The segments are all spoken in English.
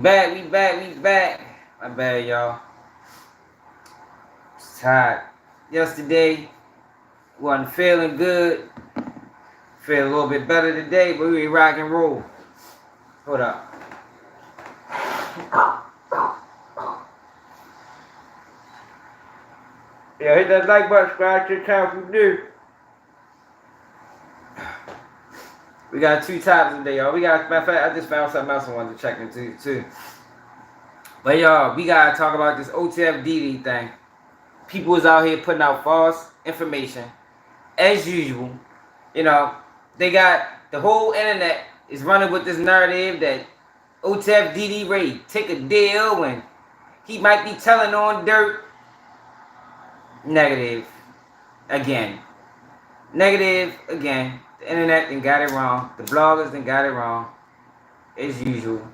We back. My bad, y'all. Tired. Yesterday, wasn't feeling good. Feel a little bit better today, but we rock and roll. Hold up. Yeah, hit that like button, subscribe to the channel if you do. We got 2 topics today, y'all. Matter of fact, I just found something else I wanted to check into too. But y'all, we gotta talk about this Otf Dede thing. People is out here putting out false information, as usual. You know, they got the whole internet is running with this narrative that Otf Dede ready take a deal and he might be telling on dirt. Negative. Again. Negative again. The internet done got it wrong. The bloggers done got it wrong. As usual.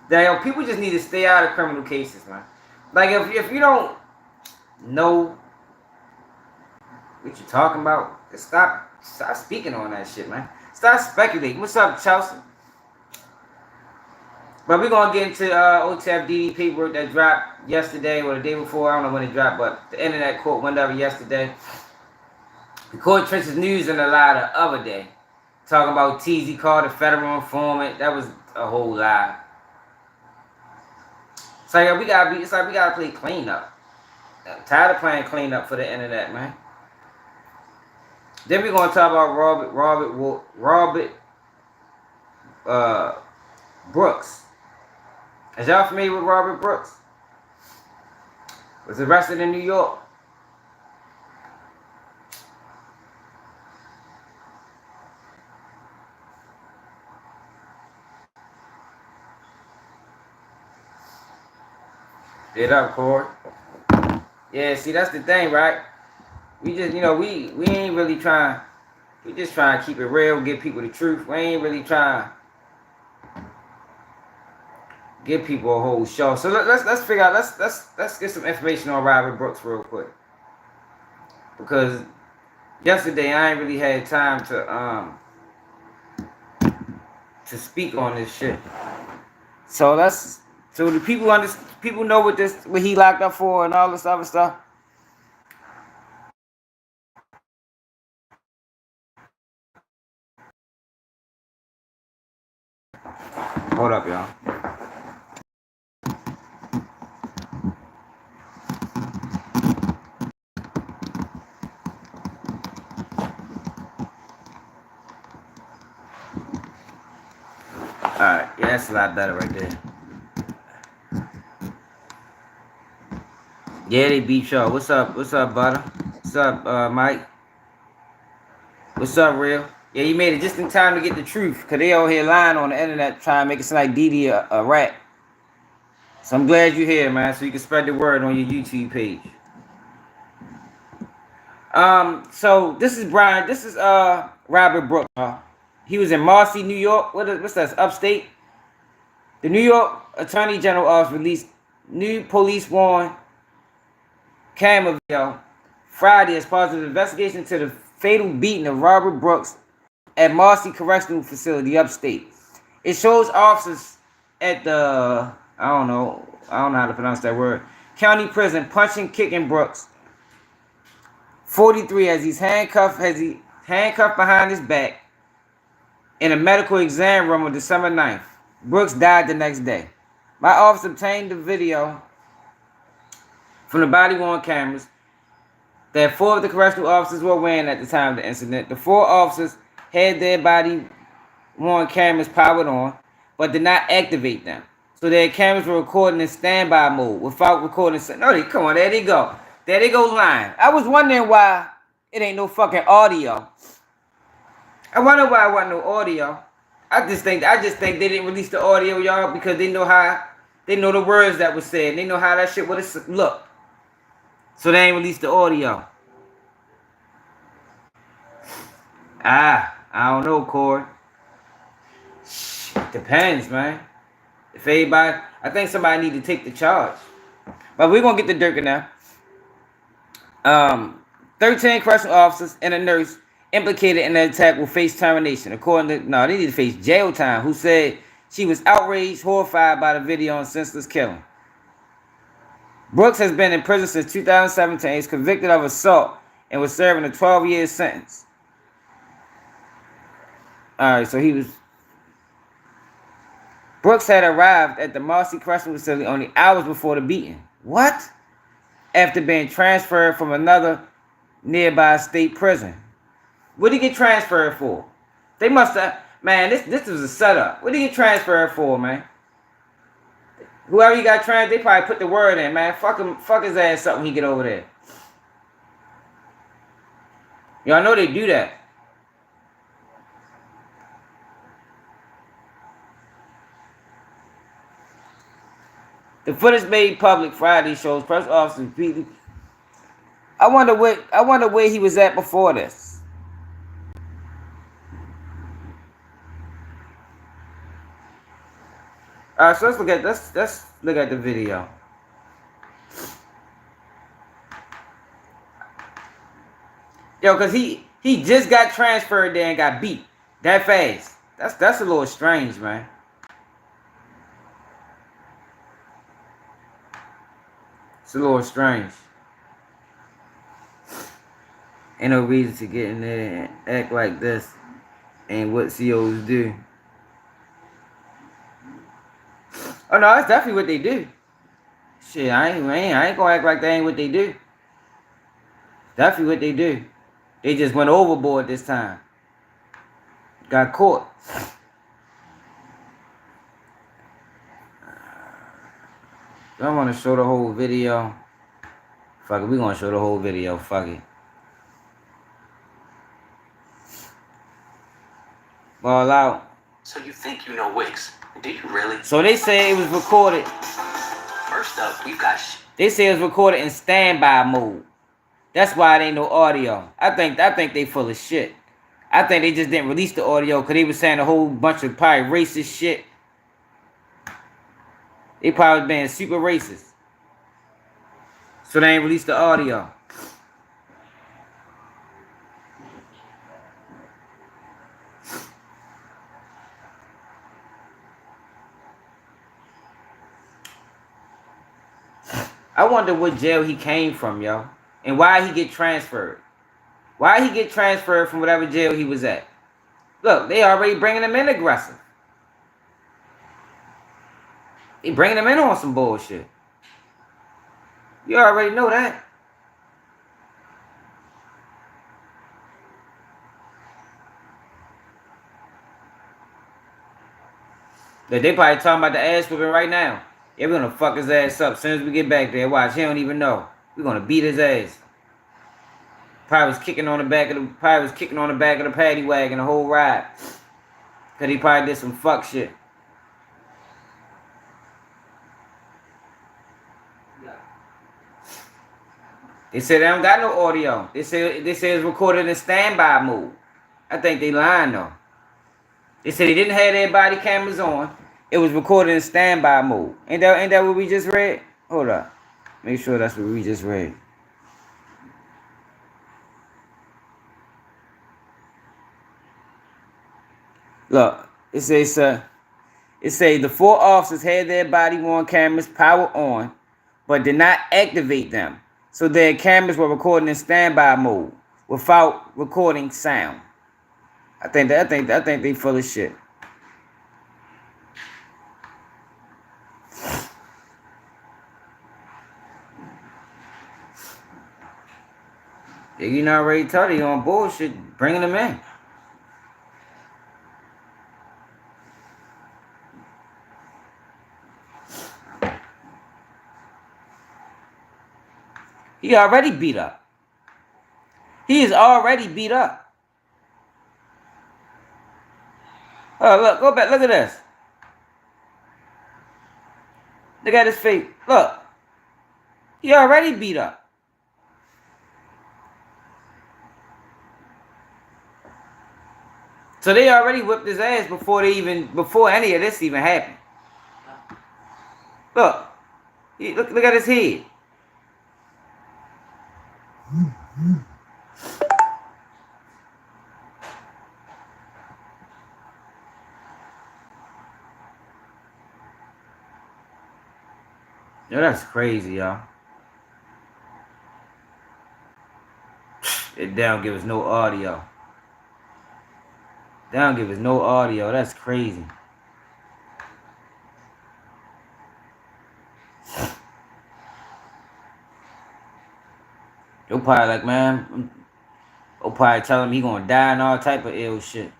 That people just need to stay out of criminal cases, man. Like if you don't know what you're talking about, just stop speaking on that shit, man. Stop speculating. What's up, Chelsea? But we're gonna get into Otf Dede paperwork that dropped yesterday or the day before. I don't know when it dropped, but the internet court went over yesterday. The court trenches news in a lie the other day, talking about Teasy called a federal informant. That was a whole lie. So we gotta play cleanup. I'm tired of playing cleanup for the internet, man. Then we're gonna talk about Robert Brooks. Is y'all familiar with Robert Brooks? Was arrested in New York. Get up, Corey. Yeah, see, that's the thing, right? We just, we ain't really trying. We just trying to keep it real, give people the truth. We ain't really trying to give people a whole show. So let's figure out. Let's get some information on Robert Brooks real quick, because yesterday I ain't really had time to speak on this shit. So the people know what he locked up for and all this other stuff. Hold up, y'all. Alright, yeah, that's a lot better right there. Yeah, they beat y'all. What's up, Butter? What's up, Mike? What's up, Real? Yeah, you made it just in time to get the truth, because they out here lying on the internet trying to make it sound like Dede a rat. So I'm glad you're here, man, so you can spread the word on your YouTube page. So this is Brian. This is Robert Brooks. He was in Marcy, New York. What's that? Upstate. The New York Attorney General Office released new police warrant camera video Friday as part of the investigation into the fatal beating of Robert Brooks at Marcy Correctional Facility, upstate. It shows officers at the I don't know how to pronounce that word, county prison punching, kicking Brooks, 43, as he's handcuffed behind his back in a medical exam room on December 9th. Brooks died the next day. My office obtained the video from the body-worn cameras that 4 of the correctional officers were wearing at the time of the incident. The 4 officers had their body-worn cameras powered on, but did not activate them. So their cameras were recording in standby mode without recording. No, come on, there they go. There they go lying. I was wondering why it ain't no fucking audio. I wonder why it wasn't no audio. I just think they didn't release the audio, y'all, because they know the words that was said. They know how that shit would have looked. So they ain't released the audio. I don't know, Corey. Depends, man. If everybody, I think somebody need to take the charge. But we're gonna get the Durkin now. 13 correctional officers and a nurse implicated in the attack will face termination. According to, they need to face jail time. Who said She was outraged, horrified by the video and senseless killing. Brooks has been in prison since 2017. He's convicted of assault and was serving a 12-year sentence. Alright, so he was... Brooks had arrived at the Marcy Correctional Facility only hours before the beating. What? After being transferred from another nearby state prison. What did he get transferred for? They must have... Man, this was a setup. What did he get transferred for, man? Whoever he got transferred, they probably put the word in, man. Fuck him, fuck his ass up when he get over there. Y'all know they do that. The footage made public Friday shows press officers repeatedly. I wonder where he was at before this. Alright, so let's look at the video. Yo, cause he just got transferred there and got beat that fast. That's a little strange, man. It's a little strange. Ain't no reason to get in there and act like this and what COs do. Oh no, that's definitely what they do. Shit, I ain't gonna act like that ain't what they do. Definitely what they do. They just went overboard this time. Got caught. I want to show the whole video. Fuck it, we gonna show the whole video. Fuck it. Ball out. So you think you know Wicks? Do you really? So they say it was recorded. First up, we've got... They say it was recorded in standby mode. That's why it ain't no audio. I think they full of shit. I think they just didn't release the audio because they was saying a whole bunch of probably racist shit. They probably being super racist. So they ain't released the audio. I wonder what jail he came from, yo. And why he get transferred. Why he get transferred from whatever jail he was at. Look, they already bringing him in aggressive. They bringing him in on some bullshit. You already know that. They probably talking about the ass whipping right now. Yeah, we're gonna fuck his ass up as soon as we get back there. Watch, he don't even know. We're gonna beat his ass. Probably was kicking on the back of the paddy wagon the whole ride. Cause he probably did some fuck shit. They said they don't got no audio. They say it's recorded in standby mode. I think they lying though. They said they didn't have their body cameras on. It was recorded in standby mode. Ain't that what we just read? Hold up. Make sure that's what we just read. Look, it says the 4 officers had their body-worn cameras powered on, but did not activate them. So their cameras were recording in standby mode without recording sound. I think they full of shit. Yeah, you not ready to tell you on bullshit, bringing them in. He already beat up. He is already beat up. Oh, look, go back, look at this. Look at his face. Look. He already beat up. So they already whipped his ass before any of this even happened. Look. Look at his head. Yo, that's crazy, y'all. They don't give us no audio. They don't give us no audio. That's crazy. You'll probably like, man, you'll probably tell him he gonna die and all type of ill shit.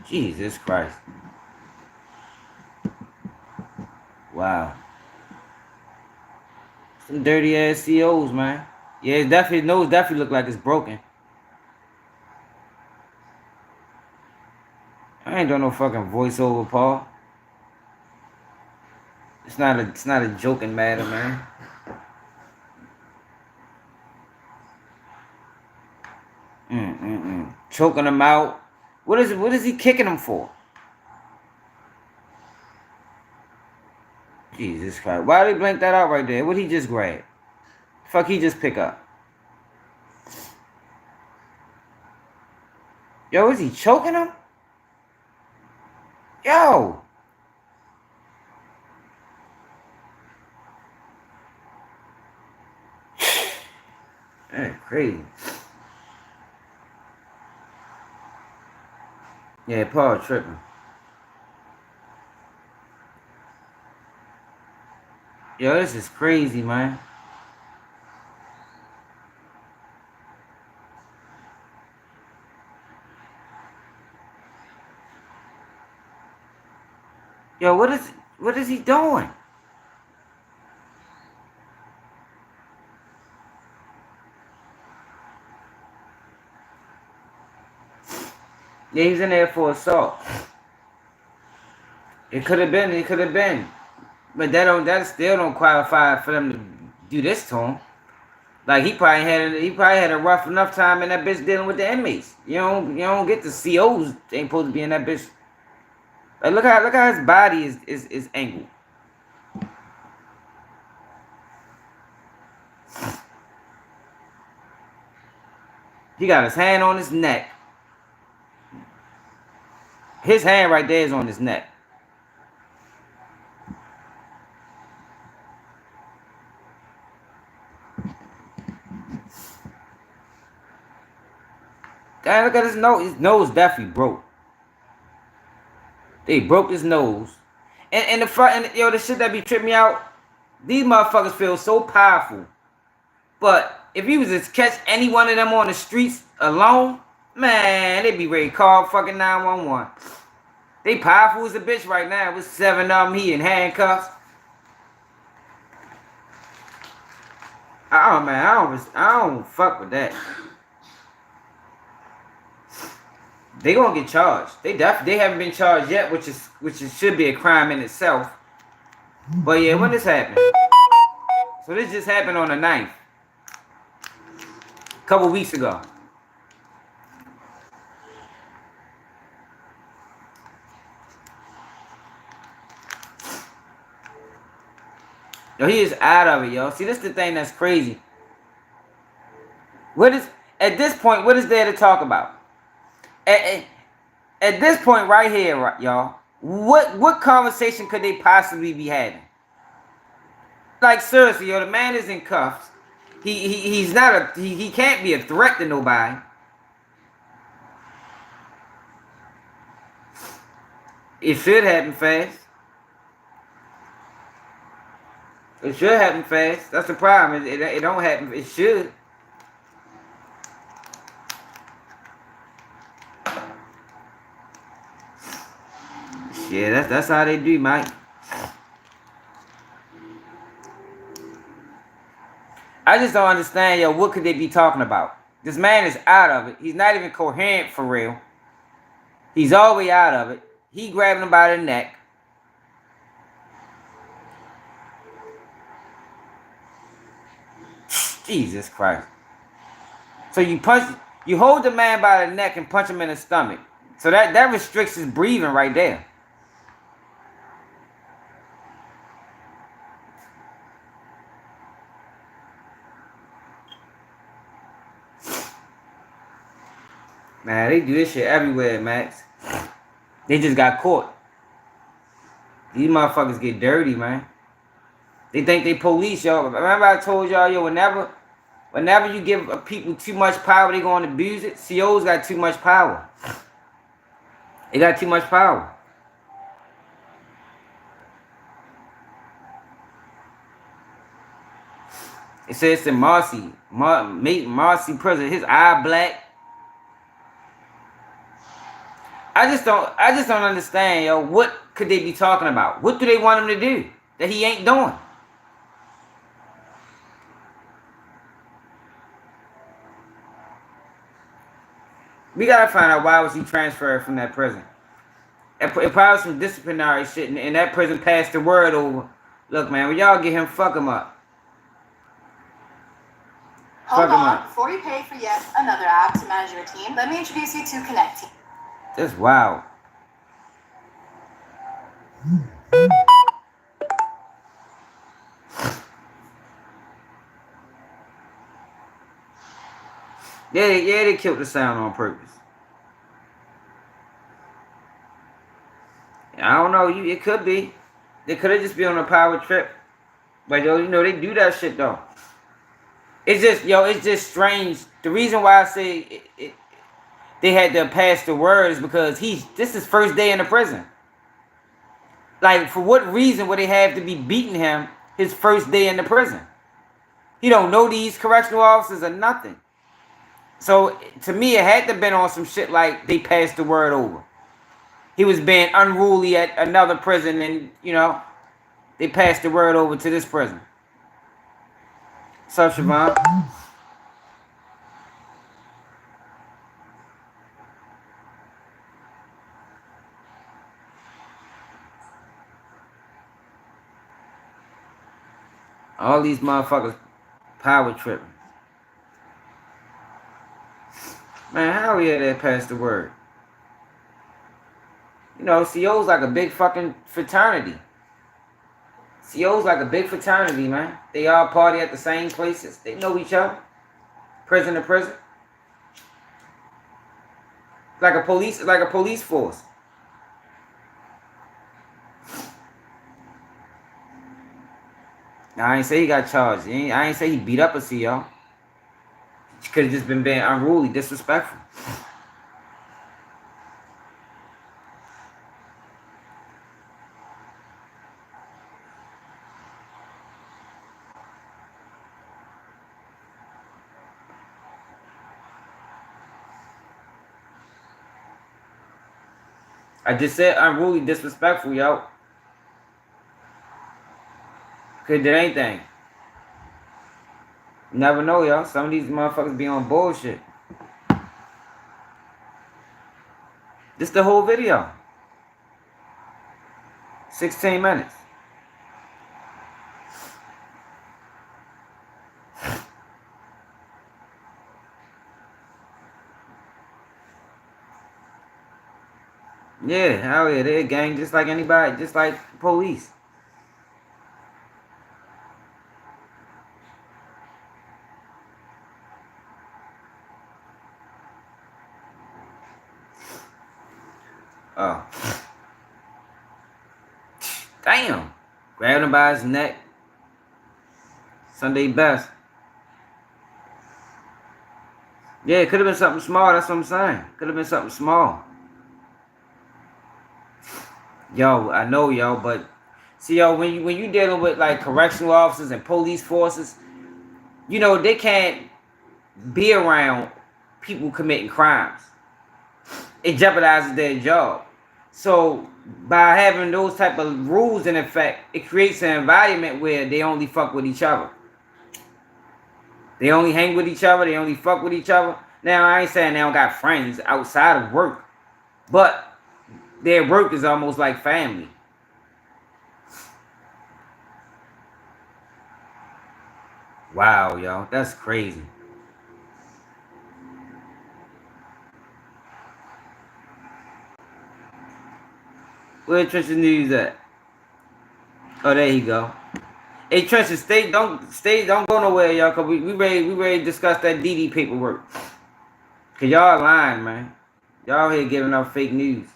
Jesus Christ. Wow. Some dirty ass COs, man. Yeah, it definitely, nose definitely look like it's broken. I ain't doing no fucking voiceover, Paul. It's not a joking matter, man. Choking him out. What is he kicking him for? Jesus Christ. Why did he blank that out right there? What he just grab? Fuck he just pick up? Yo, is he choking him? Yo. That's crazy. Yeah, Paul tripping. Yo, this is crazy, man. Yo, what is he doing? Yeah, he's in there for assault. It could have been. But that still don't qualify for them to do this to him. Like he probably had a rough enough time in that bitch dealing with the inmates. You don't get the COs ain't supposed to be in that bitch. Like look how his body is angled. He got his hand on his neck. His hand right there is on his neck. Damn, look at his nose. His nose definitely broke. They broke his nose. And the front, and yo, the shit that be tripping me out, these motherfuckers feel so powerful. But if he was to catch any one of them on the streets alone, man, they'd be ready to call fucking 911. They powerful as a bitch right now. With 7 of them, he in handcuffs. Oh man, I don't fuck with that. They gonna get charged. They haven't been charged yet, which should be a crime in itself. But yeah, when this happened? So this just happened on the 9th. A couple weeks ago. Yo, he is out of it, yo. See, this is the thing that's crazy. At this point, what is there to talk about? At this point right here, y'all, what conversation could they possibly be having? Like seriously, yo, the man is in cuffs. He can't be a threat to nobody. It should happen fast. It should happen fast. That's the problem. It don't happen. It should. Yeah, that's how they do, Mike. I just don't understand, yo. What could they be talking about? This man is out of it. He's not even coherent for real. He's all the way out of it. He grabbing him by the neck. Jesus Christ. So you hold the man by the neck and punch him in the stomach. So that restricts his breathing right there. Man, they do this shit everywhere, Max. They just got caught. These motherfuckers get dirty, man. They think they police, yo. Remember I told y'all, yo, whenever you give people too much power, they gonna abuse it. COs got too much power. They got too much power. It says to Marcy, Marcy prison, his eye black. I just don't understand, yo. What could they be talking about? What do they want him to do that he ain't doing? We gotta find out why was he transferred from that prison. It probably was some disciplinary shit, and that prison passed the word over. Look, man, when y'all get him, fuck him up. Hold on, before you pay for yet another app to manage your team, let me introduce you to Connect Team. That's wild. Yeah, they killed the sound on purpose. I don't know. It could be. They could have just been on a power trip. But yo, you know they do that shit though. It's just strange. The reason why I say they had to pass the word is because this is first day in the prison. Like, for what reason would they have to be beating him his first day in the prison? He don't know these correctional officers or nothing. So to me, it had to have been on some shit like they passed the word over. He was being unruly at another prison, and you know they passed the word over to this prison. What's up, Siobhan? All these motherfuckers power tripping. Man, how we had that pass the word? You know, CO's like a big fucking fraternity. CO's like a big fraternity, man. They all party at the same places. They know each other. Prison to prison. Like a police force. Now, I ain't say he got charged. I ain't say he beat up a CO. He could have just been being unruly, disrespectful. I just said unruly, disrespectful, yo. Could did anything. You never know, yo. Some of these motherfuckers be on bullshit. This the whole video. 16 minutes. Yeah, hell yeah, they're a gang just like anybody, just like police. Oh. Damn. Grabbed him by his neck. Sunday best. Yeah, it could have been something small, that's what I'm saying. Could have been something small. Yo, I know, yo, but see, yo, when you dealing with like correctional officers and police forces, you know, they can't be around people committing crimes. It jeopardizes their job. So by having those type of rules in effect, it creates an environment where they only fuck with each other. They only hang with each other. They only fuck with each other. Now, I ain't saying they don't got friends outside of work, but their work is almost like family. Wow, yo, that's crazy. Where Trench's news at? Oh, there you go. Hey, Trench's, don't go nowhere, y'all, cause we ready to discuss that Dede paperwork. Cause y'all lying, man. Y'all here giving out fake news.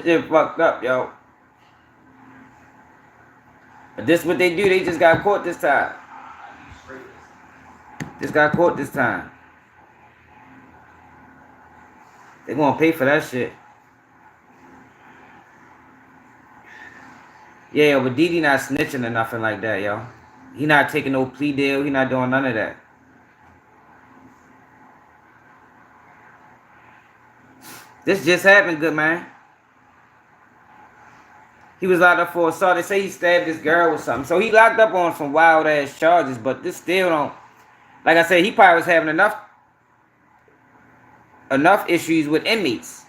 This shit fucked up, yo. But this what they do. They just got caught this time. Just got caught this time. They gonna pay for that shit. Yeah, but Dede not snitching or nothing like that, yo. He not taking no plea deal. He not doing none of that. This just happened, good man. He was locked up for assault. They say he stabbed this girl or something. So he locked up on some wild ass charges, but this still don't. Like I said, he probably was having enough issues with inmates.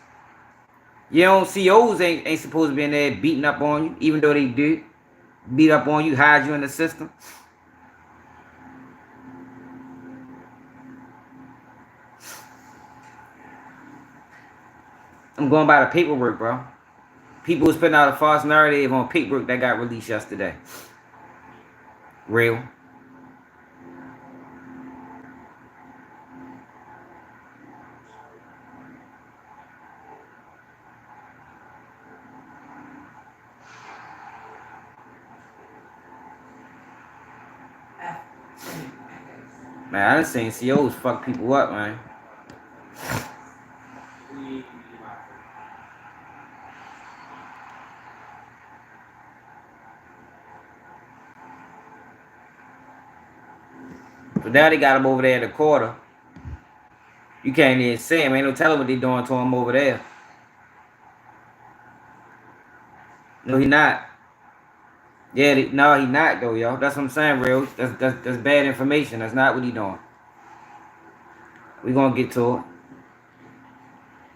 You know, COs ain't supposed to be in there beating up on you, even though they do. Beat up on you, hide you in the system. I'm going by the paperwork, bro. People was putting out a false narrative on paperwork that got released yesterday. Real. Man, I done seen COs fuck people up, man. So now they got him over there in the quarter. You can't even see him. Ain't no telling what they doing to him over there. No, he not. Yeah, no, he not though, yo. That's what I'm saying, real. That's bad information. That's not what he doing. We gonna get to it.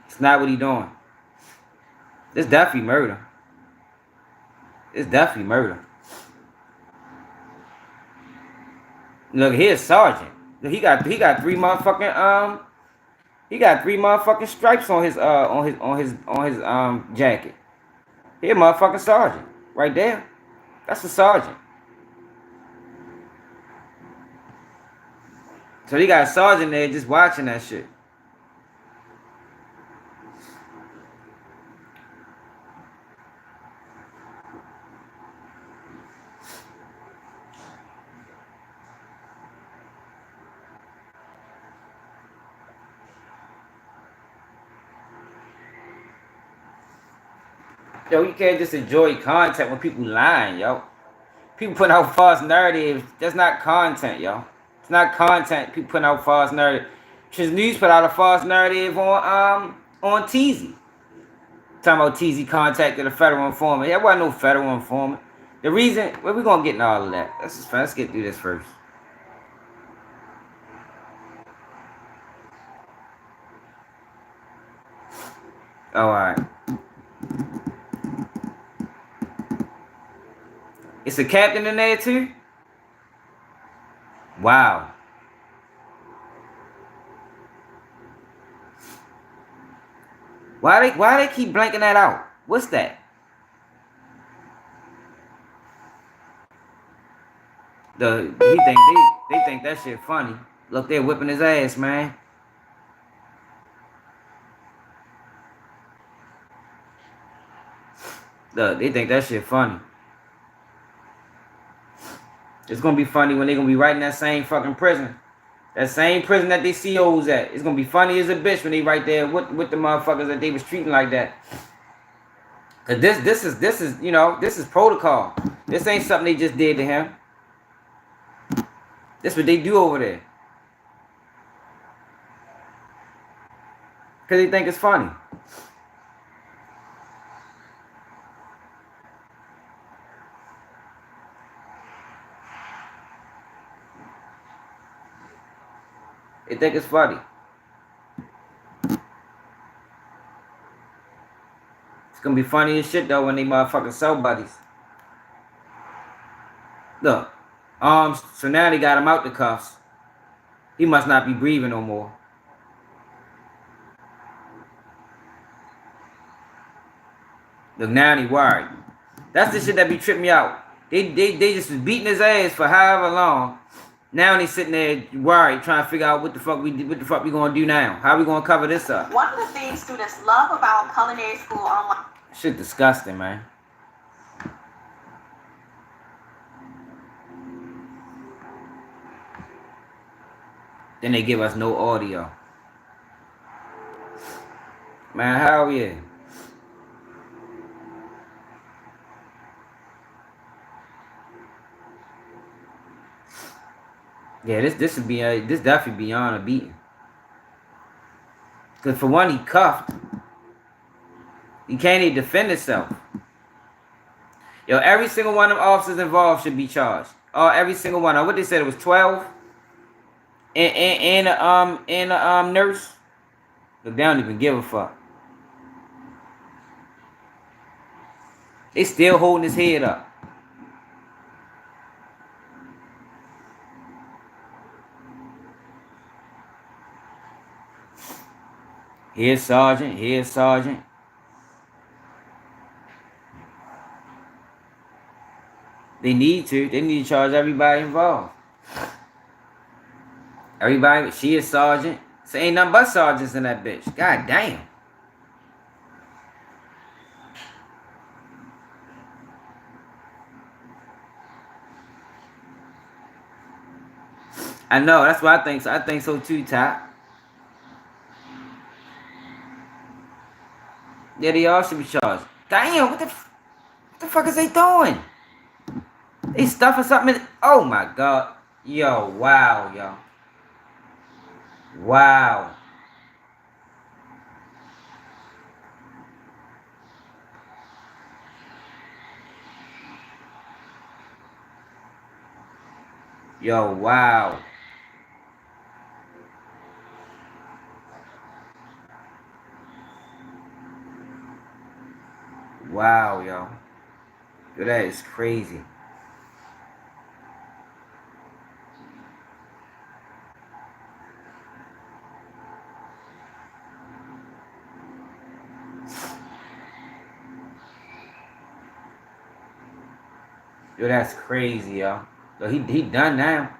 It's not what he doing. It's definitely murder. It's definitely murder. Look, here's Sergeant. He got 3 motherfucking he got 3 motherfucking stripes on his jacket. Here, motherfucking Sergeant, right there. That's a sergeant. So he got a sergeant there just watching that shit. Yo, you can't just enjoy content when people lying, yo. People putting out false narratives. That's not content, yo. It's not content. People putting out false narrative. Trans News put out a false narrative on Teasy. Talking about Teasy contacted a federal informant. There wasn't no federal informant. The reason, well, we're gonna get into all of that. Let's get through this first. All right. It's a captain in there too? Wow. Why they keep blanking that out? What's that? They think that shit funny. Look, they're whipping his ass, man. Look, they think that shit funny. It's gonna be funny when they're gonna be right in that same fucking prison. That same prison that they COs at. It's gonna be funny as a bitch when they right there with the motherfuckers that they was treating like that. Cause this is you know, this is protocol. This ain't something they just did to him. This what they do over there. Cause they think it's funny. They think it's funny. It's gonna be funny as shit though when they motherfucking sell buddies. Look, so now they got him out the cuffs. He must not be breathing no more. Look, now he worried. That's the shit that be tripping me out. They just was beating his ass for however long. Now they sitting there worried, trying to figure out what the fuck we gonna do now. How we gonna cover this up? One of the things students love about culinary school online. Shit disgusting, man. Then they give us no audio. Man, hell yeah. Yeah, this would be this definitely beyond a beating. Cause for one, he cuffed. He can't even defend himself. Yo, every single one of them officers involved should be charged. Oh, every single one. What they said, it was 12. And a nurse. Look, they don't even give a fuck. They still holding his head up. Here's Sergeant. Here's Sergeant. They need to. They need to charge everybody involved. Everybody. She is Sergeant. So ain't nothing but sergeants in that bitch. God damn. I know. That's what I think. So I think so too, Top. Yeah, they all should be charged. Damn, what the fuck is they doing? They stuffing something in. Oh my god. Yo, wow, yo. Wow. Yo, wow. Wow, yo. Yo, that is crazy. Yo, that's crazy, yo. Yo, he done now.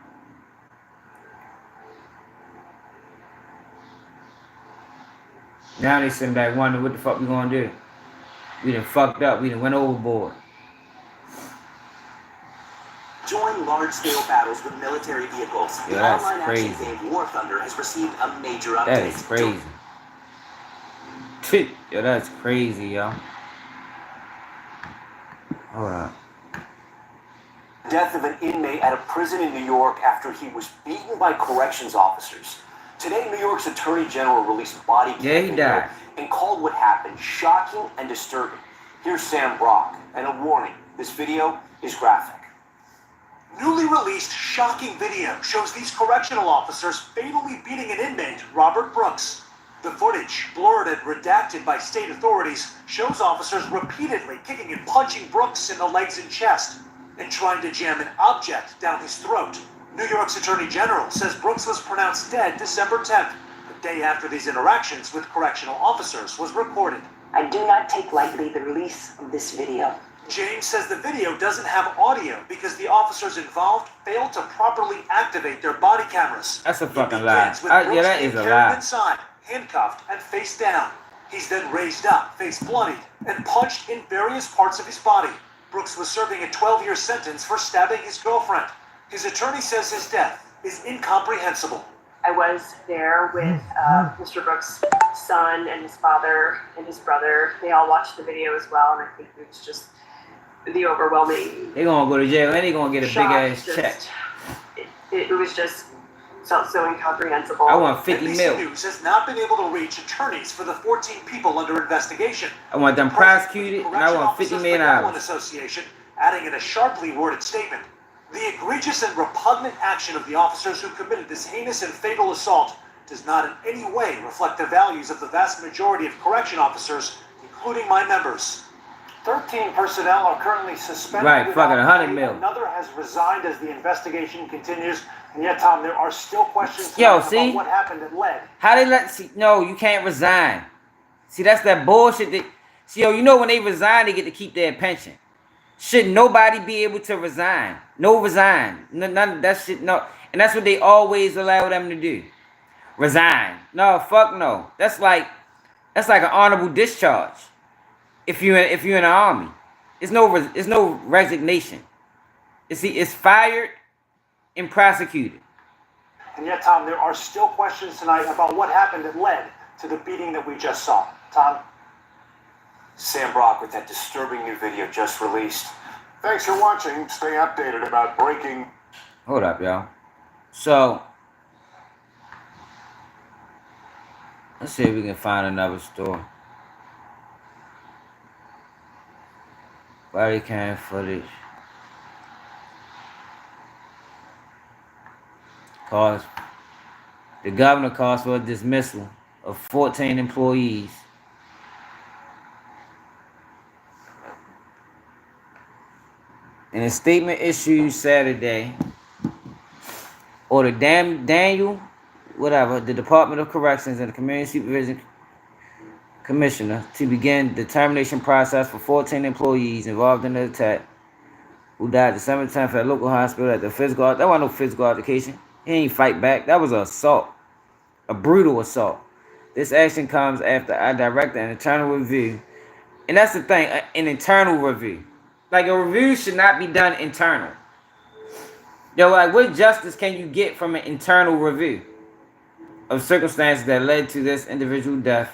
Now they sitting back wondering what the fuck we gonna do. We done fucked up. We done went overboard. Join large-scale battles with military vehicles. Yo, the that's online crazy. action game War Thunder has received a major update. That is crazy. Yo, that's crazy, yo. Hold on. Death of an inmate at a prison in New York after he was beaten by corrections officers. Today, New York's Attorney General released body cam Yeah, he video died. and called what happened shocking and disturbing. Here's Sam Brock, and a warning, this video is graphic. Newly released shocking video shows these correctional officers fatally beating an inmate, Robert Brooks. The footage, blurred and redacted by state authorities, shows officers repeatedly kicking and punching Brooks in the legs and chest and trying to jam an object down his throat. New York's Attorney General says Brooks was pronounced dead December 10th, the day after these interactions with correctional officers was recorded. I do not take lightly the release of this video. James says the video doesn't have audio because the officers involved failed to properly activate their body cameras. That's a It fucking lie. begins with Yeah, Brooks that being is a carried lie. inside, handcuffed and face down. He's then raised up, face bloodied, and punched in various parts of his body. Brooks was serving a 12-year sentence for stabbing his girlfriend. His attorney says his death is incomprehensible. I was there with Mr. Brooks' son and his father and his brother. They all watched the video as well, and I think it's just the overwhelming They gonna go to jail and they gonna get a big shock. ass Just- check. It was just so incomprehensible. I want 50 NBC mil. News has not been able to reach attorneys for the 14 people under investigation. I want them prosecuted and I want $50 million. Association adding in a sharply worded statement. The egregious and repugnant action of the officers who committed this heinous and fatal assault does not in any way reflect the values of the vast majority of correction officers, including my members. 13 personnel are currently suspended. Right, without fucking 100 pay. mil. Another has resigned as the investigation continues. And yet, Tom, there are still questions Yo, about see? what happened at Lead. How they let see? No, you can't resign. See, that's that bullshit. That see, yo, you know when they resign, they get to keep their pension. Should nobody be able to resign? No resign. None of that shit. No, and that's what they always allow them to do. Resign. No, fuck no. That's like an honorable discharge. if you're in the army. It's no resignation. It's fired and prosecuted. And yet, Tom, there are still questions tonight about what happened that led to the beating that we just saw. Tom? Sam Brock with that disturbing new video just released. Thanks for watching. Stay updated about breaking. Hold up, y'all. So, let's see if we can find another story. Body cam footage. The governor calls for a dismissal of 14 employees. In a statement issued Saturday, ordered Daniel, the Department of Corrections and the Community Supervision Commissioner to begin the termination process for 14 employees involved in the attack who died December 10th at a local hospital at the physical. That wasn't no physical altercation. He ain't fight back. That was an assault, a brutal assault. This action comes after I directed an internal review. And that's the thing, an internal review. Like, a review should not be done internal. Yo, like, what justice can you get from an internal review of circumstances that led to this individual death?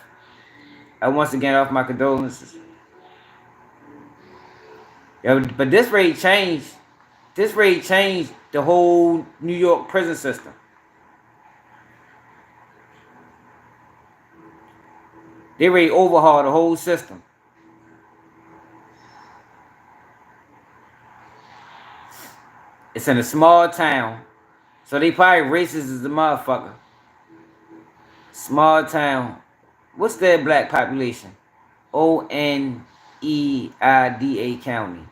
I once again offer my condolences. Yo, but this raid changed the whole New York prison system. They ready to overhaul the whole system. It's in a small town, so they probably racist as a motherfucker. Small town. What's their black population? Oneida County.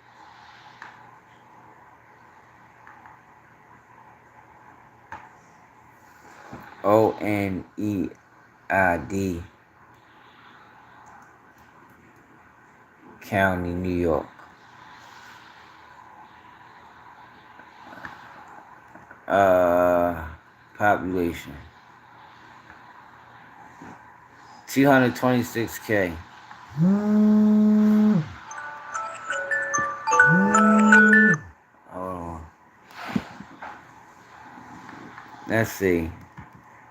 Oneida County, New York. Population 226K. Oh, let's see.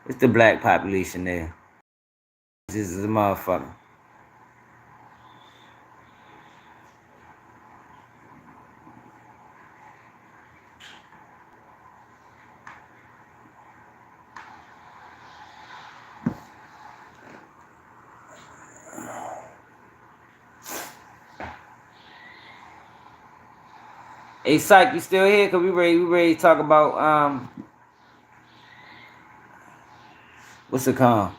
It's the black population there. This is a motherfucker. Hey, Psych, you still here? Cause we ready to talk about what's it called?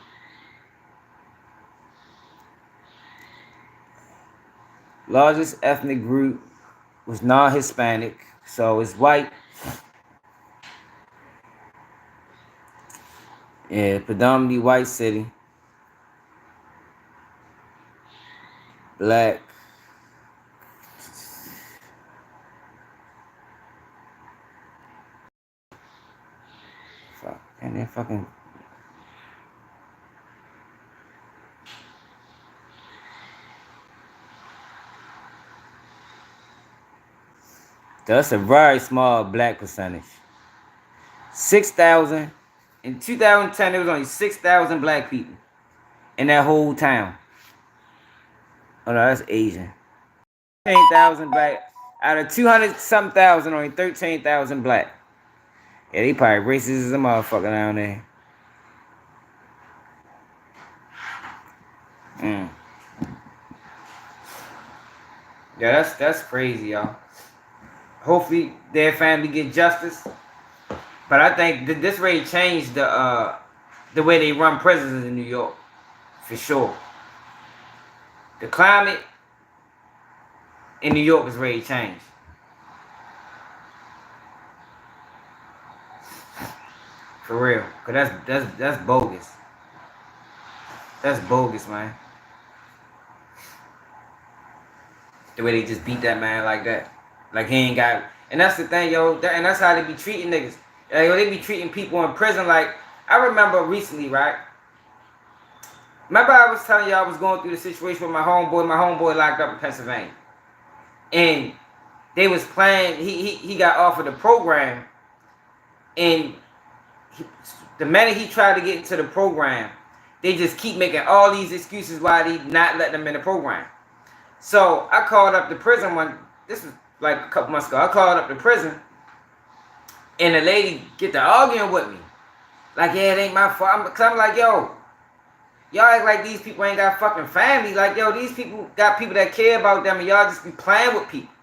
Largest ethnic group was non-Hispanic, so it's white. Yeah, predominantly white city. Black. Fuck, and then fucking. That's a very small black percentage. 6,000. In 2010, there was only 6,000 black people in that whole town. Oh no, that's Asian. 13,000 black. Out of 200-something thousand, only 13,000 black. Yeah, they probably racist as a motherfucker down there. Yeah, that's crazy, y'all. Hopefully their family get justice. But I think that this raid changed the way they run prisons in New York. For sure. The climate in New York is ready to change. For real. Cause that's bogus. That's bogus, man. The way they just beat that man like that. Like he ain't got. And that's the thing, yo. And that's how they be treating niggas. Like, yo, they be treating people in prison like. I remember recently, right? Remember I was telling y'all I was going through the situation with my homeboy. My homeboy locked up in Pennsylvania. And they was playing, he got offered a program. And the minute he tried to get into the program, they just keep making all these excuses why they not letting him in the program. So I called up the prison this was like a couple months ago. I called up the prison, and the lady get to arguing with me. Like, yeah, it ain't my fault. Cause I'm like, yo, y'all act like these people ain't got fucking family. Like, yo, these people got people that care about them, and y'all just be playing with people.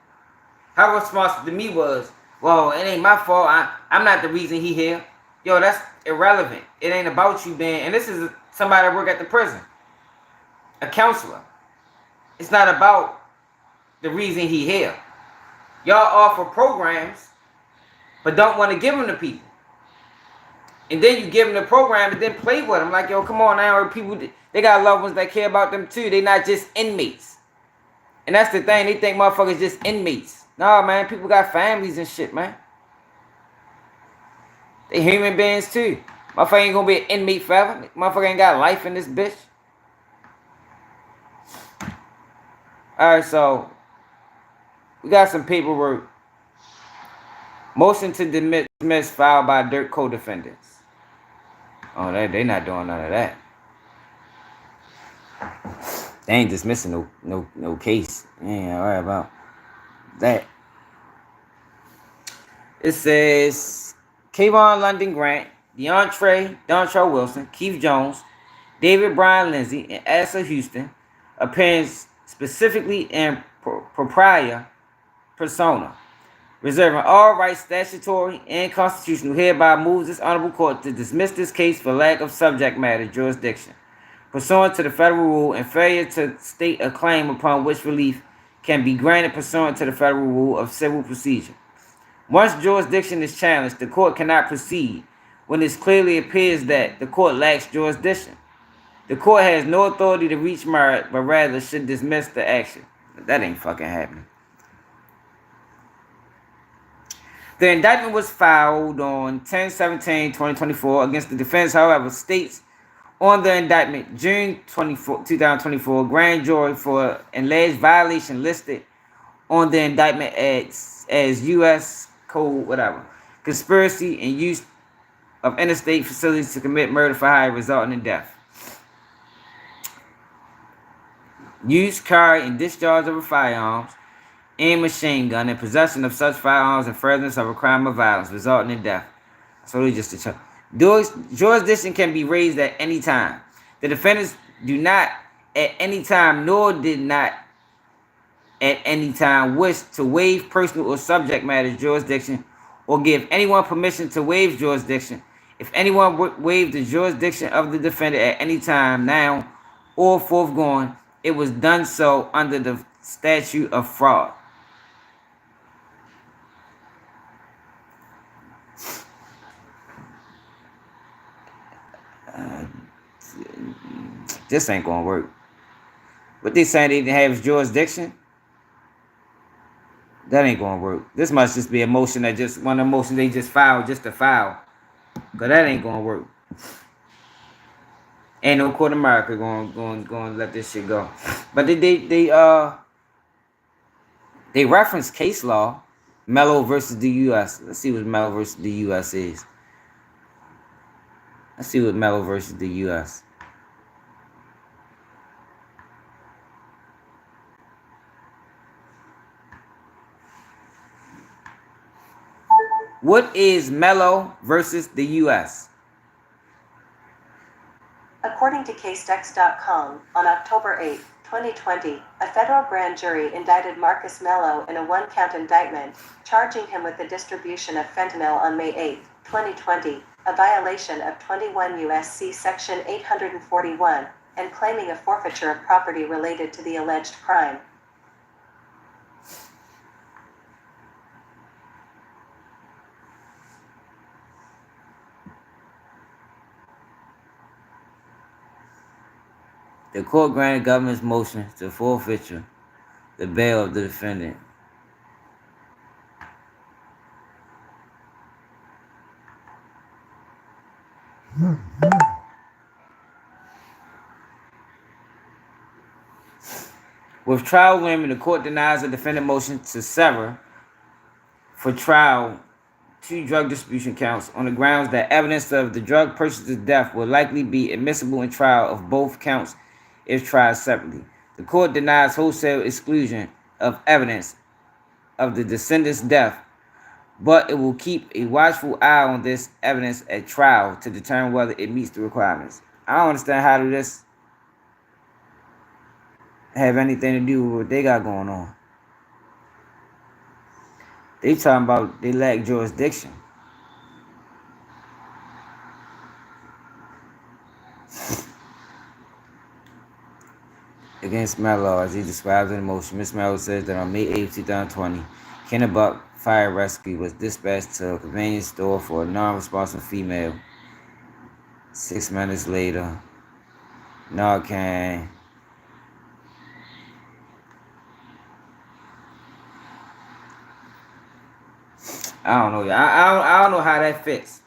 Her response to me was, well, it ain't my fault. I'm not the reason he here. Yo, that's irrelevant. It ain't about you being, and this is somebody that work at the prison, a counselor. It's not about the reason he here. Y'all offer programs, but don't want to give them to people. And then you give them the program and then play with them. Like, yo, come on now. People, they got loved ones that care about them too. They not just inmates. And that's the thing. They think motherfuckers just inmates. Nah, man. People got families and shit, man. They human beings too. Motherfucker ain't gonna be an inmate forever. Motherfucker ain't got life in this bitch. Alright, so we got some paperwork. Motion to dismiss filed by Dirt co-defendants. Oh, they not doing none of that. They ain't dismissing no case. They ain't worry about that. It says Kayvon London Grant, Dontrell Wilson, Keith Jones, David Brian Lindsay, and Asa Houston appearing specifically in proprietary persona, reserving all rights statutory and constitutional, hereby moves this honorable court to dismiss this case for lack of subject matter jurisdiction, pursuant to the federal rule, and failure to state a claim upon which relief can be granted pursuant to the federal rule of civil procedure. Once jurisdiction is challenged, the court cannot proceed when it clearly appears that the court lacks jurisdiction. The court has no authority to reach merit, but rather should dismiss the action. That ain't fucking happening. The indictment was filed on 10/17/2024 against the defense, however, states on the indictment June 2024 grand jury for an alleged violation listed on the indictment as U.S. Code whatever conspiracy and use of interstate facilities to commit murder for hire resulting in death. Use, carry, and discharge of a firearms and machine gun and possession of such firearms and furtherance of a crime of violence resulting in death. So it's just a charge. Jurisdiction can be raised at any time. The defendants do not at any time, nor did not at any time wish to waive personal or subject matter jurisdiction or give anyone permission to waive jurisdiction. If anyone waived the jurisdiction of the defendant at any time, now or foregoing, it was done so under the statute of fraud. This ain't gonna work. What they saying they didn't have jurisdiction? That ain't gonna work. This must just be a motion that just one of the motions they just filed just to file. Cause that ain't gonna work. Ain't no court in America going let this shit go. But they reference case law, Mello versus the U.S. Let's see what Mello versus the U.S. is. Let's see what Mello versus the U.S. What is Mello versus the U.S.? According to CaseDex.com, on October 8, 2020, a federal grand jury indicted Marcus Mello in a one-count indictment, charging him with the distribution of fentanyl on May 8, 2020, a violation of 21 U.S.C. Section 841, and claiming a forfeiture of property related to the alleged crime. The court granted government's motion to forfeiture the bail of the defendant. With trial limited, the court denies a defendant motion to sever for trial 2 drug distribution counts on the grounds that evidence of the drug purchaser's death will likely be admissible in trial of both counts if tried separately. The court denies wholesale exclusion of evidence of the descendant's death, but it will keep a watchful eye on this evidence at trial to determine whether it meets the requirements. I don't understand how does this have anything to do with what they got going on. They talking about they lack jurisdiction. Against Mello, as he describes in the motion, Ms. Mello says that on May 8, 2020, Kennebuck Fire Rescue was dispatched to a convenience store for a non-responsive female. 6 minutes later, Narcan. I don't know. I don't know how that fits.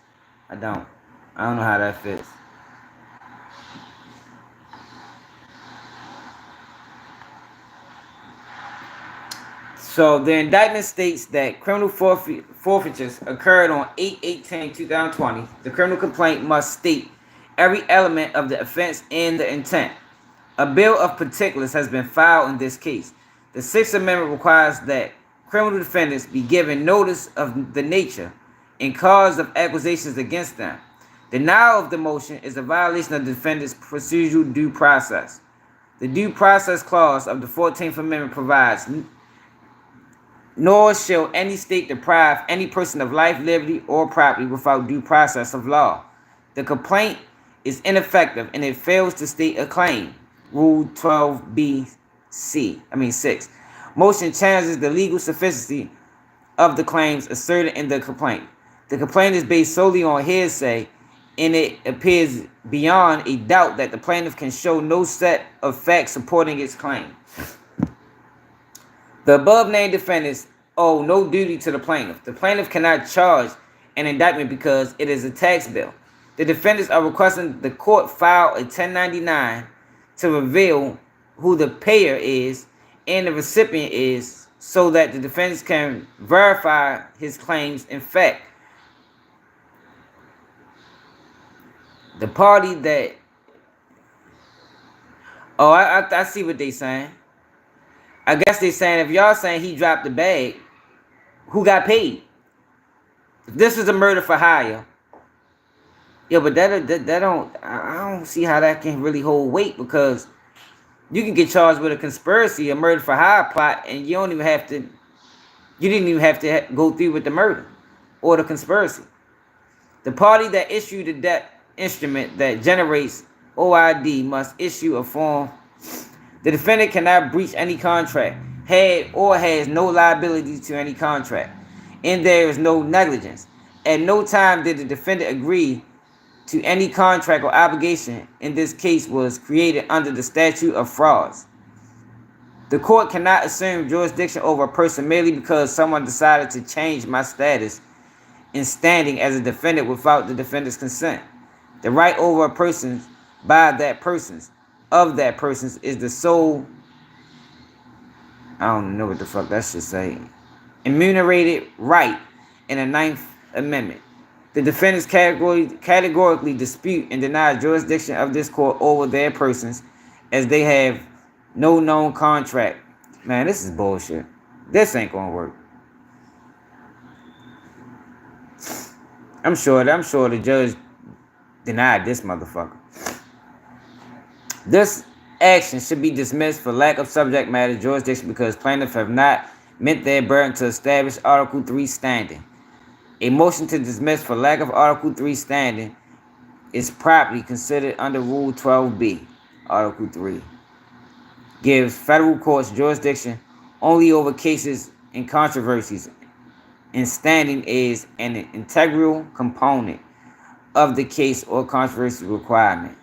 I don't know how that fits. So the indictment states that criminal forfeitures occurred on 8/18/2020. The criminal complaint must state every element of the offense and the intent. A bill of particulars has been filed in this case. The Sixth Amendment requires that criminal defendants be given notice of the nature and cause of accusations against them. Denial of the motion is a violation of the defendant's procedural due process. The Due Process Clause of the 14th Amendment provides, nor shall any state deprive any person of life, liberty, or property without due process of law. The complaint is ineffective and it fails to state a claim. Rule 12b(6). Motion challenges the legal sufficiency of the claims asserted in the complaint. The complaint is based solely on hearsay, and it appears beyond a doubt that the plaintiff can show no set of facts supporting its claim. The above-named defendants owe no duty to the plaintiff. The plaintiff cannot charge an indictment because it is a tax bill. The defendants are requesting the court file a 1099 to reveal who the payer is and the recipient is so that the defendants can verify his claims. In fact, the party that... Oh, I see what they saying. I guess they saying if y'all saying he dropped the bag, who got paid? If this is a murder for hire, yeah, but that don't... I don't see how that can really hold weight, because you can get charged with a conspiracy, a murder for hire plot, and you don't even have to... You didn't even have to go through with the murder or the conspiracy. The party that issued the debt instrument that generates OID must issue a form. The defendant cannot breach any contract, had or has no liability to any contract, and there is no negligence. At no time did the defendant agree to any contract or obligation in this case was created under the statute of frauds. The court cannot assume jurisdiction over a person merely because someone decided to change my status in standing as a defendant without the defendant's consent. The right over a person by that person's of that person's is the sole... I don't know what the fuck that should say. Enumerated right in the 9th Amendment. The defendants categorically dispute and deny jurisdiction of this court over their persons as they have no known contract. Man, this is bullshit. This ain't gonna work. I'm sure the judge denied this motherfucker. This action should be dismissed for lack of subject matter jurisdiction because plaintiffs have not met their burden to establish Article 3 standing. A motion to dismiss for lack of Article 3 standing is properly considered under Rule 12b. Article 3 gives federal courts jurisdiction only over cases and controversies, and standing is an integral component of the case or controversy requirement.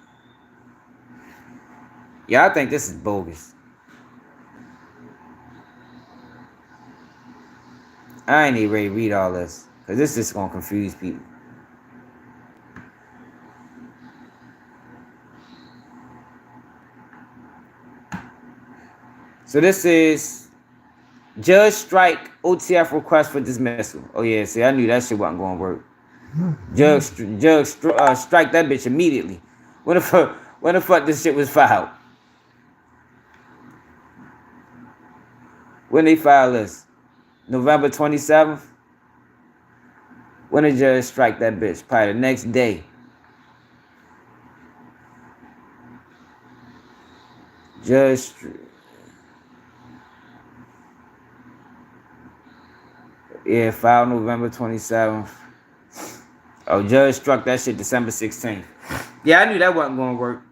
Yeah, I think this is bogus. I ain't even ready to read all this, because this is just going to confuse people. So this is Judge strike OTF request for dismissal. Oh yeah, see, I knew that shit wasn't going to work. Judge strike that bitch immediately. When the fuck this shit was filed? When they filed this? November 27th? When the judge strike that bitch? Probably the next day. Judge... Yeah, filed November 27th. Oh, judge struck that shit December 16th. Yeah, I knew that wasn't going to work.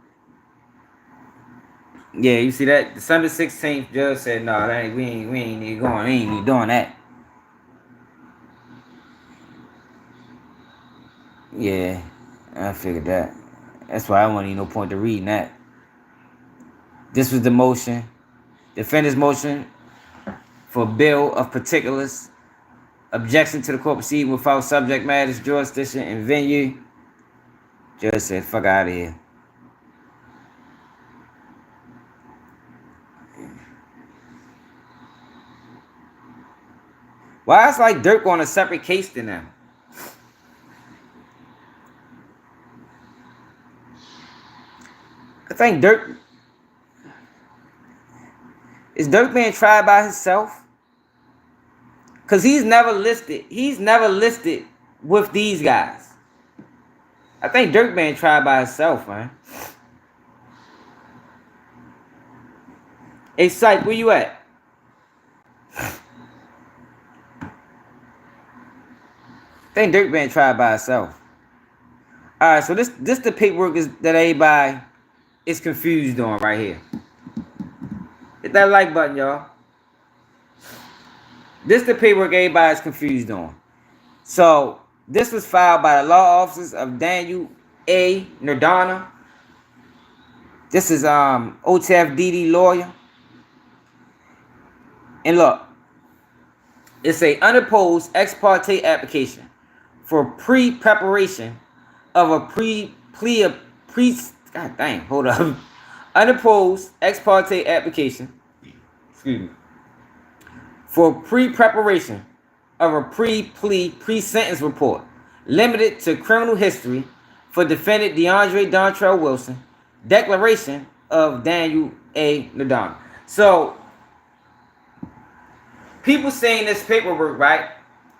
Yeah, you see that? December 16th, judge said, no, that ain't, we ain't even going, we ain't even doing that. Yeah, I figured that. That's why I wasn't even no point to reading that. This was the motion. Defendant's motion for bill of particulars. Objection to the court proceeding without subject matters, jurisdiction, and venue. Judge said, fuck out of here. Why it's like Dirk on a separate case than them? I think Dirk... Is Dirk being tried by himself? Because he's never listed. He's never listed with these guys. I think Dirk being tried by himself, man. Hey, Syke, where you at? I think Dirk being tried by himself. Alright, so this the paperwork that everybody is confused on right here. Hit that like button, y'all. This the paperwork everybody's confused on. So, this was filed by the law offices of Daniel A. Nardana. This is Otf Dede lawyer. And look, it's a unopposed ex parte application for pre-preparation of a God dang, hold up. Unopposed ex parte application. Excuse me. For pre-preparation of a pre-plea pre-sentence report limited to criminal history for defendant DeAndre Dontrell Wilson, declaration of Daniel A. Nardana. So, people saying this paperwork, right,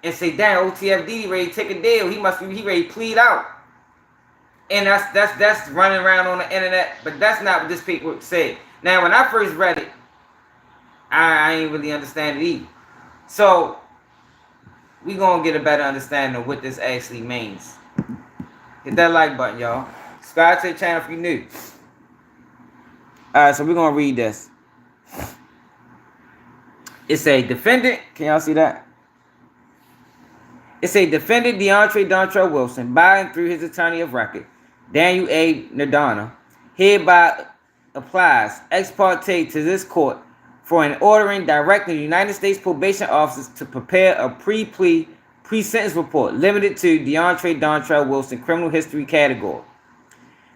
and say, damn, Otf Dede ready to take a deal. He ready to plead out. And that's running around on the internet, but that's not what this paperwork said. Now, when I first read it, I ain't really understand it either. So, we gonna get a better understanding of what this actually means. Hit that like button, y'all. Subscribe to the channel if you're new. Alright, so we're gonna read this. It's a defendant. Can y'all see that? It's a defendant, DeAndre Dontrell Wilson, by and through his attorney of record, Daniel A. Nardana, hereby applies ex parte to this court for an ordering directing the United States probation officers to prepare a pre-plea, pre-sentence report limited to DeAndre Dontrell Wilson criminal history category.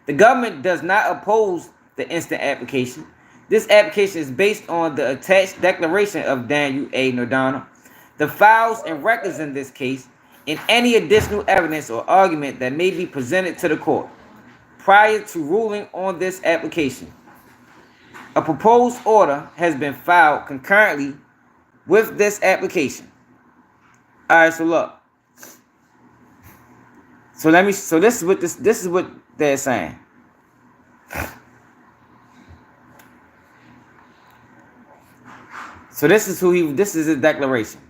The government does not oppose the instant application. This application is based on the attached declaration of Daniel A. Nardana, the files and records in this case, and any additional evidence or argument that may be presented to the court prior to ruling on this application. A proposed order has been filed concurrently with this application. Alright, so look. So this is what they're saying. So this is his declaration.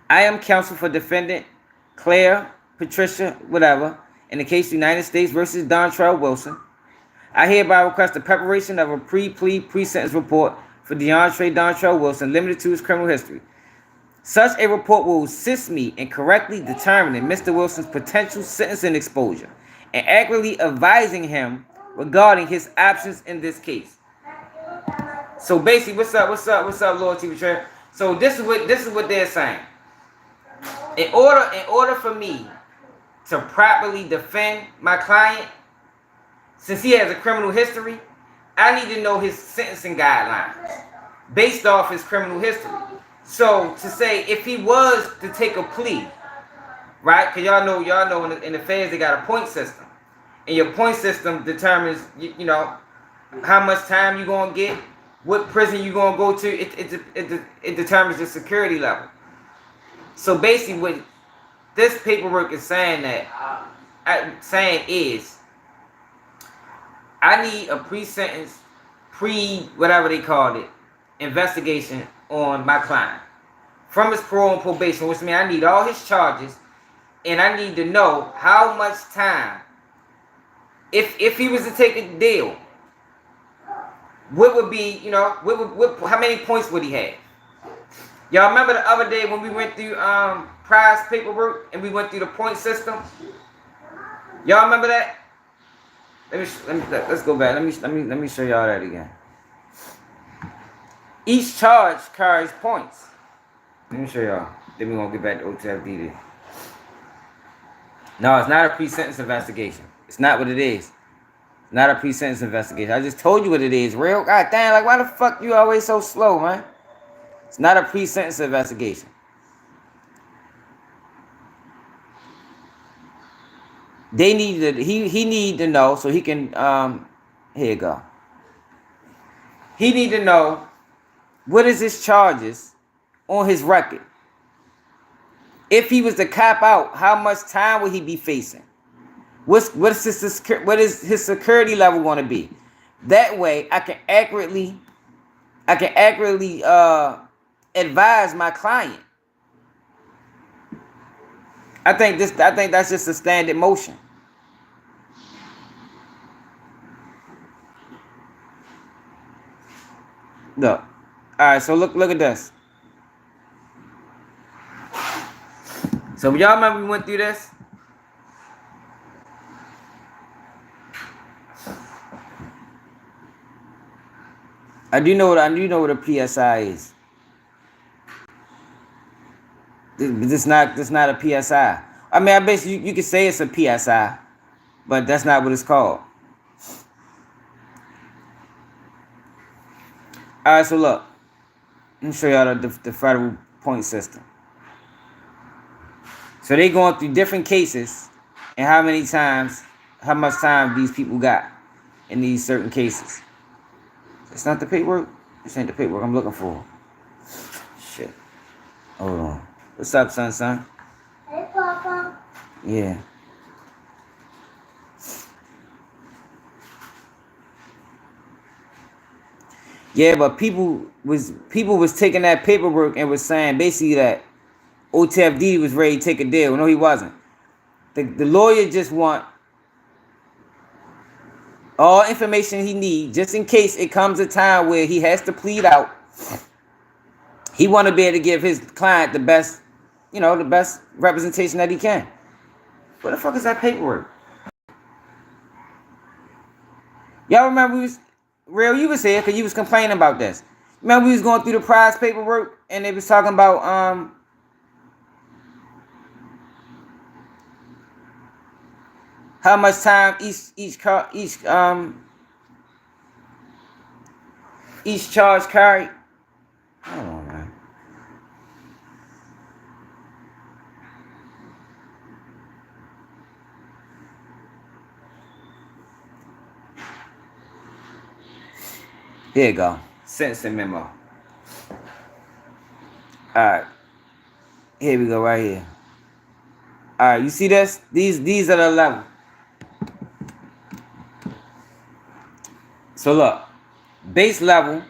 I am counsel for defendant Claire, Patricia, whatever, in the case United States versus Dontrell Wilson. I hereby request the preparation of a pre-plea, pre-sentence report for DeAndre Dontrell Wilson limited to his criminal history. Such a report will assist me in correctly determining Mr. Wilson's potential sentencing exposure and accurately advising him regarding his options in this case. So basically, what's up, Lord TV Trap? So this is what they're saying. In order for me to properly defend my client, since he has a criminal history, I need to know his sentencing guidelines. based off his criminal history. So to say if he was to take a plea, right? Because y'all know in the feds they got a point system, and your point system determines you know how much time you gonna get, what prison you gonna go to. It determines the security level. So basically, what this paperwork is saying is, I need a pre-sentence, whatever they called it, investigation on my client from his parole and probation, which means I need all his charges, and I need to know how much time, if he was to take a deal, what would be, you know, how many points would he have? Y'all remember the other day when we went through prize paperwork and we went through the point system? Y'all remember that? Let's go back. Let me show y'all that again. Each charge carries points. Let me show y'all. Then we're gonna get back to Otf Dede. No, it's not a pre-sentence investigation. It's not what it is. It's not a pre-sentence investigation. I just told you what it is, real. God damn, like why the fuck you always so slow, man? It's not a pre-sentence investigation. They need to, he need to know so he can here you go. He need to know what is his charges on his record. If he was to cop out, how much time would he be facing? What is his security level going to be? That way I can accurately advise my client. I think that's just a standard motion. Look. Alright, so look at this. So y'all remember we went through this? I do know what a PSI is. This not a PSI. I mean, I bet you could say it's a PSI, but that's not what it's called. All right, so look, let me show y'all the federal point system. So they going through different cases and how much time these people got in these certain cases. It's not the paperwork. This ain't the paperwork I'm looking for. Shit. Hold on. What's up, son? Hey, Papa. Yeah. Yeah, but people was taking that paperwork and was saying basically that Otf Dede was ready to take a deal. No, he wasn't. The lawyer just want all information he needs just in case it comes a time where he has to plead out. He want to be able to give his client the best representation that he can. What the fuck is that paperwork? Y'all remember you was here because you was complaining about this. Remember we was going through the prize paperwork and they was talking about how much time each charge carried. Hold on, man. Here you go. Sentencing memo. Alright. Here we go, right here. Alright, you see this? These are the levels. So look. Base level.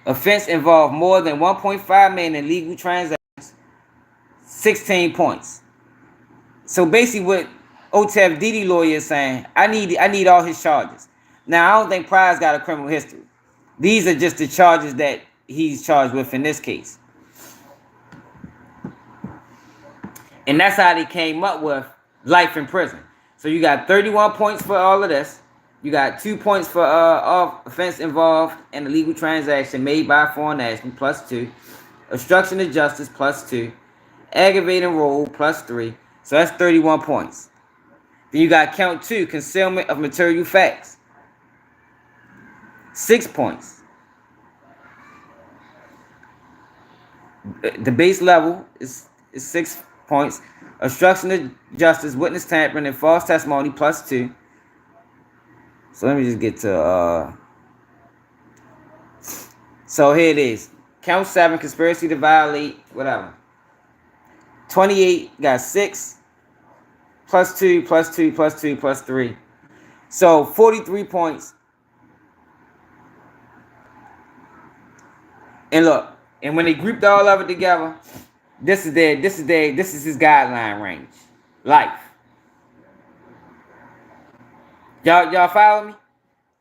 Offense involved more than 1.5 million in legal transactions. 16 points. So basically what Otf Dede lawyer is saying, I need all his charges. Now, I don't think Prize got a criminal history. These are just the charges that he's charged with in this case. And that's how they came up with life in prison. So you got 31 points for all of this. You got 2 points for offense involved in a legal transaction made by a foreign national, +2. Obstruction of justice, +2. Aggravating role, +3. So that's 31 points. Then you got count 2, concealment of material facts. 6 points. The base level is 6 points. Obstruction of justice, witness tampering, and false testimony +2. So let me just get to so here it is. Count 7, conspiracy to violate, whatever. 28 got 6 +2 +2 +2 +3. So 43 points. And look, and when they grouped all of it together, this is his guideline range. Life. Y'all follow me?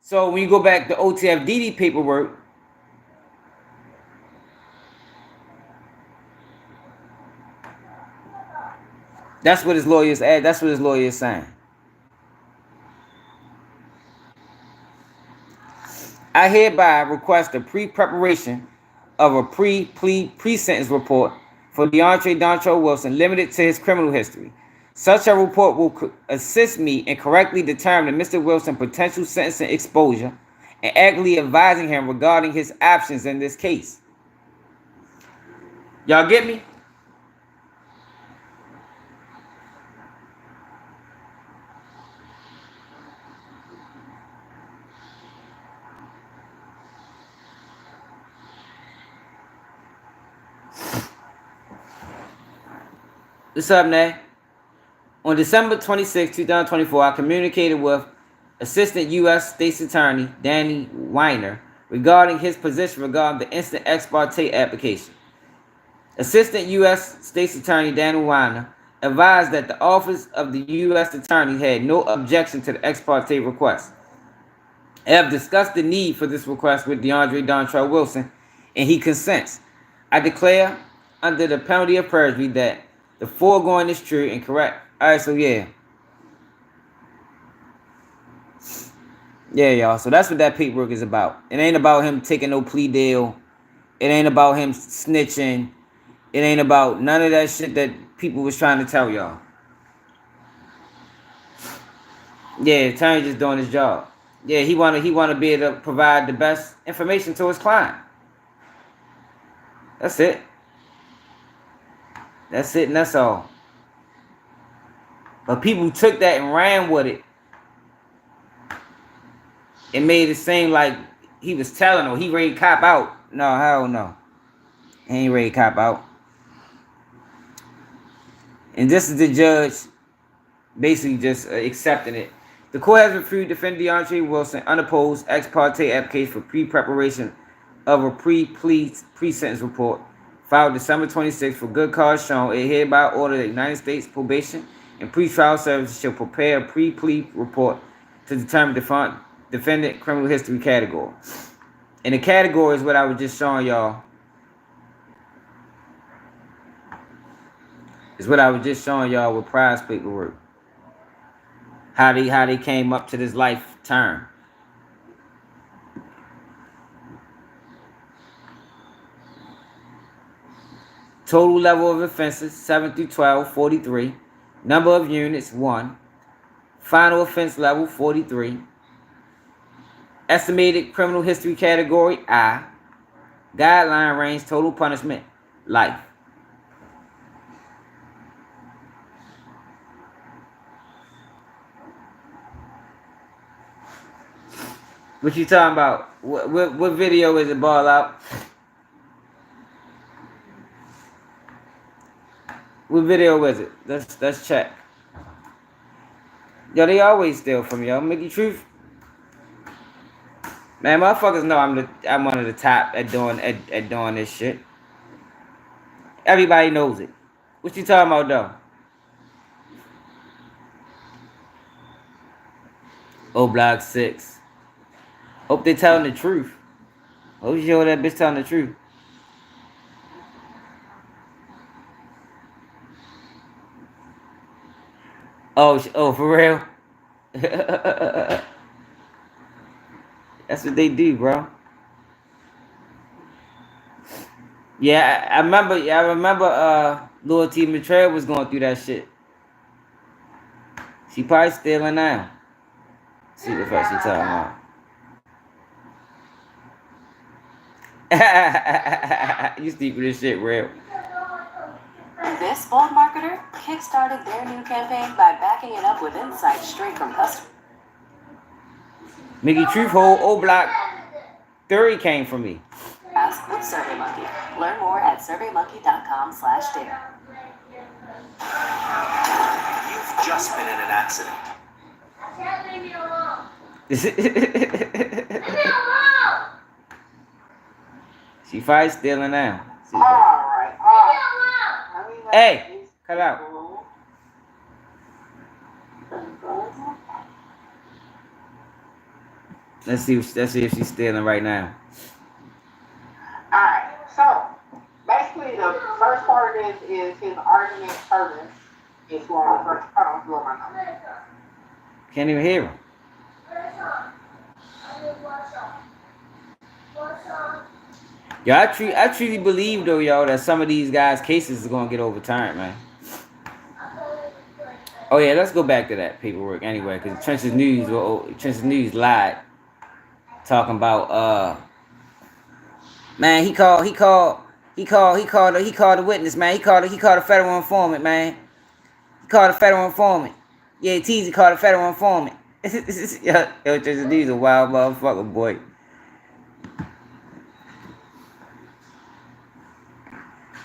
So when you go back to Otf Dede paperwork, that's what his lawyers add. That's what his lawyer is saying. I hereby request a pre-preparation of a pre-sentence report for DeAndre Dontrell Wilson limited to his criminal history. Such a report will assist me in correctly determining Mr. Wilson's potential sentencing exposure and accurately advising him regarding his options in this case. Y'all get me? What's up, Nay? On December 26, 2024, I communicated with Assistant U.S. State's Attorney Danny Weiner regarding his position regarding the instant ex parte application. Assistant U.S. State's Attorney Danny Weiner advised that the Office of the U.S. Attorney had no objection to the ex parte request. I have discussed the need for this request with DeAndre Dontrell Wilson, and he consents. I declare under the penalty of perjury that the foregoing is true and correct. Alright, so yeah. Yeah, y'all. So that's what that paperwork is about. It ain't about him taking no plea deal. It ain't about him snitching. It ain't about none of that shit that people was trying to tell y'all. Yeah, the attorney just doing his job. Yeah, he wanna be able to provide the best information to his client. That's it. That's it and that's all. But people took that and ran with it. It made it seem like he was telling them he ready to cop out. No, hell no. He ain't ready to cop out. And this is the judge basically just accepting it. The court has refused defendant DeAndre Wilson unopposed ex parte application for pre-preparation of a pre-sentence report filed December 26 for good cause shown. It hereby order the United States Probation and Pretrial Services shall prepare a pre-plea report to determine defendant criminal history category. And the category is what I was just showing y'all. Is what I was just showing y'all with prize paperwork. How they came up to this life term. Total level of offenses, 7 through 12, 43. Number of units, 1. Final offense level, 43. Estimated criminal history category, I. Guideline range, total punishment, life. What you talking about? What video is it, ball out? What video is it? Let's check. Yo, they always steal from y'all. Mickey Truth. Man, motherfuckers know I'm one of the top at doing this shit. Everybody knows it. What you talking about though? Oh, Block 6. Hope they telling the truth. Hope you show that bitch telling the truth. Oh, for real? That's what they do, bro. Yeah, I remember Lil T. Matrell was going through that shit. She probably stealing now. See what the fuck she talking about. You stupid this shit real. This bold marketer kickstarted their new campaign by backing it up with insights straight from customers. Mickey Truthhole, O Block Theory came from me. Ask with SurveyMonkey. Learn more at surveymonkey.com/dare. You've just been in an accident. Leave me alone. She fight stealing now. Alright. Hey, cut out. Let's see if she's stealing right now. Alright, so basically the first part of this is his argument service is who I'm first. I don't blow my nose. Can't even hear him. Yo, I truly believe though, y'all, that some of these guys' cases is gonna get overturned, man. Oh yeah, let's go back to that paperwork anyway, because Trench's News lied, talking about man, he called the witness, man. He called a federal informant, man. He called a federal informant. Yeah, Teasy called a federal informant. Yo, Trench's News a wild motherfucker, boy.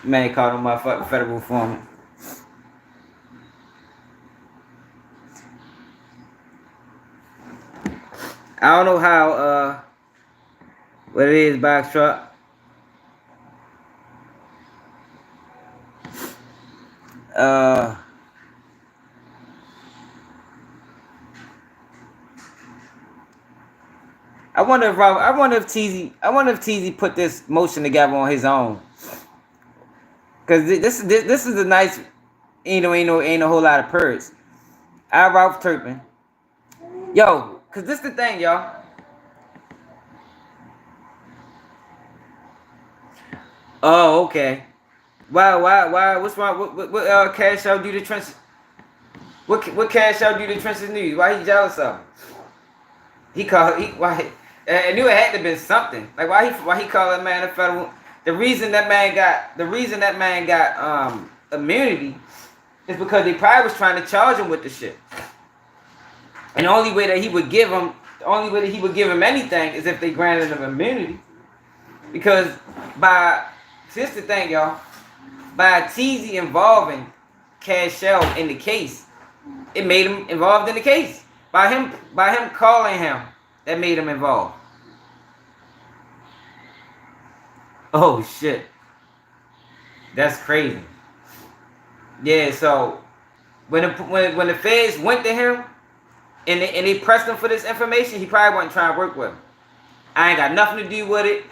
Man, called him my fucking federal informant. I don't know how, what it is, box truck. I wonder if Teasy put this motion together on his own. Cause this is a nice, ain't a whole lot of perks. Ralph Turpin. Yo, cause this the thing, y'all. Oh, okay. Why? What's wrong? What Cash Out do to Trench? What Cash Out do to Trench's News? Why he jealous of him? Why? I knew it had to be something. Like why he called that man a federal? The reason that man got immunity is because they probably was trying to charge him with the shit. And the only way that he would give him anything is if they granted him immunity. Because here's the thing, y'all. By Teasy involving Cash Out in the case, it made him involved in the case. By him calling him, that made him involved. Oh shit. That's crazy. Yeah, so when the feds went to him and they pressed him for this information, he probably wasn't trying to work with him. I ain't got nothing to do with it.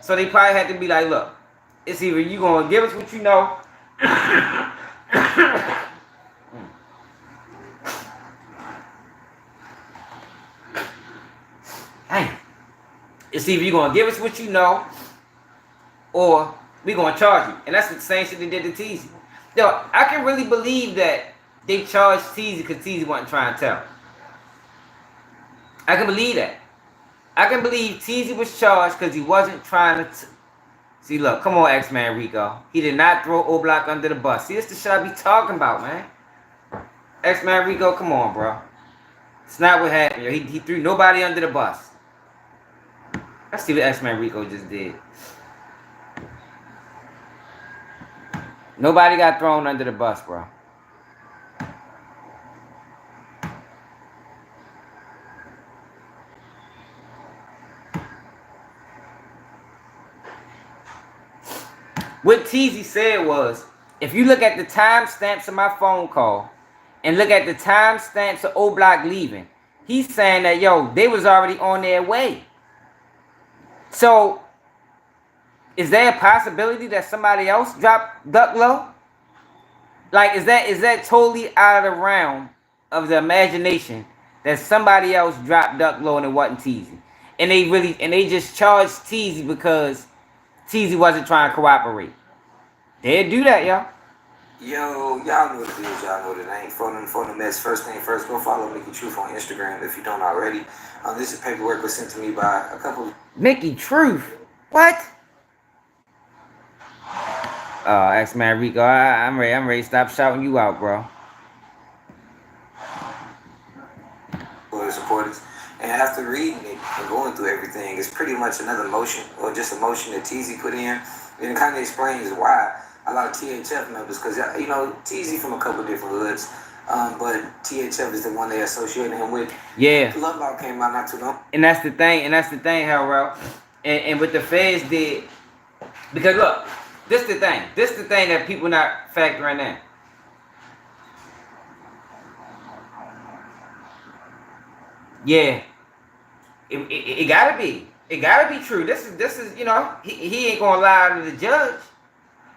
So they probably had to be like, look, it's either you gonna give us what you know. Dang. It's either you gonna give us what you know, or we gonna charge you. And that's the same shit they did to Teasy. Yo, I can really believe that they charged Teasy because Teasy wasn't trying to tell. I can believe that. I can believe Teasy was charged because he wasn't trying to see, look, come on, X-Man Rico. He did not throw O-Block under the bus. See, this the shit I be talking about, man. X-Man Rico, come on, bro. It's not what happened. He threw nobody under the bus. Let's see what X-Man Rico just did. Nobody got thrown under the bus, bro. What Teasy said was, if you look at the timestamps of my phone call and look at the timestamps of O-Block leaving, he's saying that, yo, they was already on their way. So, is there a possibility that somebody else duck low? Like, is that totally out of the realm of the imagination that somebody else dropped duck low and it wasn't Teasy? And they just charged Teasy because Teasy wasn't trying to cooperate. They'd do that, y'all. Yo, y'all know what it is. Y'all know that I ain't phoning for the mess. First thing first, go follow Mickey Truth on Instagram if you don't already. This is paperwork was sent to me by a couple. Mickey Truth. What? X-Man Rico, I'm ready to stop shouting you out, bro. For the supporters. And after reading it and going through everything, it's pretty much another motion, or just a motion that Teasy put in. And it kind of explains why a lot of THF members, because, you know, Teasy from a couple different hoods, but THF is the one they associated him with. Yeah. Love Law came out not too long. And that's the thing, Harold. And what the feds did, because look, this the thing that people not factoring in. Yeah, it gotta be. It gotta be true. This is you know, he ain't gonna lie to the judge.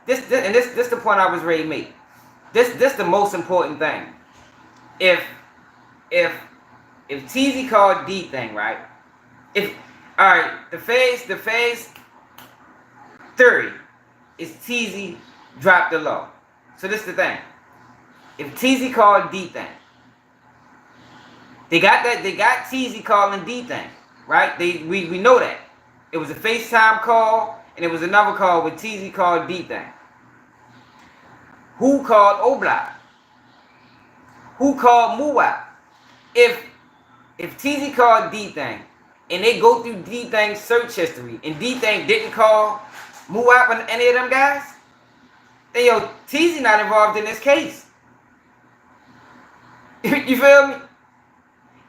This the point I was ready to make. This the most important thing. If Teasy called D thing, right? Alright, the phase theory is Teasy dropped the law. So this is the thing. If Teasy called D thing, they got Teasy calling D thing, right? We know that. It was a FaceTime call, and it was another call with Teasy called D thing. Who called Oblak? Who called Muwap? If Teasy called D thing, and they go through D thing's search history, and D thing didn't call Muwap and any of them guys, then yo, Teasy not involved in this case. You feel me?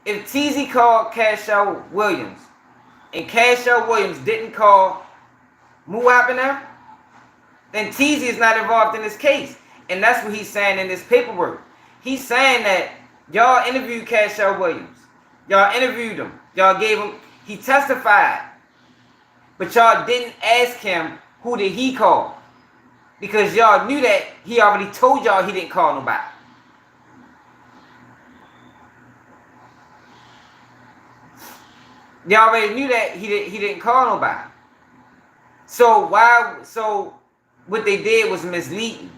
If Teasy called Cashel Williams, and Cashel Williams didn't call Muwap and them, then Teasy is not involved in this case. And that's what he's saying in this paperwork. He's saying that y'all interviewed Cashel Williams. Y'all interviewed him. Y'all gave him, he testified. But y'all didn't ask him who did he call. Because y'all knew that he already told y'all he didn't call nobody. Y'all already knew that he didn't call nobody. So what they did was misleading.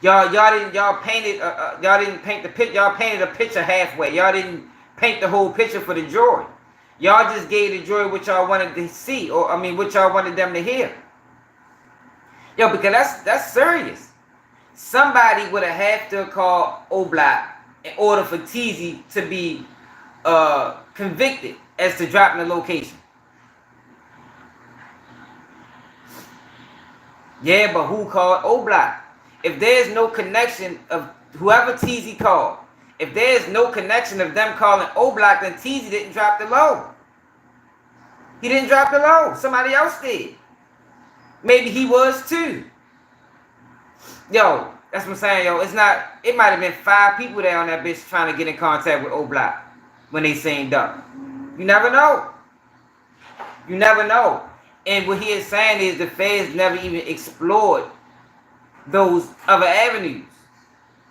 Y'all didn't paint the picture. Y'all painted a picture halfway. Y'all didn't paint the whole picture for the jury. Y'all just gave the jury what y'all wanted to see, or I mean what y'all wanted them to hear. Yo, because that's serious. Somebody would have to call Oblak in order for Teasy to be convicted as to dropping the location. Yeah, but who called Oblak? If there's no connection of whoever Teasy called, if there's no connection of them calling Oblak, then Teasy didn't drop the low. He didn't drop the low. Somebody else did. Maybe he was too. Yo, that's what I'm saying, yo. It's not, it might have been 5 people there on that bitch trying to get in contact with Oblak when they seen up. You never know. You never know. And what he is saying is the feds never even explored those other avenues.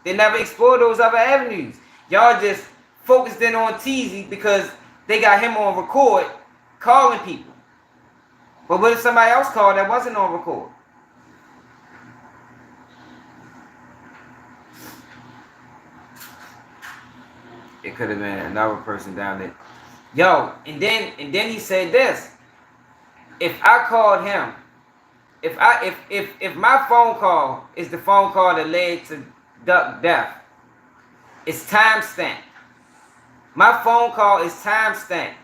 They never explored those other avenues. Y'all just focused in on Teasy because they got him on record calling people. But what if somebody else called that wasn't on record? It could have been another person down there. Yo, and then he said this. If I called him, if my phone call is the phone call that led to Duck death, it's timestamped. My phone call is timestamped.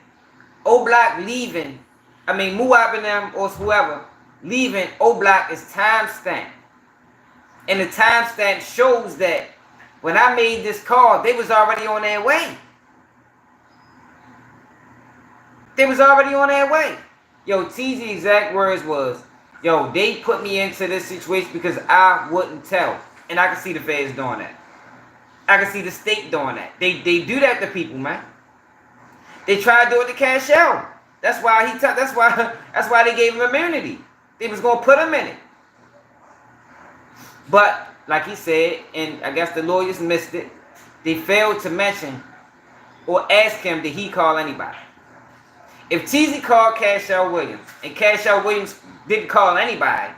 Oblak leaving, I mean Muwap and them or whoever leaving Oblak is timestamped. And the timestamp shows that when I made this call, they was already on their way. They was already on their way. Yo, Teasy's exact words was, yo, they put me into this situation because I wouldn't tell. And I can see the feds doing that. I can see the state doing that. They do that to people, man. They try to do it to Cashel. That's why that's why they gave him immunity. They was gonna put him in it. But like he said, and I guess the lawyers missed it, they failed to mention or ask him did he call anybody. If Teasy called Cashel Williams and Cashel Williams didn't call anybody,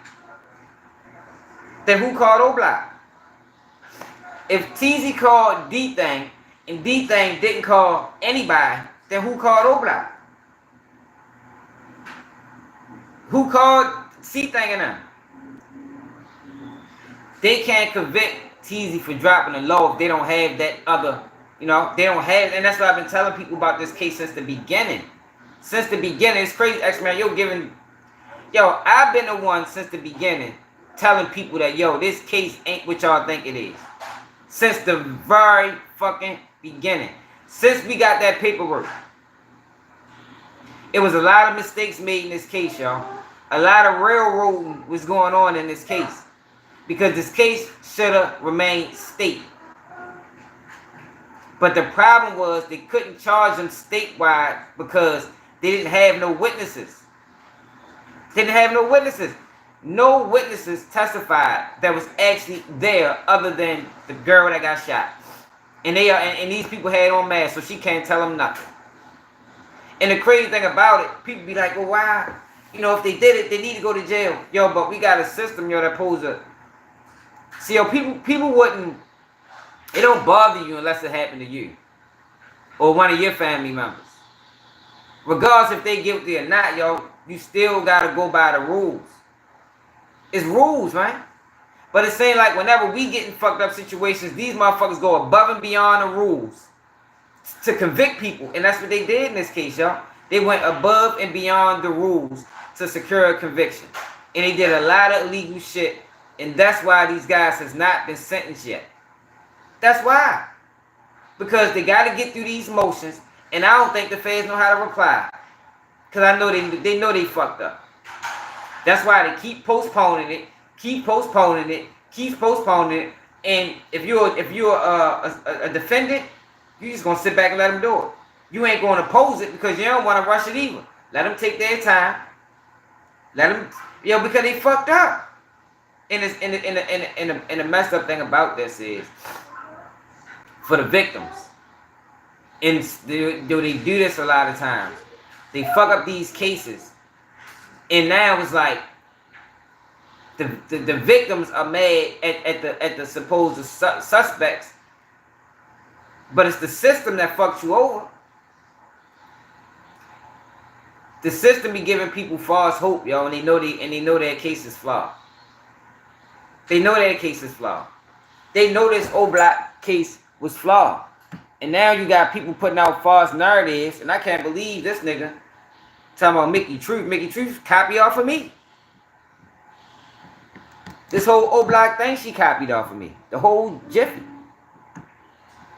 then who called Oblak? If Teasy called D-Thing and D-Thing didn't call anybody, then who called Oblak? Who called C-Thing and them? They can't convict Teasy for dropping the law if they don't have that other, you know, they don't have, and that's what I've been telling people about this case since the beginning. Since the beginning, it's crazy, X-Man, I've been the one since the beginning telling people that, this case ain't what y'all think it is. Since the very fucking beginning. Since we got that paperwork. It was a lot of mistakes made in this case, y'all. A lot of railroading was going on in this case. Because this case should have remained state. But the problem was they couldn't charge them statewide because they didn't have no witnesses. They didn't have no witnesses. No witnesses testified that was actually there other than the girl that got shot. And these people had on masks, so she can't tell them nothing. And the crazy thing about it, people be like, well, why? If they did it, they need to go to jail. But we got a system, that pose a... See, people wouldn't... It don't bother you unless it happened to you. Or one of your family members. Regardless if they guilty or not, you still got to go by the rules. It's rules, man. But it's saying like whenever we get in fucked up situations, these motherfuckers go above and beyond the rules to convict people. And that's what they did in this case, y'all. They went above and beyond the rules to secure a conviction. And they did a lot of illegal shit. And that's why these guys has not been sentenced yet. That's why. Because they got to get through these motions. And I don't think the feds know how to reply. Because I know they know they fucked up. That's why they keep postponing it. Keep postponing it. Keep postponing it. And if you're a defendant, you just going to sit back and let them do it. You ain't going to oppose it because you don't want to rush it either. Let them take their time. Let them, because they fucked up. And the messed up thing about this is, for the victims, and they do this a lot of times. They fuck up these cases, and now it's like the victims are mad at the supposed suspects, but it's the system that fucks you over. The system be giving people false hope, and they know their case is flawed. They know their case is flawed. They know this old black case was flawed. And now you got people putting out false narratives, and I can't believe this nigga talking about Mickey Truth. Mickey Truth copy off of me. This whole old black thing she copied off of me. The whole jiffy.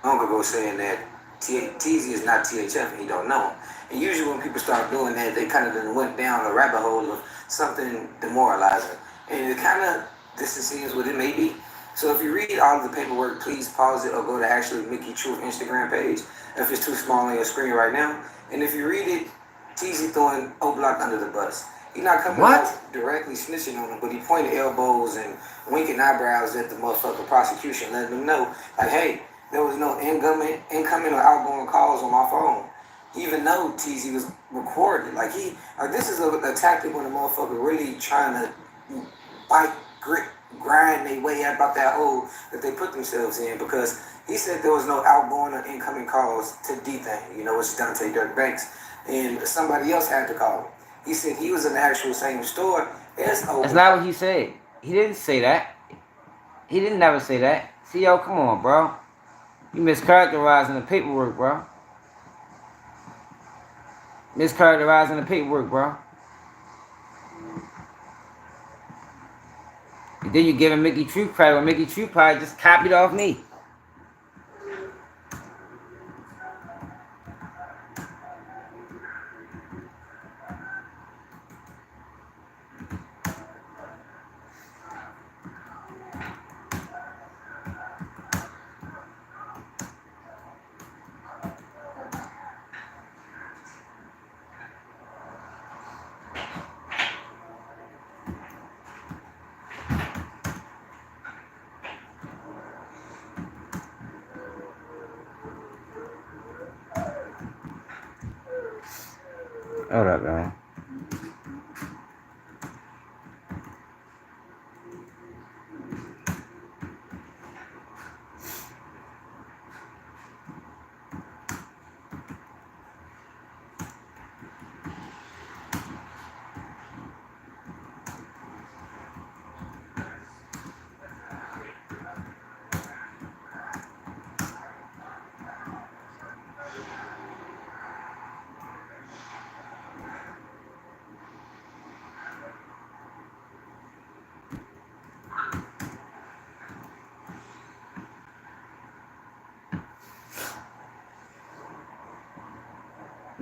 Uncle go saying that Teasy is not THF and he don't know him. And usually when people start doing that, they kind of went down a rabbit hole of something demoralizing. And it kind of distances what it may be. So if you read all of the paperwork, please pause it or go to actually Mickey Truth Instagram page if it's too small on your screen right now. And if you read it, Teasy throwing O-Block under the bus. He's not coming out directly snitching on him, but he pointed elbows and winking eyebrows at the motherfucking prosecution, letting them know, like, hey, there was no incoming or outgoing calls on my phone. Even though Teasy was recorded. Like this is a tactic when a motherfucker really trying to fight, grind their way out about that hole that they put themselves in, because he said there was no outgoing or incoming calls to D-Thing, it's Dante Dirk Banks, and somebody else had to call him. He said he was in the actual same store as O-Block. That's not what he said. He didn't say that. He didn't never say that. See, come on, bro. You mischaracterizing the paperwork, bro. Mischaracterizing the paperwork, bro. And then you're giving Mickey Truth credit when Mickey Truth probably just copied off me. Hold up, man.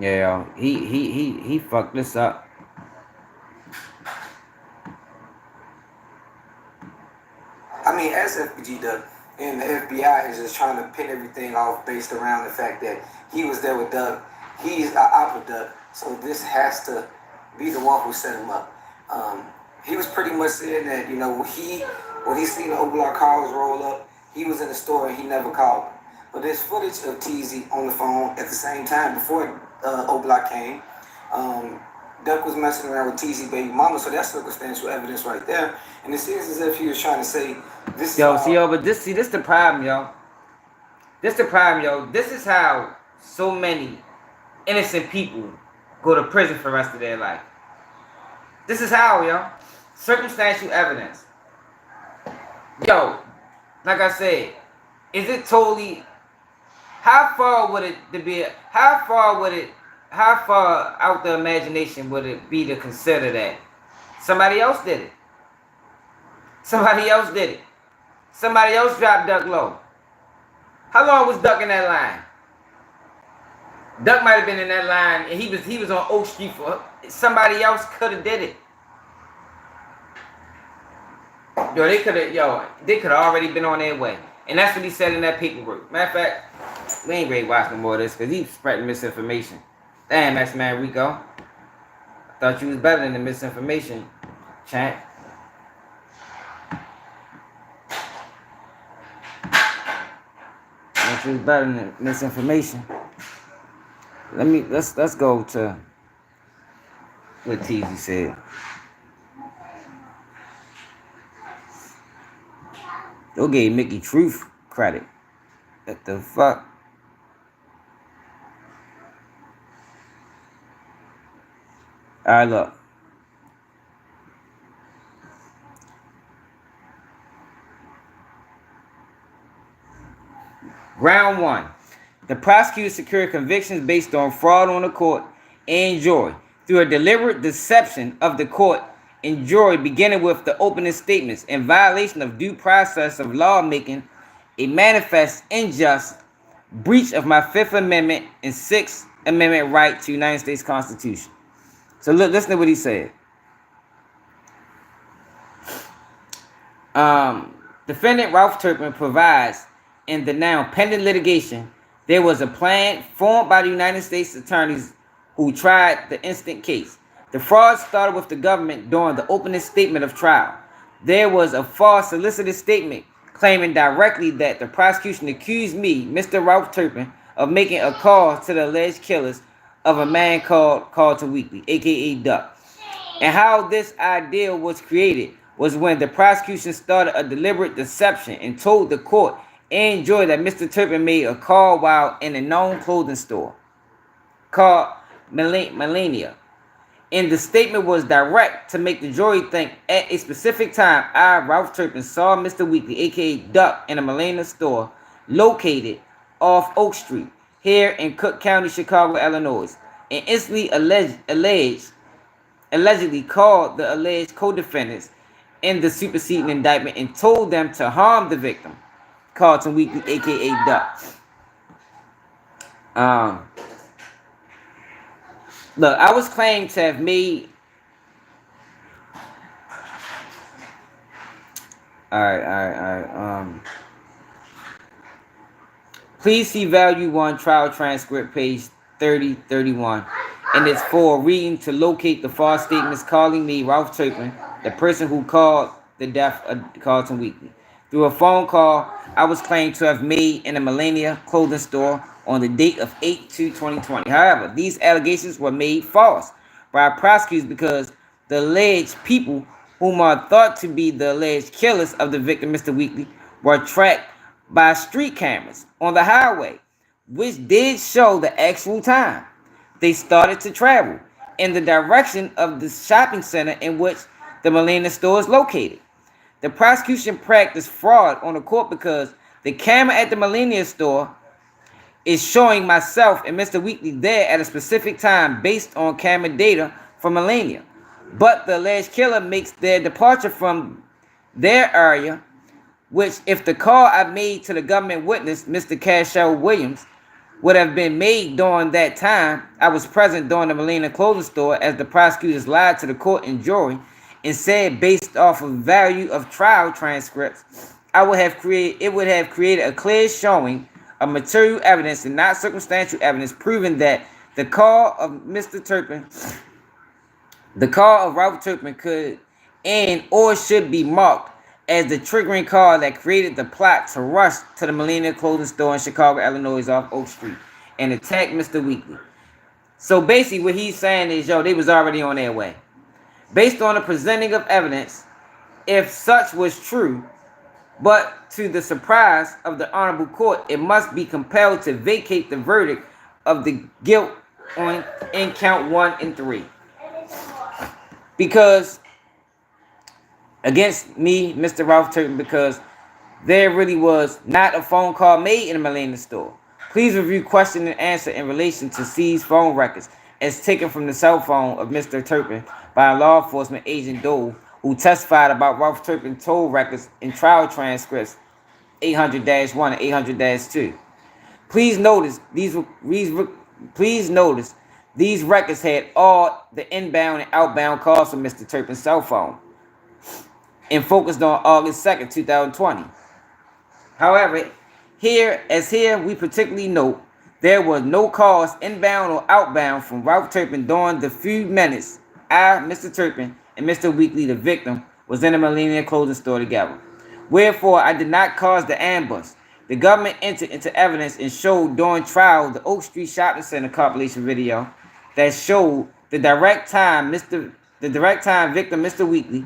Yeah, he fucked this up. I mean, as FBG does, and the FBI is just trying to pin everything off based around the fact that he was there with Doug. He's an opera Doug, so this has to be the one who set him up. He was pretty much saying that, you know, when he seen the Oblock cars roll up, he was in the store and he never called him. But there's footage of Teasy on the phone at the same time before Oblock came. Duck was messing around with Teasy baby mama, so that's circumstantial evidence right there. And it seems as if he was trying to say this. But this the problem, yo. This the problem, yo. This is how so many innocent people go to prison for the rest of their life. This is how, yo. Circumstantial evidence. Yo, like I said, is it totally? How far would it be? How far out the imagination would it be to consider that somebody else did it? Somebody else did it. Somebody else dropped Duck low. How long was Duck in that line? Duck might have been in that line, and he was on Oak Street for somebody else could have did it. They could have already been on their way. And that's what he said in that paperwork. Matter of fact, we ain't ready to watch no more of this because he's spreading misinformation. Damn, X-Man Rico. I thought you was better than the misinformation, champ. I thought you was better than the misinformation. Let's go to what Teasy said. They gave Mickey Truth credit. What the fuck? Alright, look. Round 1. The prosecutor secured convictions based on fraud on the court and jury through a deliberate deception of the court and jury, beginning with the opening statements in violation of due process of lawmaking, a manifest unjust breach of my 5th Amendment and 6th Amendment right to the United States Constitution. So look, listen to what he said. Defendant Ralph Turpin provides in the now pending litigation, there was a plan formed by the United States attorneys who tried the instant case. The fraud started with the government during the opening statement of trial. There was a false solicited statement claiming directly that the prosecution accused me, Mr. Ralph Turpin, of making a call to the alleged killers of a man called Carlton Weekly, aka Duck. And how this idea was created was when the prosecution started a deliberate deception and told the court and jury that Mr. Turpin made a call while in a known clothing store called Millennia. And the statement was direct to make the jury think at a specific time, I, Ralph Turpin, saw Mr. Weekly, aka Duck, in a Millennia store located off Oak Street, here in Cook County, Chicago, Illinois, and instantly allegedly called the alleged co-defendants in the superseding indictment and told them to harm the victim, Carlton Weekly, aka Duck. Look, I was claimed to have made. All right. Please see Value 1 trial transcript, page 30-31, and it's for reading to locate the false statements calling me, Ralph Turpin, the person who called the death of Carlton Weekly. Through a phone call I was claimed to have made in a Millennia clothing store on the date of 8/2/2020. However, these allegations were made false by prosecutors because the alleged people whom are thought to be the alleged killers of the victim, Mr. Weekly, were tracked by street cameras on the highway, which did show the actual time they started to travel in the direction of the shopping center in which the Millennia store is located. The prosecution practiced fraud on the court because the camera at the Millennia store is showing myself and Mr. Weekly there at a specific time based on camera data from Millennia. But the alleged killer makes their departure from their area, which if the call I made to the government witness, Mr. Cashel Williams, would have been made during that time. I was present during the Molina clothing store as the prosecutors lied to the court and jury and said, based off of value of trial transcripts, it would have created a clear showing of material evidence and not circumstantial evidence proving that the call of Ralph Turpin could and or should be marked as the triggering call that created the plot to rush to the Molina clothing store in Chicago, Illinois off Oak Street and attack Mr. Weekly. So basically what he's saying is, yo, they was already on their way. Based on the presenting of evidence, if such was true, but to the surprise of the honorable court, it must be compelled to vacate the verdict of the guilt in count 1 and 3. Because against me, Mr. Ralph Turpin, because there really was not a phone call made in the Molina store. Please review question and answer in relation to seized phone records as taken from the cell phone of Mr. Turpin by law enforcement agent Dole, who testified about Ralph Turpin toll records in trial transcripts 800-1 and 800-2. Please notice these records had all the inbound and outbound calls from Mr. Turpin's cell phone and focused on August 2nd, 2020. However, here we particularly note there were no calls inbound or outbound from Ralph Turpin during the few minutes Mr. Turpin, and Mr. Weekly, the victim, was in the Molina clothing store together. Wherefore, I did not cause the ambush. The government entered into evidence and showed during trial the Oak Street Shopping Center compilation video that showed the direct time victim, Mr. Weekly,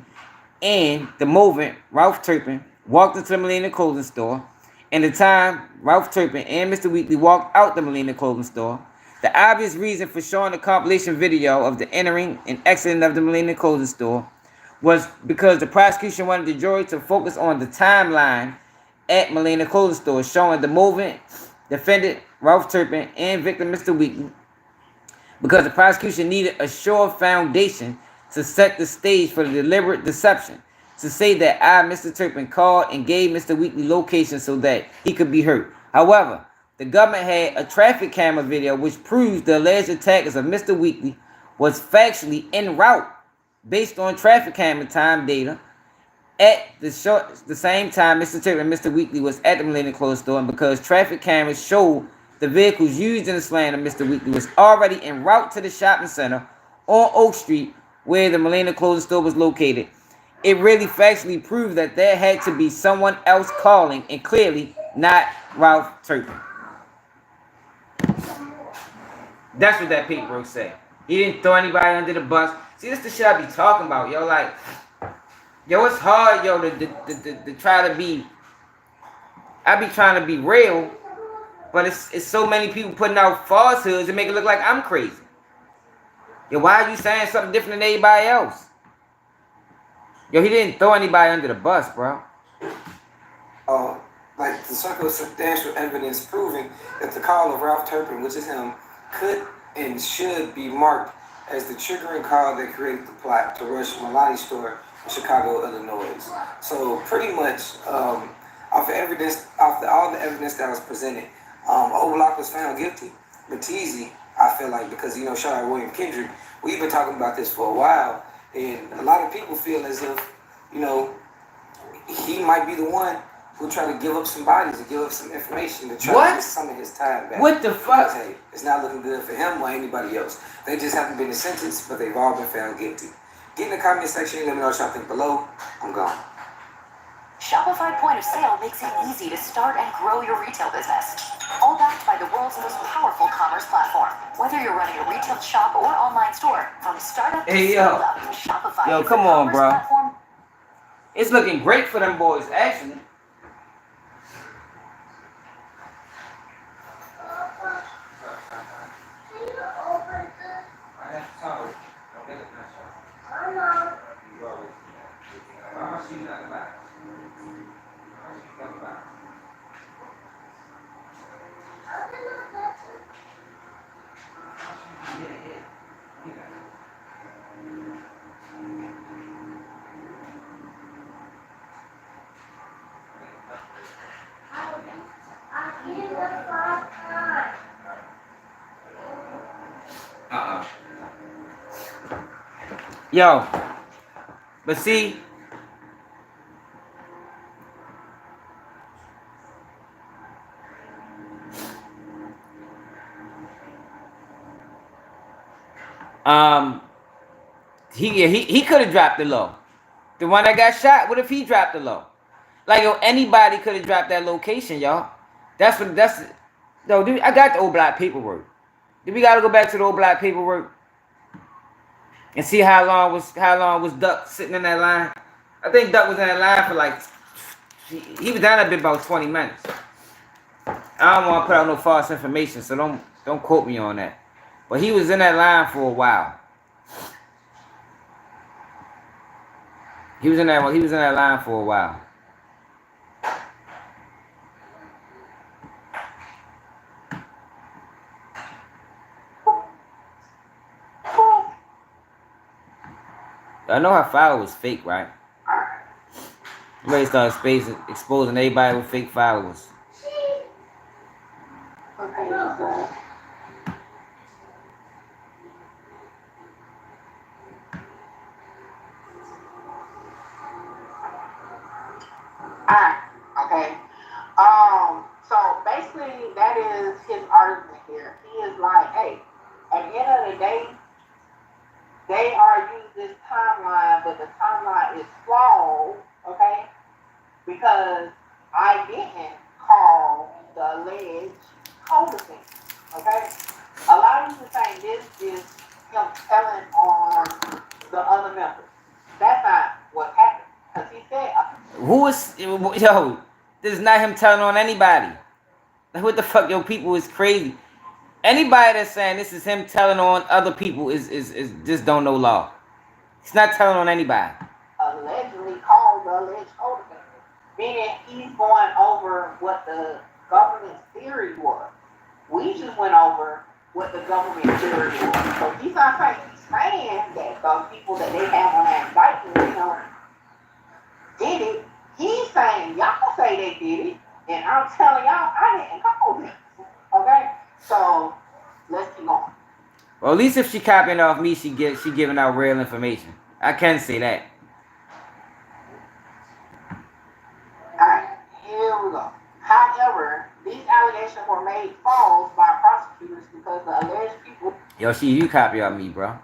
and the movement, Ralph Turpin, walked into the Molina clothing store, and the time Ralph Turpin and Mr. Weekly walked out the Molina clothing store. The obvious reason for showing the compilation video of the entering and exiting of the Molina clothing store was because the prosecution wanted the jury to focus on the timeline at Molina clothing store, showing the movement, defendant Ralph Turpin and victim Mr. Weekly, because the prosecution needed a sure foundation to set the stage for the deliberate deception, to say that Mr. Turpin, called and gave Mr. Weekly location so that he could be hurt. However, the government had a traffic camera video which proves the alleged attackers of Mr. Weekly was factually en route based on traffic camera time data at the same time Mr. Turpin and Mr. Weekly was at the Molina clothing store, and because traffic cameras showed the vehicles used in the slaying of Mr. Weekly was already en route to the shopping center on Oak Street where the Molina clothing store was located, it really factually proved that there had to be someone else calling, and clearly not Ralph Turpin. That's what that paperwork said. He didn't throw anybody under the bus. See, this is the shit I be talking about, yo. Like, yo, it's hard, yo, to try to be. I be trying to be real, but it's so many people putting out falsehoods and make it look like I'm crazy. Yo, why are you saying something different than everybody else? Yo, he didn't throw anybody under the bus, bro. Like the circumstantial evidence proving that the call of Ralph Turpin, which is him, could and should be marked as the triggering call that created the plot to rush Malani store in Chicago, Illinois. So pretty much, off all the evidence that was presented, Overlock was found guilty, but Teasy, I feel like, because Shari William Kendrick, we've been talking about this for a while, and a lot of people feel as if he might be the one who try to give up some bodies and give up some information to try to get some of his time back. What the fuck? Because, hey, it's not looking good for him or anybody else. They just haven't been sentenced, but they've all been found guilty. Get in the comment section, let me know what y'all think below. I'm gone. Shopify Point of Sale makes it easy to start and grow your retail business. All backed by the world's most powerful commerce platform. Whether you're running a retail shop or online store, from startup to scale up, Shopify yo, is come the on, commerce bro. platform. It's looking great for them boys, actually. Yo, but see, he could have dropped the low. The one that got shot, what if he dropped the low? Like, yo, anybody could have dropped that location, y'all. Yo, dude, I got the old block paperwork. Do we gotta go back to the old block paperwork and see how long was Duck sitting in that line? I think Duck was in that line for like, he was down that bit about 20 minutes. I don't want to put out no false information, so don't quote me on that. But he was in that line for a while. He was in that line for a while. I know her file was fake, right? Everybody started exposing everybody with fake followers. Alright, okay. So basically that is his argument here. He is like, hey, at the end of the day, they argue this timeline, but the timeline is flawed, okay? Because I didn't call the alleged co-defendant, okay? A lot of people saying this is him telling on the other members. That's not what happened. Because he said, yo, this is not him telling on anybody. Like, what the fuck, yo, people is crazy. Anybody that's saying this is him telling on other people is just don't know law. He's not telling on anybody. Allegedly called the alleged co-defendant, meaning he's going over what the government's theory was. We just went over what the government theory was. So he's not saying, he's saying that those people that they have on that indictment, you know, did it. He's saying y'all say they did it, and I'm telling y'all I didn't call them. Okay, so let's keep going. Well, at least if she copying off me, she giving out real information. I can say that. Alright, here we go. However, these allegations were made false by prosecutors because the alleged people. Yo, you copy off me, bro.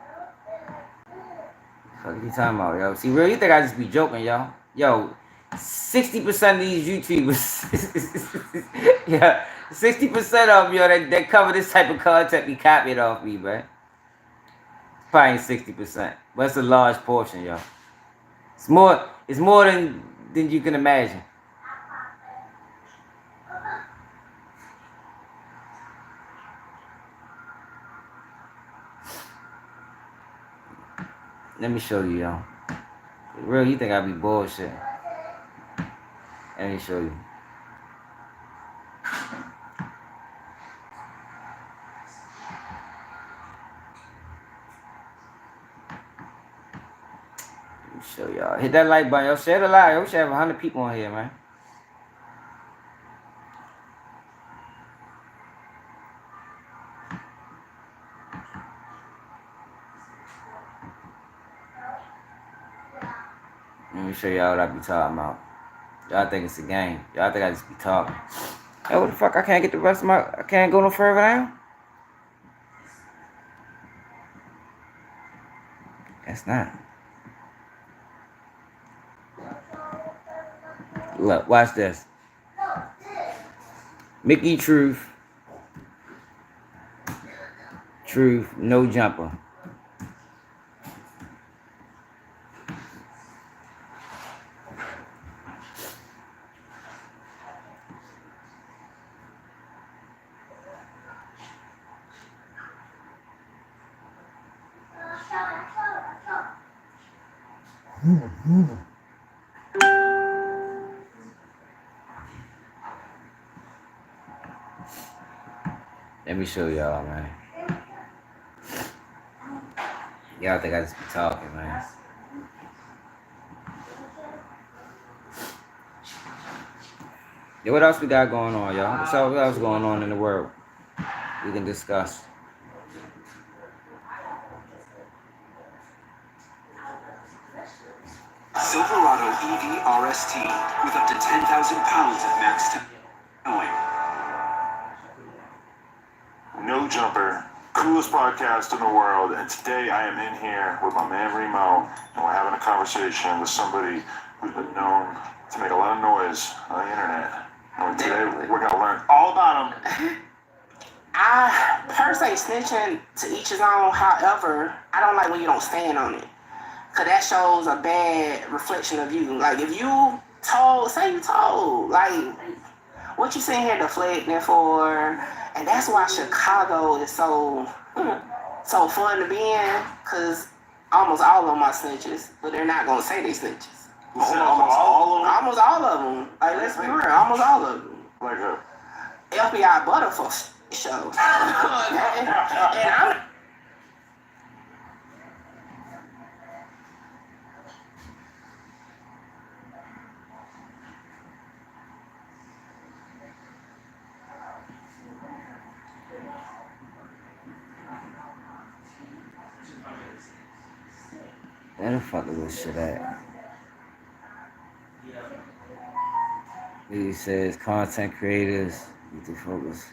What are you talking about, yo? See, real, you think I just be joking, y'all? Yo, 60% of these YouTubers, yeah, 60% of them, yo, that cover this type of content be copied off me, man. Probably 60%, but it's a large portion, yo. It's more than you can imagine. Let me show you, yo. Real, you think I be bullshit? Let me show you. Let me show y'all. Hit that like button, yo. Share the live. Yo, we should have 100 people on here, man. Let me show y'all what I be talking about. Y'all think it's a game. Y'all think I just be talking. Hey, what the fuck? I can't get the rest of my... I can't go no further now? That's not. Look, watch this. Mickey Truth. Truth, no jumper. Let me show y'all, man. Y'all think I just be talking, man. Yeah, what else we got going on, y'all? What else going on in the world? We can discuss. Silverado EV RST with up to 10,000 pounds of max towing. No Jumper, coolest podcast in the world, and today I am in here with my man Remo, and we're having a conversation with somebody who's been known to make a lot of noise on the internet. And today we're going to learn all about him. I per se snitching to each his own. However, I don't like when you don't stand on it, cause that shows a bad reflection of you. Like if you told, say you told, like what you sitting here deflecting for, and that's why Chicago is so fun to be in, cause almost all of them are snitches, but they're not gonna say they snitches. Almost all of them? Almost all of them. Like let's be real, almost all of them. Like who? FBI Butterfuck show. And I'm Where the fuck is this shit at? He says content creators need to focus.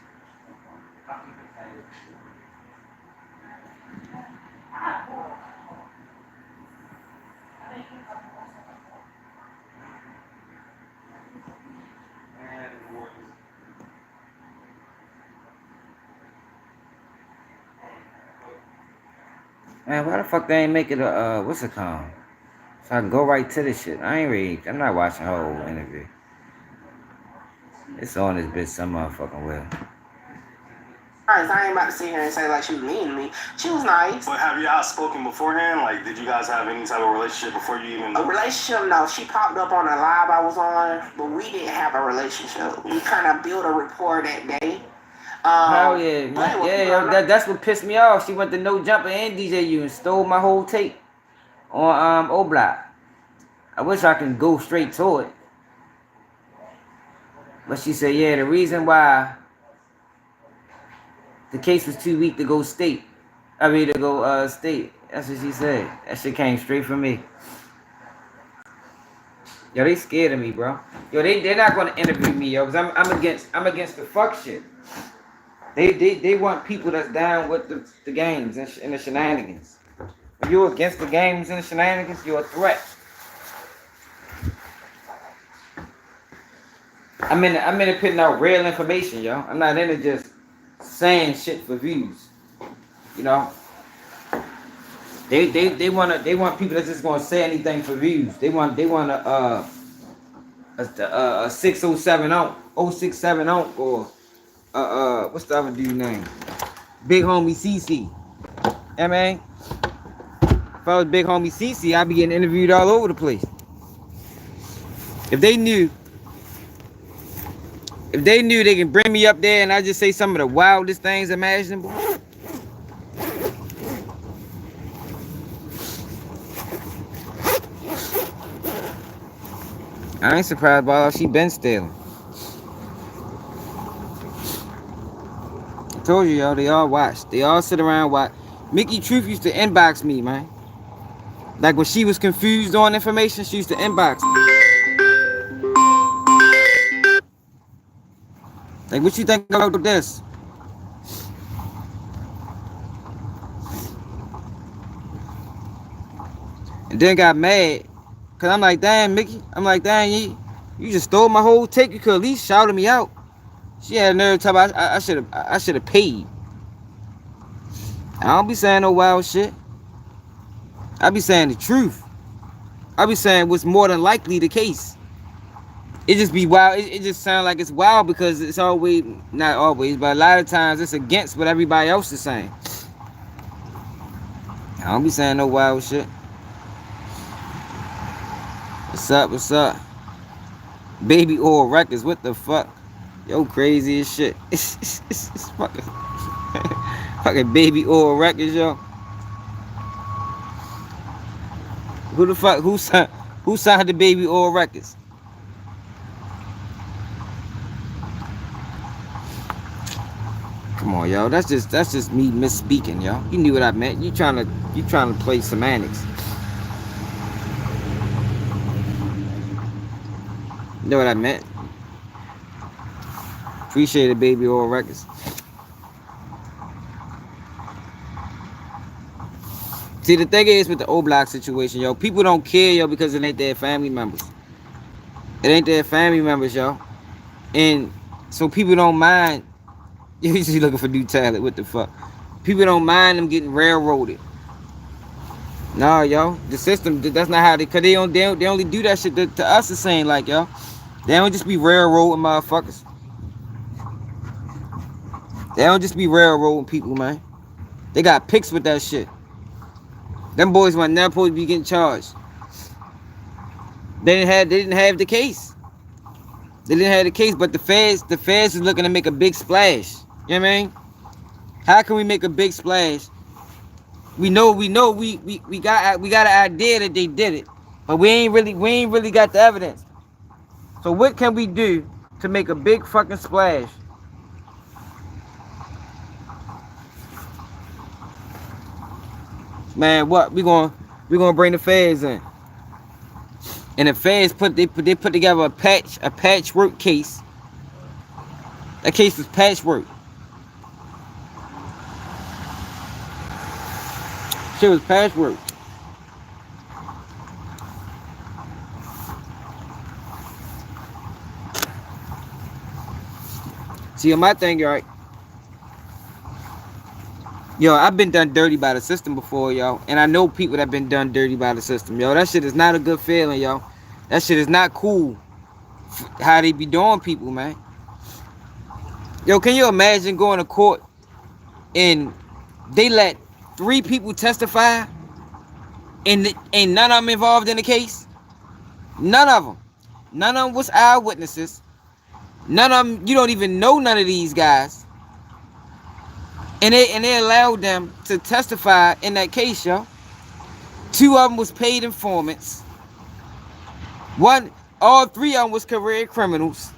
Man, why the fuck they ain't make it a, what's it called? So I can go right to this shit. I'm not watching the whole interview. It's on this bitch some motherfucking way. I ain't about to sit here and say like she was mean to me. She was nice. But have y'all spoken beforehand? Like, did you guys have any type of relationship before you even... A relationship, no. She popped up on a live I was on, but we didn't have a relationship. We kind of built a rapport that day. Hell yeah, man. Yeah, that's what pissed me off. She went to No Jumper and DJU and stole my whole tape on O Block. I wish I could go straight to it. But she said, yeah, the reason why the case was too weak to go state. To go state. That's what she said. That shit came straight from me. Yo, they scared of me, bro. Yo, they're not gonna interview me, yo, because I'm against the fuck shit. They want people that's down with the games and the shenanigans. If you're against the games and the shenanigans, you're a threat. I'm into putting out real information, yo. I'm not into just saying shit for views. You know? They want people that's just gonna say anything for views. They want a 607 ounce, 067 ounce, or what's the other dude name? Big homie CC. Yeah, man. If I was Big homie CC, I'd be getting interviewed all over the place. If they knew they can bring me up there and I just say some of the wildest things imaginable. I ain't surprised by all she been stealing. I told you, yo, they all watch. They all sit around watch. Mickey Truth used to inbox me, man. Like when she was confused on information, she used to inbox me. Like, what you think about this? And then got mad. Cause I'm like, damn, Mickey. I'm like, damn, you just stole my whole take. You could at least shout me out. She had a nerve to tell me I should have paid. I don't be saying no wild shit. I be saying the truth. I be saying what's more than likely the case. It just be wild. It just sounds like it's wild because it's always, not always, but a lot of times it's against what everybody else is saying. I don't be saying no wild shit. What's up? What's up? Baby oil records. What the fuck? Yo, crazy as shit. It's fucking, fucking baby oil records, yo. Who the fuck? Who signed the baby oil records? Come on, yo. That's just me misspeaking, yo. You knew what I meant. You trying to play semantics. You know what I meant? Appreciate it, baby oil records. See, the thing is with the O Block situation, yo, people don't care, yo, because it ain't their family members. It ain't their family members, yo. And so people don't mind. You usually looking for new talent. What the fuck? People don't mind them getting railroaded. Nah, yo. The system, that's not how cause they only do that shit to us the same, like, yo. They don't just be railroading motherfuckers. They don't just be railroading people, man. They got pics with that shit. Them boys weren't never supposed to be getting charged. They didn't have the case. They didn't have the case, but the feds is looking to make a big splash. You know what I mean? How can we make a big splash? We got an idea that they did it, but we ain't really got the evidence. So what can we do to make a big fucking splash? Man, what we gonna bring the feds in, and the feds put together a patchwork case. That case was patchwork. Shit was patchwork. See, on my thing, right? Yo, I've been done dirty by the system before, yo. And I know people that been done dirty by the system, yo. That shit is not a good feeling, yo. That shit is not cool. How they be doing people, man. Yo, can you imagine going to court and they let 3 people testify and none of them involved in the case? None of them. None of them was eyewitnesses. None of them, you don't even know none of these guys. And they allowed them to testify in that case, yo. 2 of them was paid informants. All 3 of them was career criminals.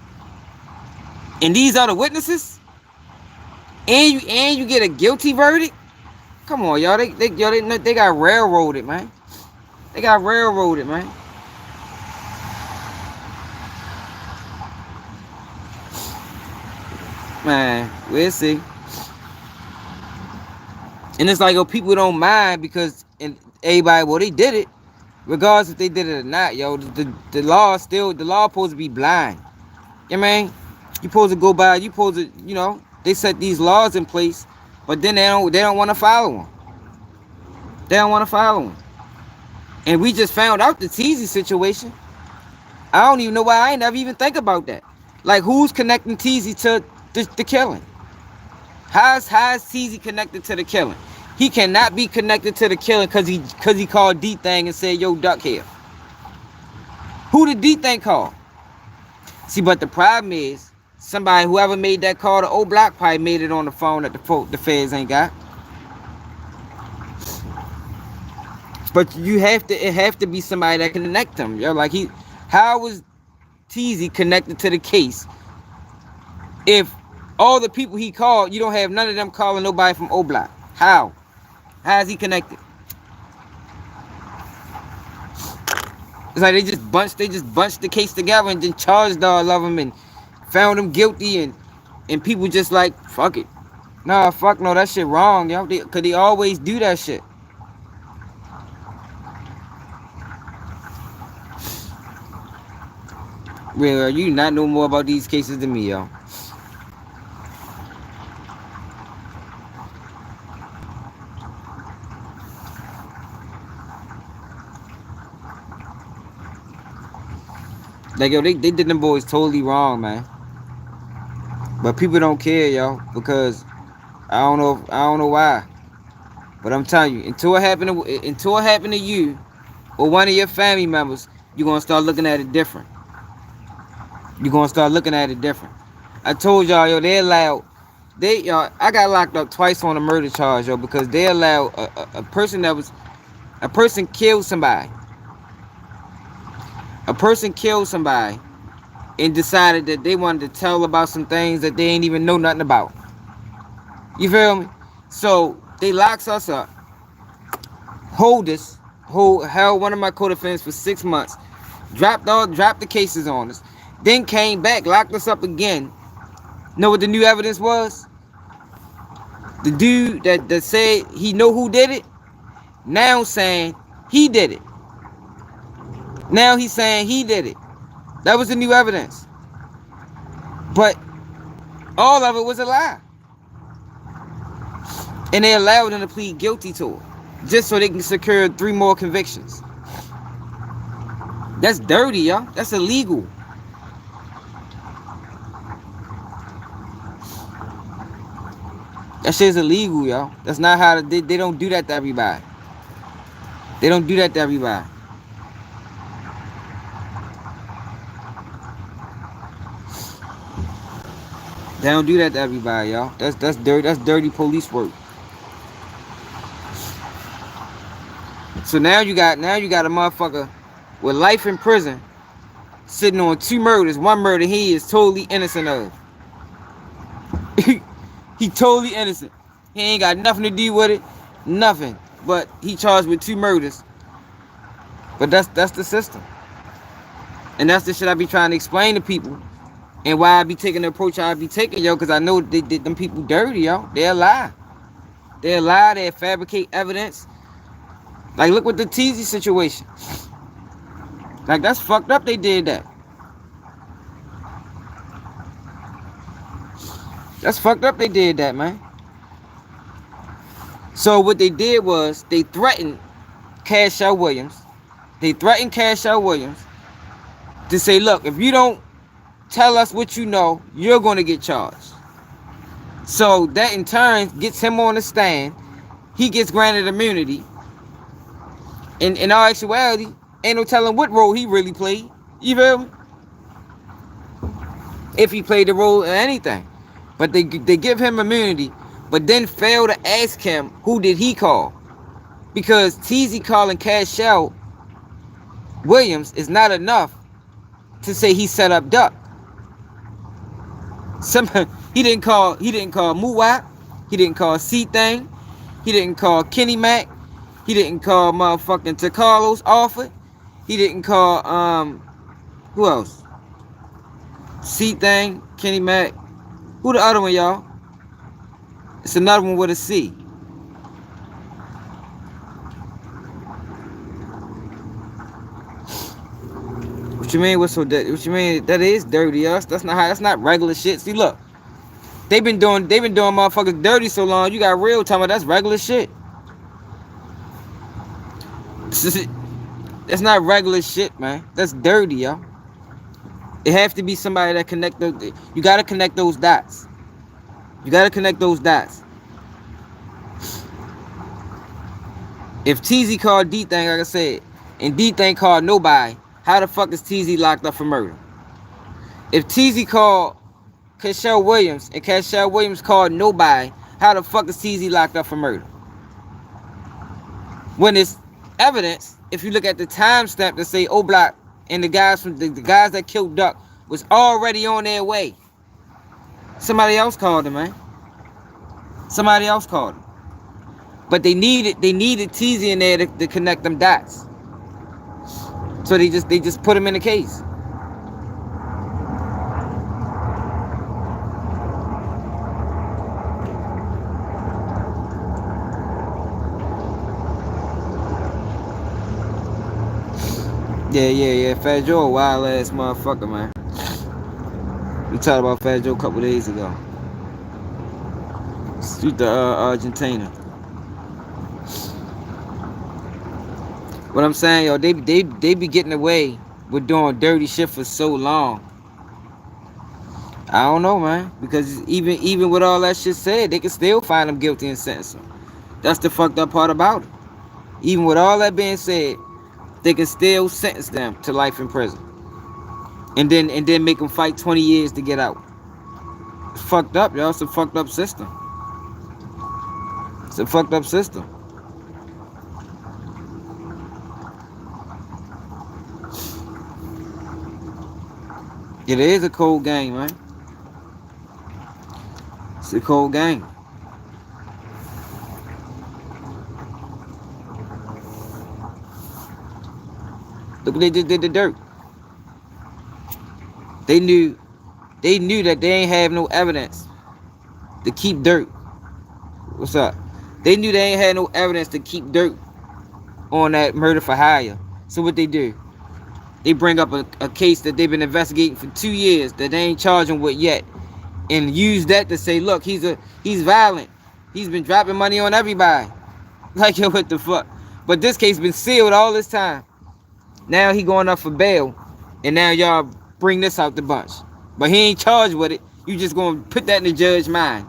And these are the witnesses? And you get a guilty verdict? Come on, y'all. They got railroaded, man. They got railroaded, man. Man, we'll see. And it's like, yo, people don't mind because everybody, well, they did it. Regardless if they did it or not, yo, the law supposed to be blind. You know what I mean? You supposed to go by, you supposed to, you know, they set these laws in place, but then they don't want to follow them. They don't want to follow them. And we just found out the Teasy situation. I don't even know why I ain't never even think about that. Like, who's connecting Teasy to the killing? How's Teasy connected to the killing? He cannot be connected to the killing because he called D-Thing and said, yo, duck here. Who did D-Thing call? See, but the problem is, whoever made that call to O Block probably made it on the phone that the feds ain't got. But it have to be somebody that can connect them. Yo, like how was Teasy connected to the case if all the people he called, you don't have none of them calling nobody from O Block? How is he connected? It's like they just bunched the case together and then charged all of them and found them guilty and people just like, fuck it. Nah, fuck no, that shit wrong, yo. Cause they always do that shit. Real, you not know more about these cases than me, yo. Like, yo, they did them boys totally wrong, man. But people don't care, yo, because I don't know why. But I'm telling you, until it happened to you or one of your family members, you're gonna start looking at it different. You're gonna start looking at it different. I told y'all, yo, I got locked up twice on a murder charge, yo, because they allowed a person killed somebody. A person killed somebody and decided that they wanted to tell about some things that they ain't even know nothing about. You feel me? So they locks us up, held one of my co-defendants for 6 months, dropped the cases on us, Then came back, locked us up again. Know what the new evidence was? The dude that said he know who did it, now saying he did it. Now he's saying he did it. That was the new evidence. But all of it was a lie. And they allowed him to plead guilty to it, just so they can secure 3 more convictions. That's dirty, y'all. That's illegal. That shit's illegal, y'all. That's not how they don't do that to everybody. They don't do that to everybody. They don't do that to everybody, y'all. That's dirty. That's dirty police work. So now you got a motherfucker with life in prison, sitting on 2 murders. 1 murder he is totally innocent of. He totally innocent. He ain't got nothing to do with it. Nothing. But he charged with 2 murders. But that's the system. And that's the shit I be trying to explain to people. And why I be taking the approach I be taking, yo, because I know them people dirty, yo. They'll lie. They'll lie. They'll fabricate evidence. Like, look with the Teasy situation. Like, that's fucked up they did that. That's fucked up they did that, man. So what they did was they threatened Cashel Williams. They threatened Cashel Williams to say, look, if you don't tell us what you know, you're going to get charged. So that in turn gets him on the stand. He gets granted immunity. In all actuality, ain't no telling what role he really played. You feel me? If he played the role in anything. But they give him immunity, but then fail to ask him who did he call. Because Teasy calling Cashel Williams is not enough to say he set up Duck. He didn't call Muwap. He didn't call C-Thing. He didn't call Kenny Mac. He didn't call motherfucking Carlos Alford. He didn't call who else? C-Thing, Kenny Mac. Who the other one, y'all? It's another one with a C. What you mean? What's so dirty? What you mean? That is dirty, y'all. That's not regular shit. See, look, they've been doing motherfuckers dirty so long. You got real time. That's regular shit. That's not regular shit, man. That's dirty, y'all. It have to be somebody that connect those. You gotta connect those dots. You gotta connect those dots. If Teasy called D-Thing, like I said, and D-Thing called nobody, how the fuck is Teasy locked up for murder? If Teasy called Cashel Williams and Cashel Williams called nobody, how the fuck is Teasy locked up for murder? When it's evidence, if you look at the timestamp to say O-Block and the guys that killed Duck was already on their way. Somebody else called him, man. Somebody else called him. But they needed Teasy in there to connect them dots. So they just put him in the case. Yeah. Fat Joe a wild ass motherfucker, man. We talked about Fat Joe a couple days ago. Street to Argentina. What I'm saying, yo, they be getting away with doing dirty shit for so long. I don't know, man, because even with all that shit said, they can still find them guilty and sentence them. That's the fucked up part about it. Even with all that being said, they can still sentence them to life in prison, and then make them fight 20 years to get out. It's fucked up, y'all. It's a fucked up system. It's a fucked up system. It is a cold game, man. It's a cold game. Look what they just did to Dirk. They knew that they ain't have no evidence to keep dirt. What's up? They knew they ain't had no evidence to keep dirt on that murder for hire. So what they do? They bring up a case that they've been investigating for 2 years that they ain't charging with yet, and use that to say, look, he's violent. He's been dropping money on everybody. Like, yo, what the fuck? But this case been sealed all this time. Now he going up for bail, and now y'all bring this out the bunch. But he ain't charged with it. You just gonna put that in the judge's mind.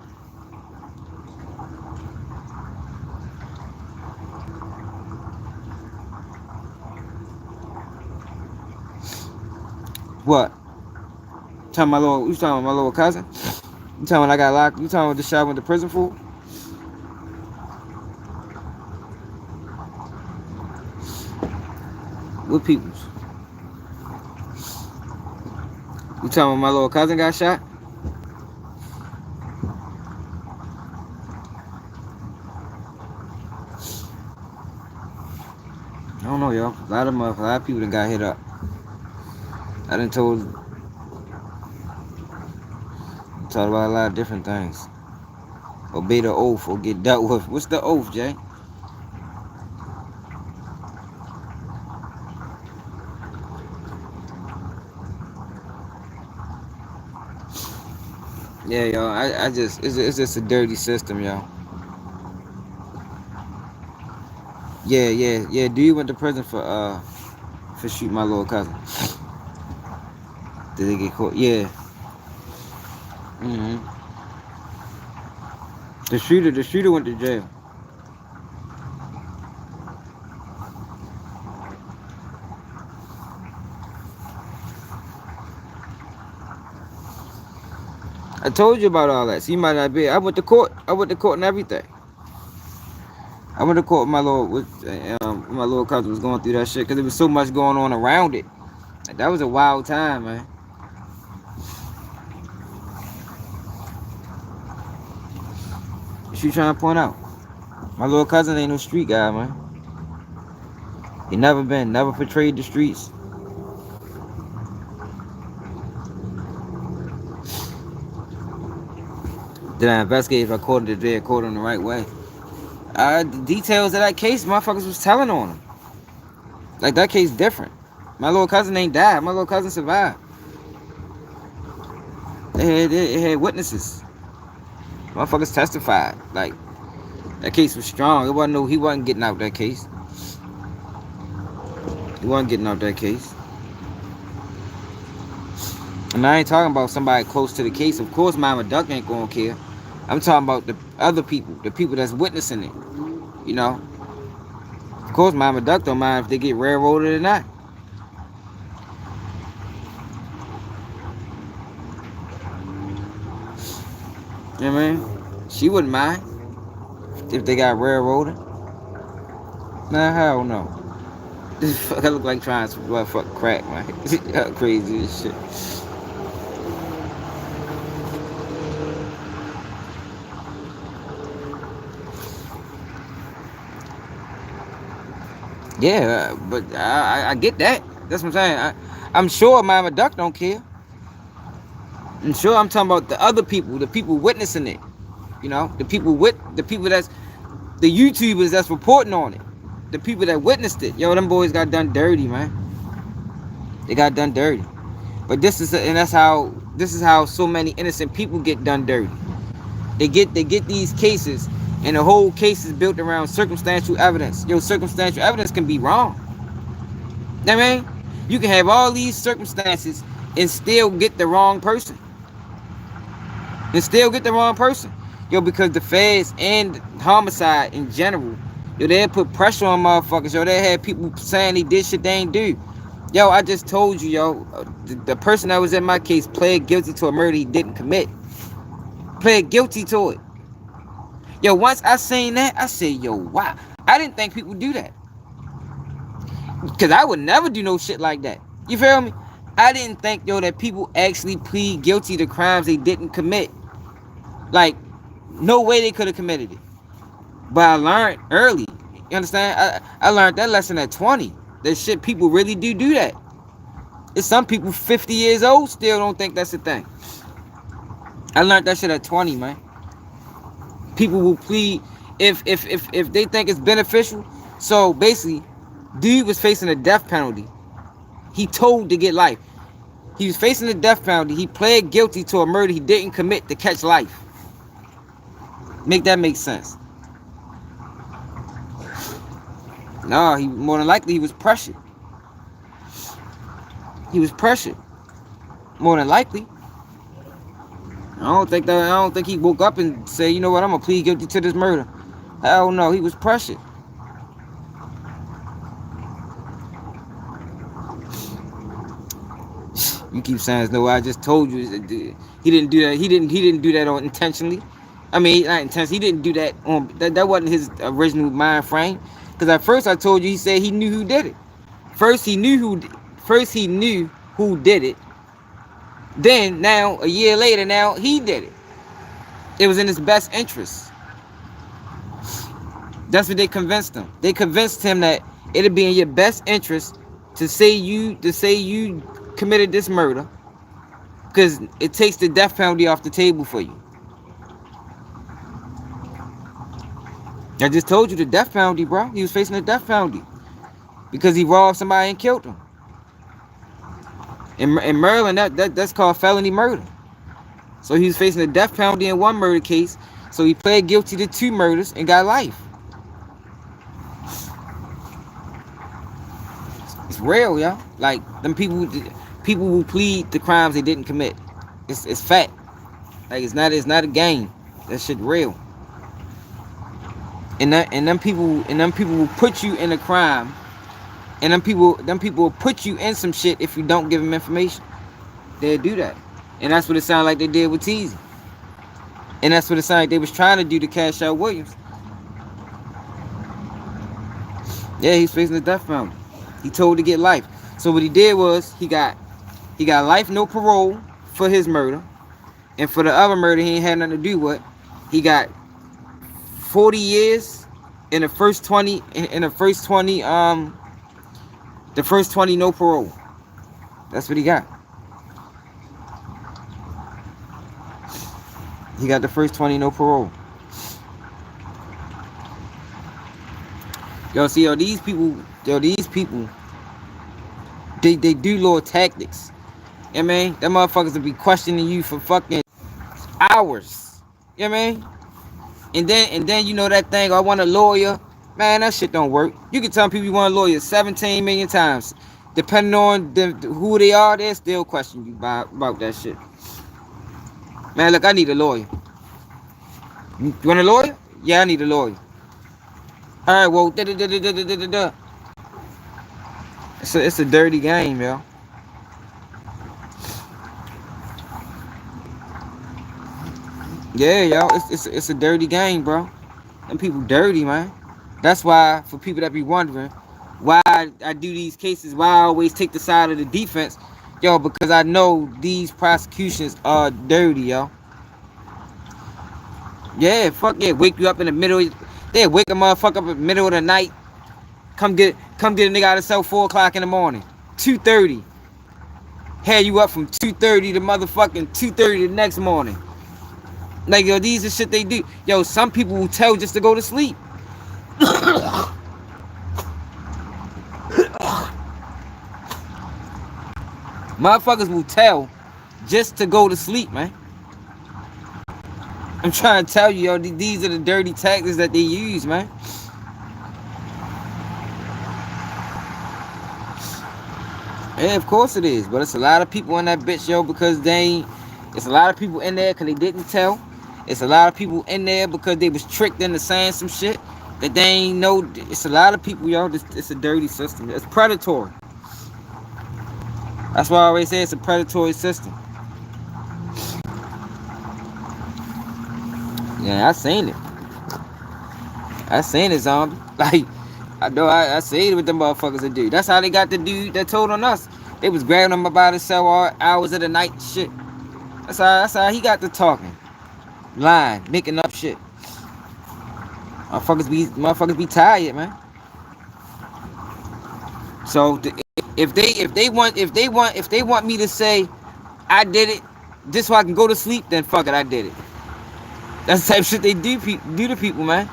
What? You talking about my little cousin? You talking about I got locked? You talking about the shot I went to prison for? What peoples? You talking about my little cousin got shot? I don't know, y'all. A lot of people done got hit up. I done told talked about a lot of different things. Obey the oath or get dealt with. What's the oath, Jay? Yeah, y'all. It's just a dirty system, y'all. Yeah. Dude went to prison for shooting my little cousin. Did they get caught? Yeah. The shooter went to jail. I told you about all that. So you might not be. I went to court and everything. I went to court with my little cousin was going through that shit because there was so much going on around it. Like, that was a wild time, man. What you trying to point out? My little cousin ain't no street guy, man. He never portrayed the streets. Did I investigate if I caught him today, caught him the right way? The details of that case, motherfuckers was telling on him. Like, that case different. My little cousin ain't died. My little cousin survived. It had witnesses. Motherfuckers testified. Like, that case was strong. He wasn't getting out that case. He wasn't getting out that case. And I ain't talking about somebody close to the case. Of course, Mama Duck ain't gonna care. I'm talking about the other people, the people that's witnessing it. You know? Of course, Mama Duck don't mind if they get railroaded or not. You know what I mean? She wouldn't mind if they got railroaded. Nah, hell no. I look like trying to fuck crack, man. Crazy as shit. Yeah, but I get that. That's what I'm saying. I'm sure Mama Duck don't care. I'm sure I'm talking about the other people, the people witnessing it. You know, the people that's the YouTubers that's reporting on it. The people that witnessed it. Yo, them boys got done dirty, man. They got done dirty. But this is how so many innocent people get done dirty. They get these cases, and the whole case is built around circumstantial evidence. Yo, circumstantial evidence can be wrong. You know what I mean? You can have all these circumstances and still get the wrong person. Yo, because the feds and homicide in general, yo, they put pressure on motherfuckers. Yo, they had people saying they did shit they ain't do. Yo, I just told you, yo, the person that was in my case pled guilty to a murder he didn't commit. Pled guilty to it. Yo, once I seen that, I said, yo, wow. I didn't think people do that. Because I would never do no shit like that. You feel me? I didn't think, yo, that people actually plead guilty to crimes they didn't commit. Like, no way they could have committed it. But I learned early. You understand? I learned that lesson at 20. That shit, people really do that. It's some people 50 years old still don't think that's a thing. I learned that shit at 20, man. People will plead if they think it's beneficial. So basically, dude was facing a death penalty. He told to get life. He was facing a death penalty. He pled guilty to a murder he didn't commit to catch life. Make that make sense? No, he more than likely he was pressured. He was pressured. More than likely. I don't think he woke up and said, you know what, I'm gonna plead guilty to this murder. Hell no, he was pressured. You keep saying, no, I just told you he didn't do that. He didn't do that on intentionally. I mean, not intentionally. He didn't do that on that wasn't his original mind frame. Because at first I told you, he said he knew who did it. First he knew who did it. Then now a year later, now he did it. It was in his best interest. That's what they convinced him. They convinced him that it'd be in your best interest to say you committed this murder, because it takes the death penalty off the table for you. I just told you the death penalty, bro. He was facing a death penalty because he robbed somebody and killed him. In Maryland, that's called felony murder. So he was facing a death penalty in one murder case. So he pled guilty to 2 murders and got life. It's real, yo. Like them people who plead the crimes they didn't commit. It's fact. Like it's not a game. That shit real. And them people will put you in a crime. And them people will put you in some shit if you don't give them information. They'll do that. And that's what it sounded like they did with Teasy. And that's what it sounded like they was trying to do to Cash Out Williams. Yeah, he's facing the death penalty. He told to get life. So what he did was he got life, no parole for his murder. And for the other murder he ain't had nothing to do with, he got 40 years in the first 20 the first 20 no parole. That's what he got. He got the first 20 no parole. Yo, see, these people, they do little tactics. You know what I mean? Them motherfuckers will be questioning you for fucking hours. You know what I mean? And then you know that thing, I want a lawyer. Man, that shit don't work. You can tell people you want a lawyer 17 million times. Depending on who they are, they'll still question you about that shit. Man, look, I need a lawyer. You want a lawyer? Yeah, I need a lawyer. Alright, well, It's a dirty game, yo. Yeah, yo, it's a dirty game, bro. Them people dirty, man. That's why, for people that be wondering why I do these cases, why I always take the side of the defense, yo, because I know these prosecutions are dirty, yo. Yeah, fuck yeah, wake you up in the middle. They wake a motherfucker up in the middle of the night. Come get a nigga out of cell 4 o'clock in the morning. 2:30. Had you up from 2:30 to motherfucking 2:30 the next morning. Like, yo, these are shit they do. Yo, some people will tell just to go to sleep. Motherfuckers will tell just to go to sleep, man. I'm trying to tell you, yo, these are the dirty tactics that they use, man. Yeah, of course it is. But it's a lot of people in that bitch, yo, because it's a lot of people in there because they didn't tell. It's a lot of people in there because they was tricked into saying some shit that they ain't know. It's a lot of people, yo. It's a dirty system. It's predatory. That's why I always say it's a predatory system. Yeah, I seen it. I seen it, zombie. Like, I know I seen what them motherfuckers would do. That's how they got the dude that told on us. They was grabbing him about his cell all hours of the night and shit. That's how he got to talking. Lying, making up shit. Motherfuckers be tired, man. So If they want me to say I did it just so I can go to sleep, then fuck it, I did it. That's the type of shit they do to people, man.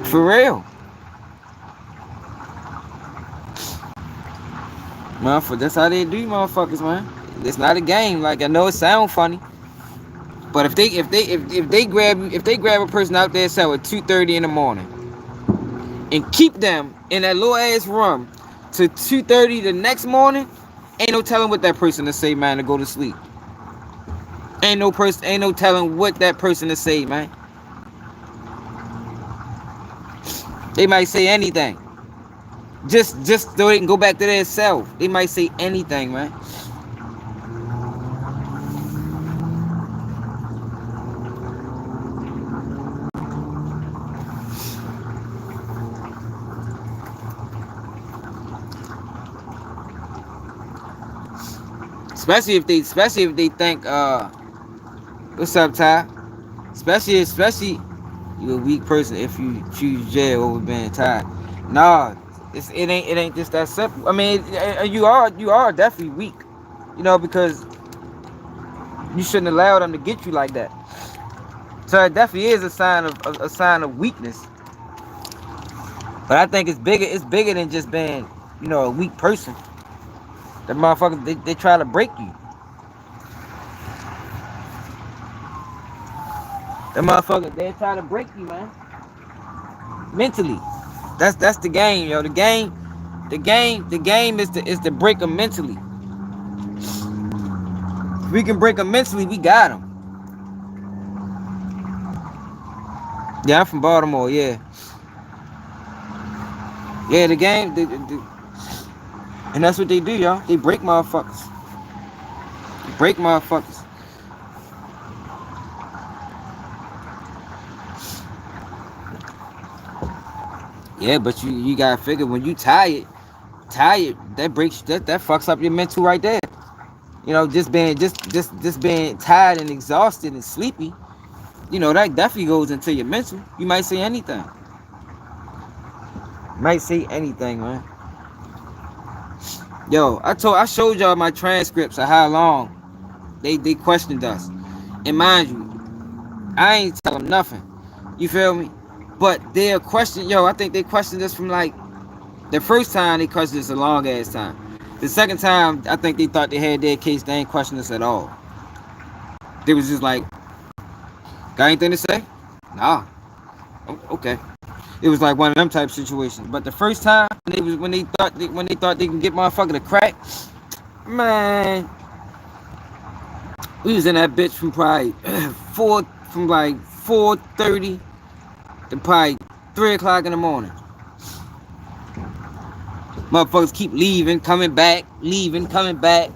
For real. Motherfucker, that's how they do, motherfuckers, man. It's not a game. Like, I know it sounds funny, but if they grab a person out there cell at 2:30 in the morning and keep them in that little ass room to 2:30 the next morning, ain't no telling what that person to say, man, to go to sleep. Ain't no telling what that person to say, man. They might say anything. Just so they can go back to their self. They might say anything, man. Especially if they think what's up, Ty? Especially you a weak person if you choose jail over being tied. Nah, it ain't just that simple. I mean, you are definitely weak, because you shouldn't allow them to get you like that. So it definitely is a sign of weakness. But I think it's bigger than just being, a weak person. The motherfuckers they try to break you. The motherfuckers they try to break you, man. Mentally. That's the game, yo. The game is to break them mentally. If we can break them mentally, we got them. Yeah, I'm from Baltimore, yeah. Yeah, the game, and that's what they do, y'all. They break motherfuckers. Break motherfuckers. Yeah, but you gotta figure when you tired, that breaks that fucks up your mental right there. Just being tired and exhausted and sleepy, that definitely goes into your mental. You might say anything. Might say anything, man. Yo, I showed y'all my transcripts of how long they questioned us. And mind you, I ain't tell them nothing. You feel me? But they're questioning, I think they questioned us from like the first time they questioned us a long ass time. The second time, I think they thought they had their case, they ain't questioned us at all. They was just like, got anything to say? Nah. Okay. It was like one of them type situations. But the first time when they thought they can get motherfucker to crack, man, we was in that bitch from probably 4:30 to probably 3 o'clock in the morning. Motherfuckers keep leaving, coming back, leaving, coming back.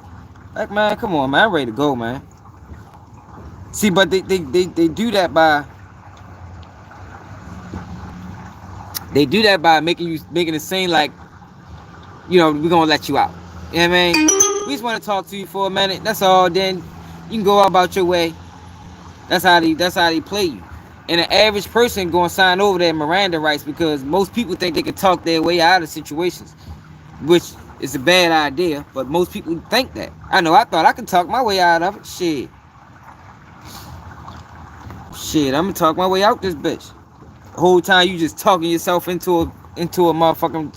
Like, man, come on, man, I'm ready to go, man. See, but they do that by making it seem like, we're gonna let you out. You know what I mean? We just want to talk to you for a minute. That's all. Then you can go about your way. That's how they play you. And an average person gonna sign over their Miranda rights because most people think they can talk their way out of situations, which is a bad idea. But most people think that. I know. I thought I could talk my way out of it. Shit, I'm gonna talk my way out this bitch. The whole time you just talking yourself into a motherfucking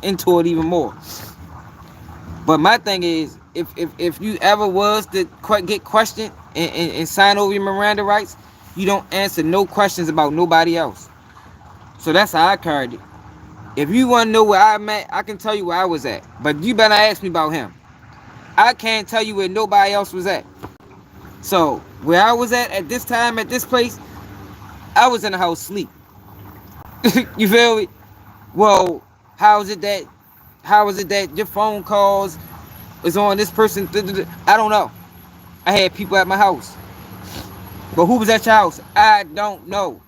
into it even more. But my thing is, if you ever was to get questioned and sign over your Miranda rights, you don't answer no questions about nobody else. So that's how I carried it. If you want to know where I'm at, I can tell you where I was at. But you better ask me about him. I can't tell you where nobody else was at. So where I was at this time, at this place, I was in the house sleep. You feel me? Well, how is it that your phone calls is on this person? I don't know. I had people at my house. But who was at your house? I don't know.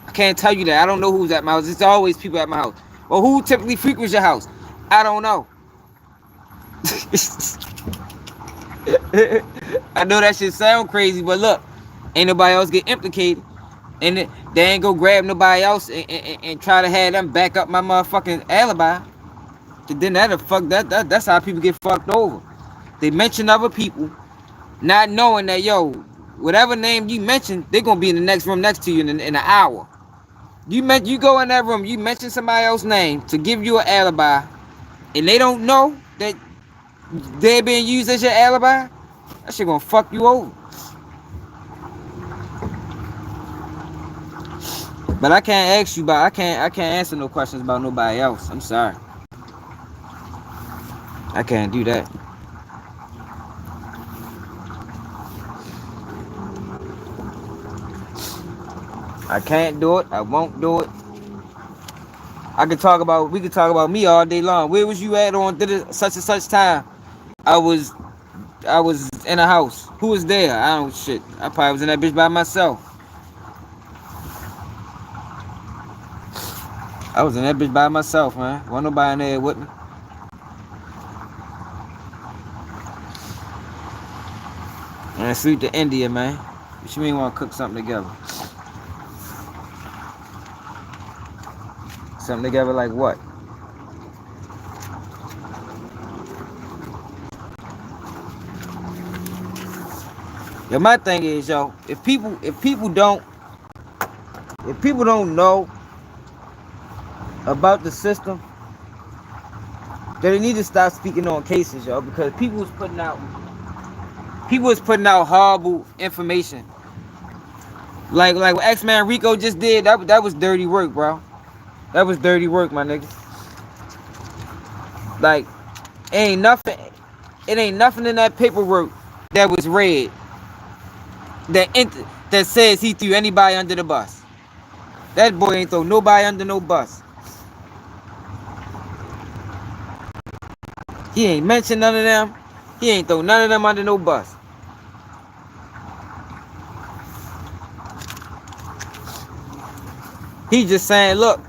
I can't tell you that. I don't know who's at my house. It's always people at my house. Well, who typically frequents your house? I don't know. I know that shit sound crazy, but look, ain't nobody else get implicated. And they ain't go grab nobody else and try to have them back up my motherfucking alibi. then that's how people get fucked over. They mention other people, not knowing that, yo, whatever name you mention, they're gonna be in the next room next to you in an hour. You go in that room, you mention somebody else's name to give you an alibi, and they don't know that they're being used as your alibi. That shit gonna fuck you over. But I can't ask you about. I can't answer no questions about nobody else. I'm sorry. I can't do that. I can't do it. I won't do it. We could talk about me all day long. Where was you at on such and such time? I was in a house. Who was there? I don't shit. I probably was in that bitch by myself. I was in that bitch by myself, man. Wasn't nobody in there with me. And I sleep to India, man. What you mean want to cook something together? Something together like what? Yo, my thing is, yo, if people don't know about the system, then they need to stop speaking on cases, yo, because people was putting out horrible information. Like what X-Man Rico just did, that was dirty work, bro. That was dirty work, my nigga. Like, it ain't nothing in that paperwork that was read that says he threw anybody under the bus. That boy ain't throw nobody under no bus. He ain't mentioned none of them. He ain't throw none of them under no bus. He just saying, look,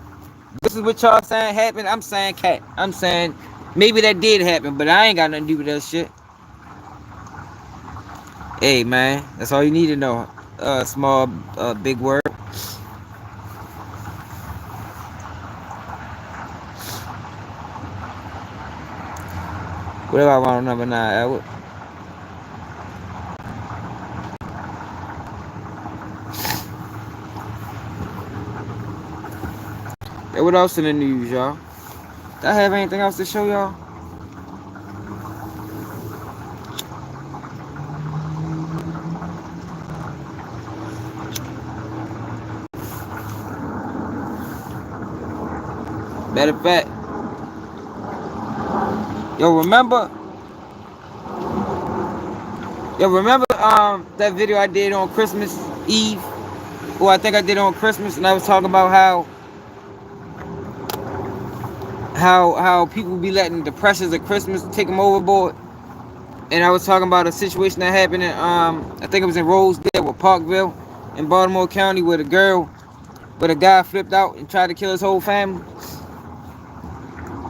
this is what y'all saying happened. I'm saying cat. I'm saying maybe that did happen, but I ain't got nothing to do with that shit. Hey, man, that's all you need to know. Small, big word. What about round number 9, Edward? Hey, what else in the news, y'all? Do I have anything else to show y'all? Matter of fact, yo, remember that video I did on Christmas Eve? Or I think I did on Christmas, and I was talking about how people be letting the pressures of Christmas take them overboard. And I was talking about a situation that happened in I think it was in Rosedale or Parkville in Baltimore County, where a guy flipped out and tried to kill his whole family.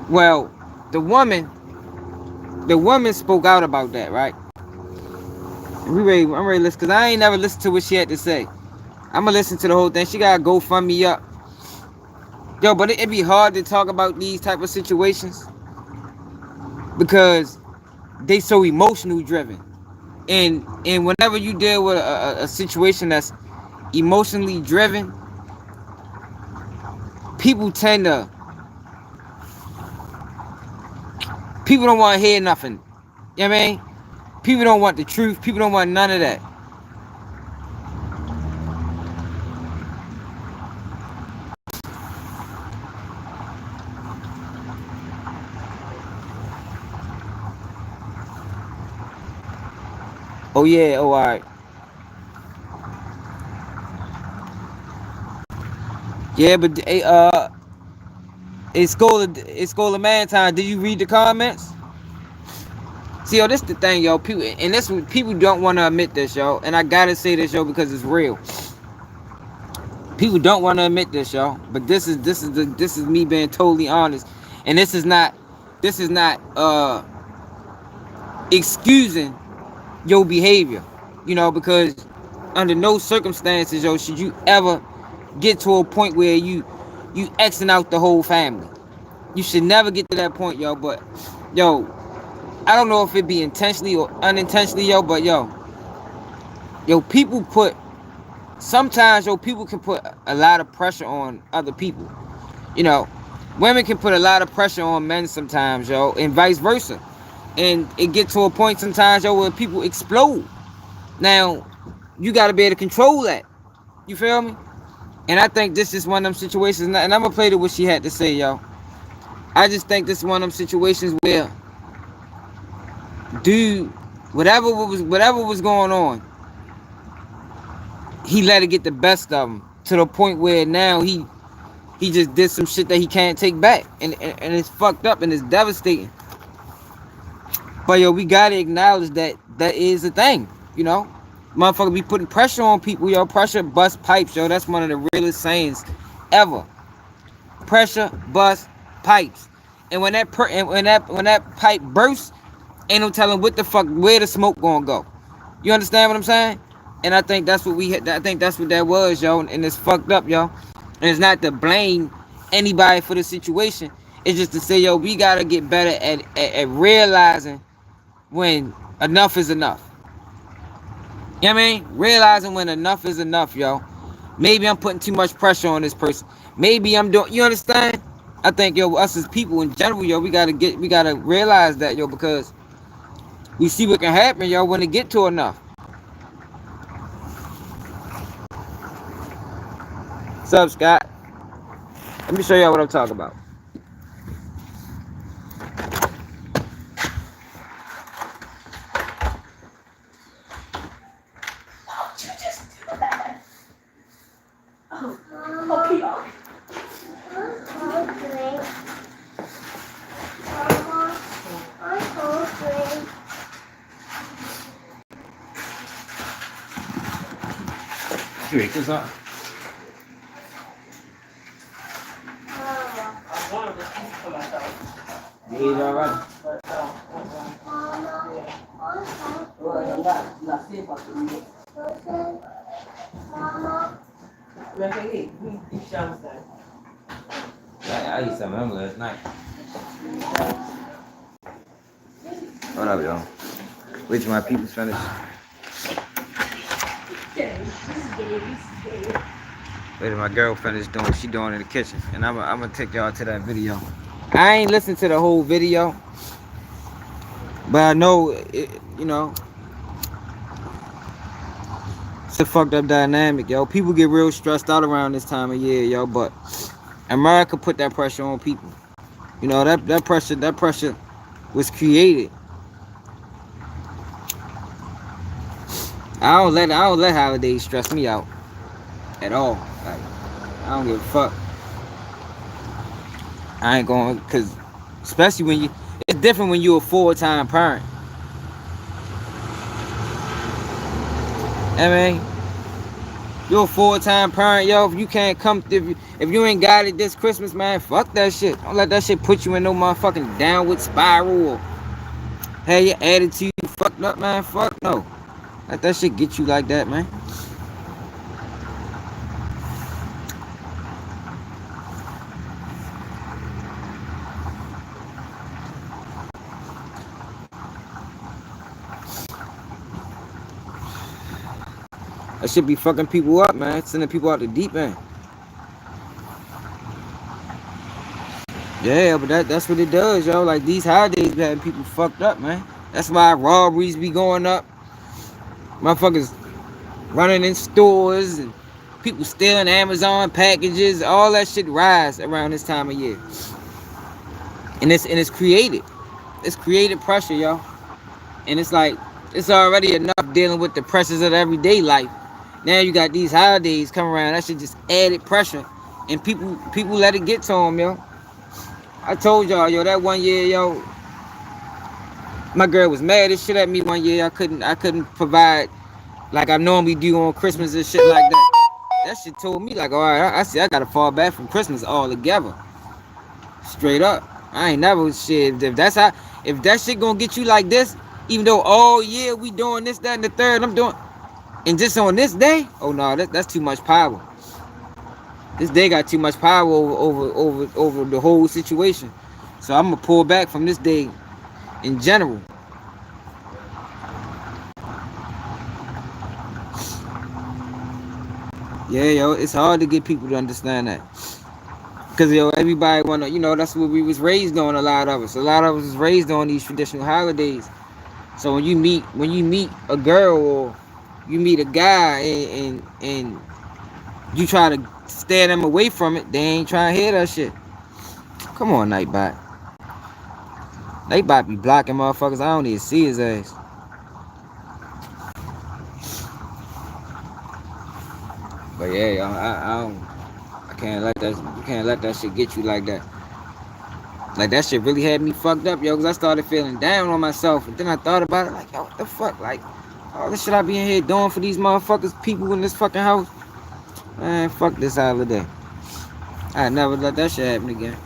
Well, the woman spoke out about that, right? I'm ready to listen, because I ain't never listened to what she had to say. I'm gonna listen to the whole thing. She gotta go fund me up. Yo, but it be hard to talk about these type of situations because they so emotional driven. And whenever you deal with a situation that's emotionally driven, people don't want to hear nothing. You know what I mean? People don't want the truth. People don't want none of that. Oh yeah, oh alright. Yeah, but it's School of Man time. Did you read the comments? See, yo, this the thing, yo. People don't want to admit this, yo. And I gotta say this, yo, because it's real. People don't want to admit this, yo. But this is me being totally honest. And this is not excusing your behavior, you know, because under no circumstances, yo, should you ever get to a point where you Xing out the whole family. You should never get to that point, yo. But, yo, I don't know if it be intentionally or unintentionally, yo. But, yo, people put, sometimes, yo, people can put a lot of pressure on other people. You know, women can put a lot of pressure on men sometimes, yo, and vice versa. And it get to a point sometimes, yo, where people explode. Now, you got to be able to control that. You feel me? And I think this is one of them situations, and I'm going to play to what she had to say, yo. I just think this is one of them situations where, dude, whatever was going on, he let it get the best of him to the point where now he just did some shit that he can't take back, and it's fucked up and it's devastating. But yo, we gotta acknowledge that is a thing, you know. Motherfucker be putting pressure on people, yo. Pressure bust pipes, yo. That's one of the realest sayings ever. Pressure bust pipes, and when that pipe bursts, ain't no telling what the fuck where the smoke gonna go. You understand what I'm saying? And I think that's what I think that's what that was, yo. And it's fucked up, yo. And it's not to blame anybody for the situation. It's just to say, yo, we gotta get better at realizing when enough is enough. You know what I mean? Realizing when enough is enough, yo. Maybe I'm putting too much pressure on this person. Maybe I'm doing, you understand? I think, yo, us as people in general, yo, we gotta realize that, yo, because we see what can happen, yo, when it get to enough. What's up, Scott? Let me show y'all what I'm talking about. Drink this up. You eat already? I ate some of them last night. What up, y'all? Wait till my people finish. Wait till my girl finish doing what she doing in the kitchen. And I'm gonna take y'all to that video. I ain't listened to the whole video, but I know, you know, it's a fucked up dynamic, yo. People get real stressed out around this time of year, yo, but America put that pressure on people. You know, that pressure was created. I don't let holidays stress me out at all. Like, I don't give a fuck. I ain't going, cause especially when it's different when you're a full-time parent. I mean, you're a full-time parent, yo. If you can't come, if you ain't got it this Christmas, man, fuck that shit. Don't let that shit put you in no motherfucking downward spiral or have your attitude fucked up, man. Fuck no. Let that shit get you like that, man. That shit be fucking people up, man. Sending people out the deep end. Yeah, but that's what it does, yo. Like, these holidays be having people fucked up, man. That's why robberies be going up. Motherfuckers running in stores and people stealing Amazon packages. All that shit rise around this time of year. And it's created. It's created pressure, yo. And it's like, it's already enough dealing with the pressures of the everyday life. Now you got these holidays coming around. That shit just added pressure. And people let it get to them, yo. I told y'all, yo, that one year, yo, my girl was mad as shit at me one year. I couldn't provide like I normally do on Christmas and shit like that. That shit told me, like, all right, I see I gotta fall back from Christmas altogether. Straight up. I ain't never shit. If that shit gonna get you like this, even though all year we doing this, that, and the third, I'm doing, and just on this day, oh no, that's too much power. This day got too much power over the whole situation. So I'm gonna pull back from this day in general. Yeah, yo, it's hard to get people to understand that. Cause yo, everybody wanna, that's what we was raised on. A lot of us was raised on these traditional holidays. So when you meet a girl or you meet a guy and you try to steer them away from it, they ain't trying to hear that shit. Come on, Nightbot. Nightbot be blocking motherfuckers. I don't even see his ass. But yeah, yo, I can't let that shit get you like that. Like, that shit really had me fucked up, yo, because I started feeling down on myself. And then I thought about it, like, yo, what the fuck? Like, all this shit I be in here doing for these motherfuckers, people in this fucking house. Man, fuck this holiday. I never let that shit happen again.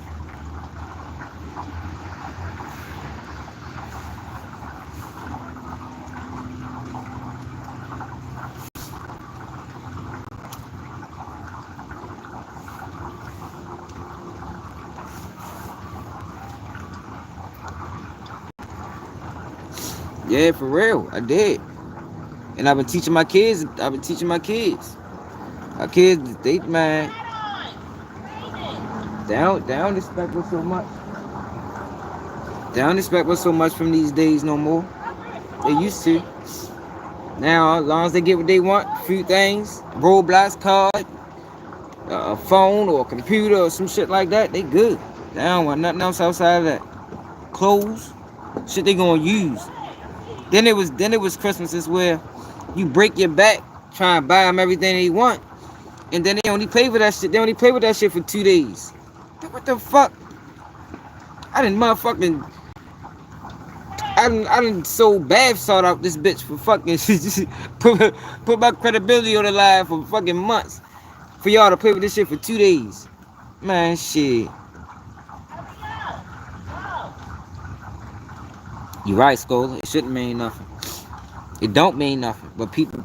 Yeah, for real, I did. And I've been teaching my kids. My kids, they, man, they don't expect us so much. They don't expect us so much from these days no more. They used to. Now, as long as they get what they want, a few things, Roblox card, a phone or a computer or some shit like that, they good. They don't want nothing else outside of that. Clothes, shit they gonna use. Then it was Christmases where you break your back trying to buy them everything they want, and then they only pay for that shit. They only play with that shit for 2 days. What the fuck? I done so bad sought out this bitch for fucking put my credibility on the line for fucking months for y'all to play with this shit for 2 days. Man, shit. You right, Scholar. It shouldn't mean nothing. It don't mean nothing. But people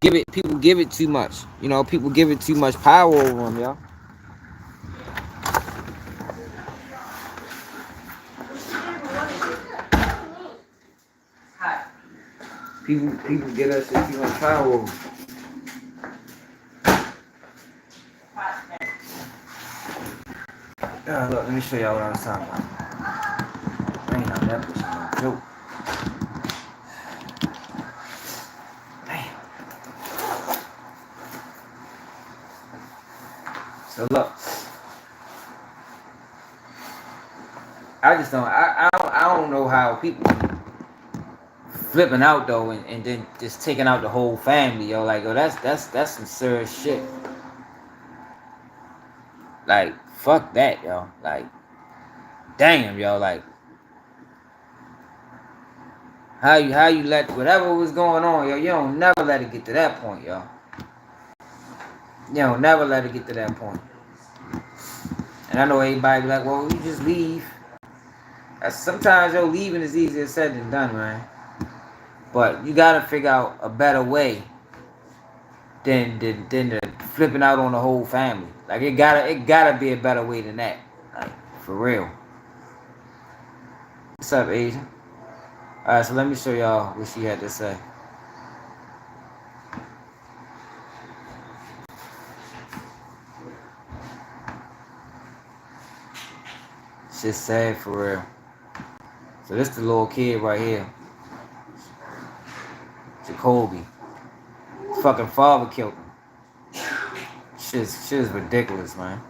give it too much. People give it too much power over them, y'all. People get us too much power over. Look, let me show y'all what I was talking about. I ain't on that bitch, no joke. Damn. So look, I don't know how people flipping out though and then just taking out the whole family, yo. Like, yo, that's some serious shit. Like, fuck that, yo. Like, damn, yo. Like, how you let whatever was going on, yo. You don't never let it get to that point, yo. You don't never let it get to that point. And I know everybody be like, well, you just leave. Sometimes, yo, leaving is easier said than done, man. But you gotta figure out a better way than the flipping out on the whole family. Like, it gotta be a better way than that. Like, for real. What's up, Asian? Alright, so let me show y'all what she had to say. Shit's sad for real. So this the little kid right here. Jacoby. His fucking father killed him. Shit's ridiculous, man.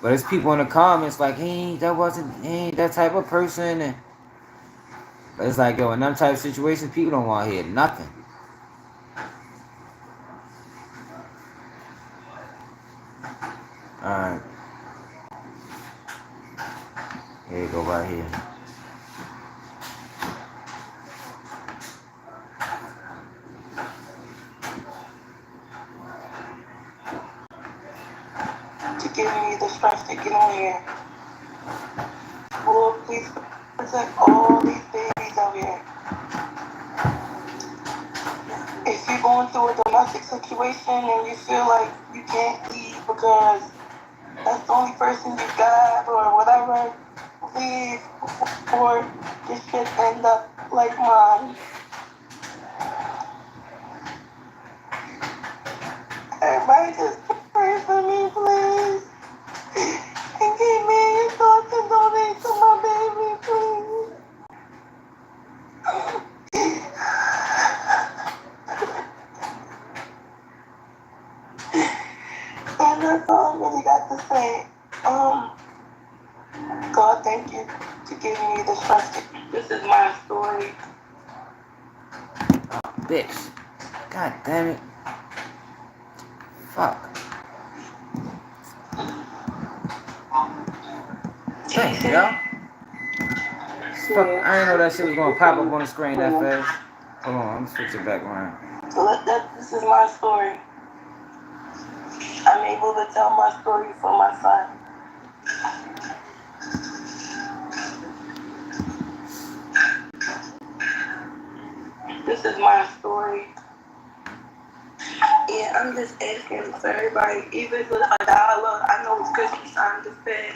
But there's people in the comments like, he ain't that type of person. And but it's like, yo, in them type of situations, people don't want to hear nothing. Alright. Here you go, right here. To give me the strength to get on here. Lord, please protect all these babies out here. If you're going through a domestic chaotic situation and you feel like you can't leave because that's the only person you got or whatever, leave or this shit end up like mine. Everybody just pray for me, please. And give me your thoughts and donate to my baby, please. And that's all I really got to say. God, thank you to give me the strength. This is my story. Oh, bitch. God damn it. Fuck. Thanks, yo. Fuck, I didn't know that shit was gonna pop up on the screen that fast. Hold on, I'm gonna switch it back around. So this is my story. I'm able to tell my story for my son. This is my story. Yeah, I'm just asking for everybody, even with $1. I know it's Christmas time to pay,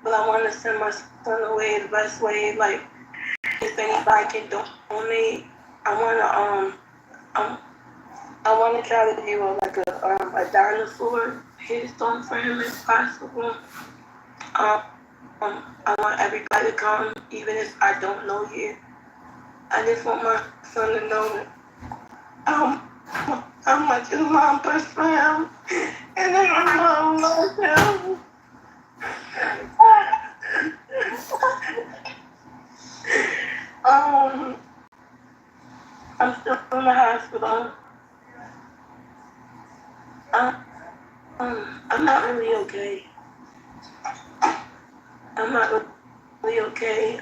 but I want to send my son away the best way. Like, if anybody can donate, I want to try to do like a dinosaur headstone for him if possible. I want everybody to come, even if I don't know you. I just want my son to know how much his mom pushed for him, and then my mom loves him. I'm still in the hospital. I'm not really okay. I'm not really okay.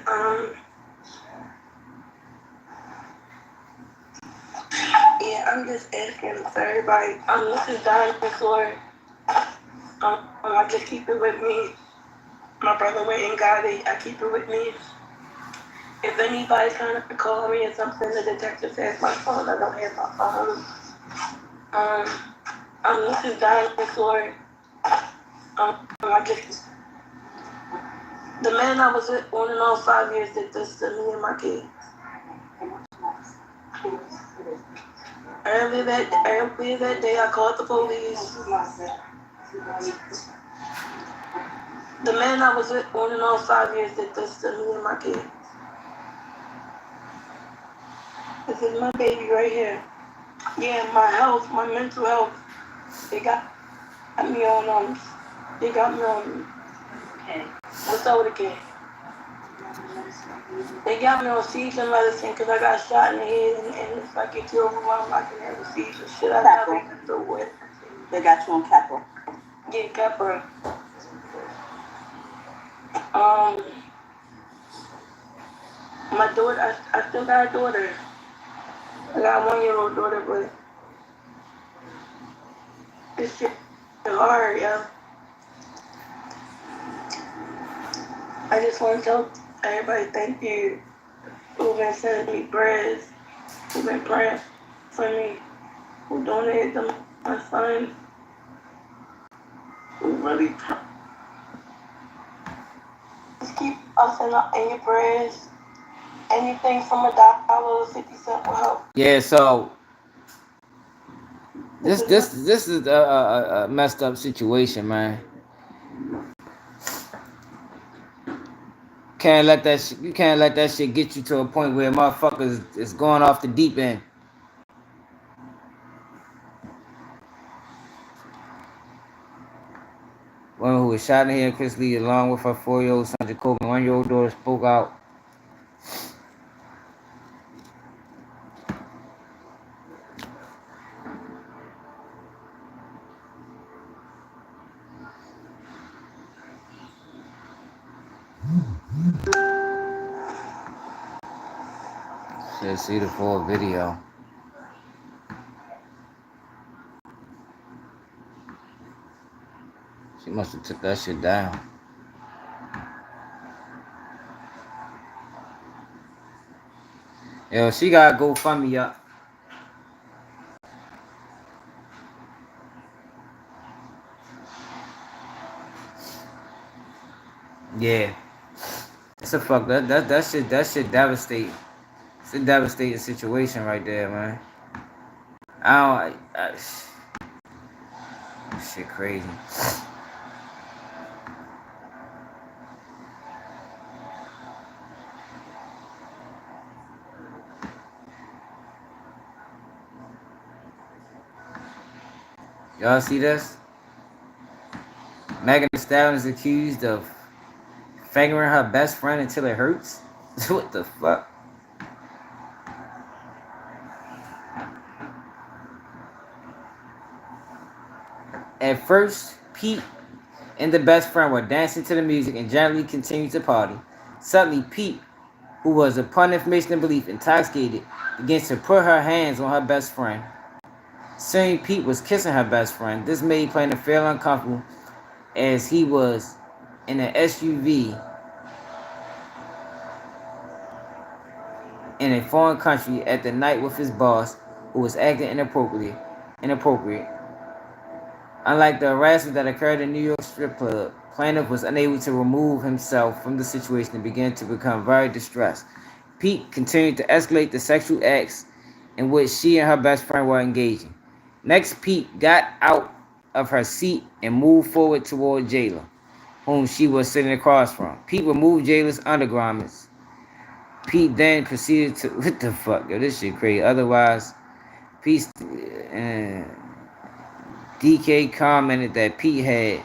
Yeah, I'm just asking for everybody. This is Dinosaur. I just keep it with me. My brother went and got it. I keep it with me. If anybody's trying to call me or something, the detective says my phone. I don't have my phone. This is Dinosaur. The man I was with on and off 5 years did this to me and my kids. Earlier that day, I called the police. The man I was with on and off 5 years did this to me and my kids. This is my baby right here. Yeah, my health, my mental health. They got me on okay. What's up with the kid? They got me on seizure medicine because I got shot in the head and if I get too overwhelmed, I can have a seizure. Shit, I never even do it. They got you on Capra. Yeah, Capra. My daughter, I still got a daughter. I got a 1-year-old daughter, but this shit is hard, yo. I just want to tell everybody thank you who've been sending me prayers, who've been praying for me, who donated to my son, who really just keep us in your prayers. Anything from $1 to 50 cents will help. Yeah, so this is a messed up situation, man. You can't let that shit get you to a point where motherfuckers is going off the deep end. Woman who was shot in the head, Chris Lee, along with her 4-year-old son Jacob and 1-year-old daughter, spoke out. Should see the full video. She must have took that shit down. Yo, she got GoFundMe up. Yeah. It's a fuck that shit devastate. It's a devastating situation right there, man. Shit crazy. Y'all see this? Megan Thee Stallion is accused of fingering her best friend until it hurts. What the fuck? At first, Pete and the best friend were dancing to the music and generally continued to party. Suddenly, Pete, who was, upon information and belief, intoxicated, begins to put her hands on her best friend. Soon, Pete was kissing her best friend. This made Plaintiff feel uncomfortable as he was in an SUV in a foreign country at the night with his boss, who was acting inappropriate. Unlike the harassment that occurred in New York strip club, Plaintiff was unable to remove himself from the situation and began to become very distressed. Pete continued to escalate the sexual acts in which she and her best friend were engaging. Next, Pete got out of her seat and moved forward toward Jayla, whom she was sitting across from. Pete removed Jayla's undergarments. Pete then proceeded to... What the fuck? Yo, this shit crazy. Otherwise, Pete... DK commented that Pete had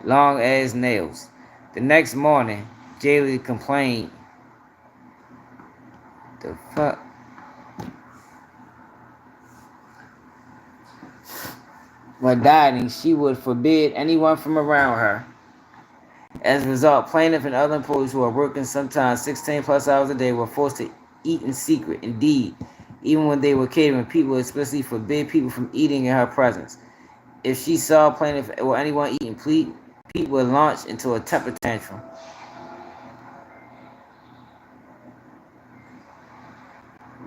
long ass nails. The next morning, Jayla complained. The fuck? When dieting, she would forbid anyone from around her. As a result, Plaintiff and other employees who are working sometimes 16 plus hours a day were forced to eat in secret. Indeed, even when they were catering, people explicitly forbid people from eating in her presence. If she saw Plaintiff or anyone eating, Pete would launch into a temper tantrum.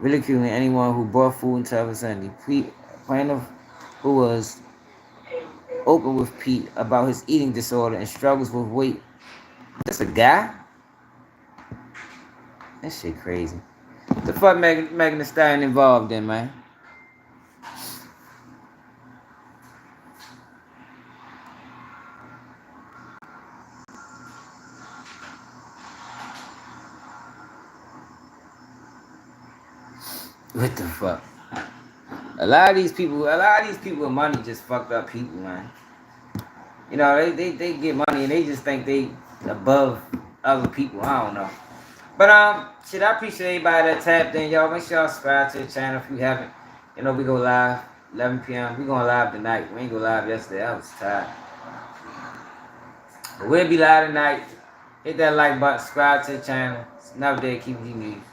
Ridiculing anyone who brought food into her vicinity. Plaintiff, who was open with Pete about his eating disorder and struggles with weight. That's a guy? That shit crazy. What the fuck Megan Thee Stallion involved in, man? What the fuck? A lot of these people with money just fucked up people, man. You know, they get money and they just think they above other people. I don't know. But shit, I appreciate everybody that tapped in, y'all. Make sure y'all subscribe to the channel if you haven't. You know, we go live 11 p.m. We going live tonight. We ain't go live yesterday. I was tired. But we'll be live tonight. Hit that like button, subscribe to the channel. It's another day keeping you news.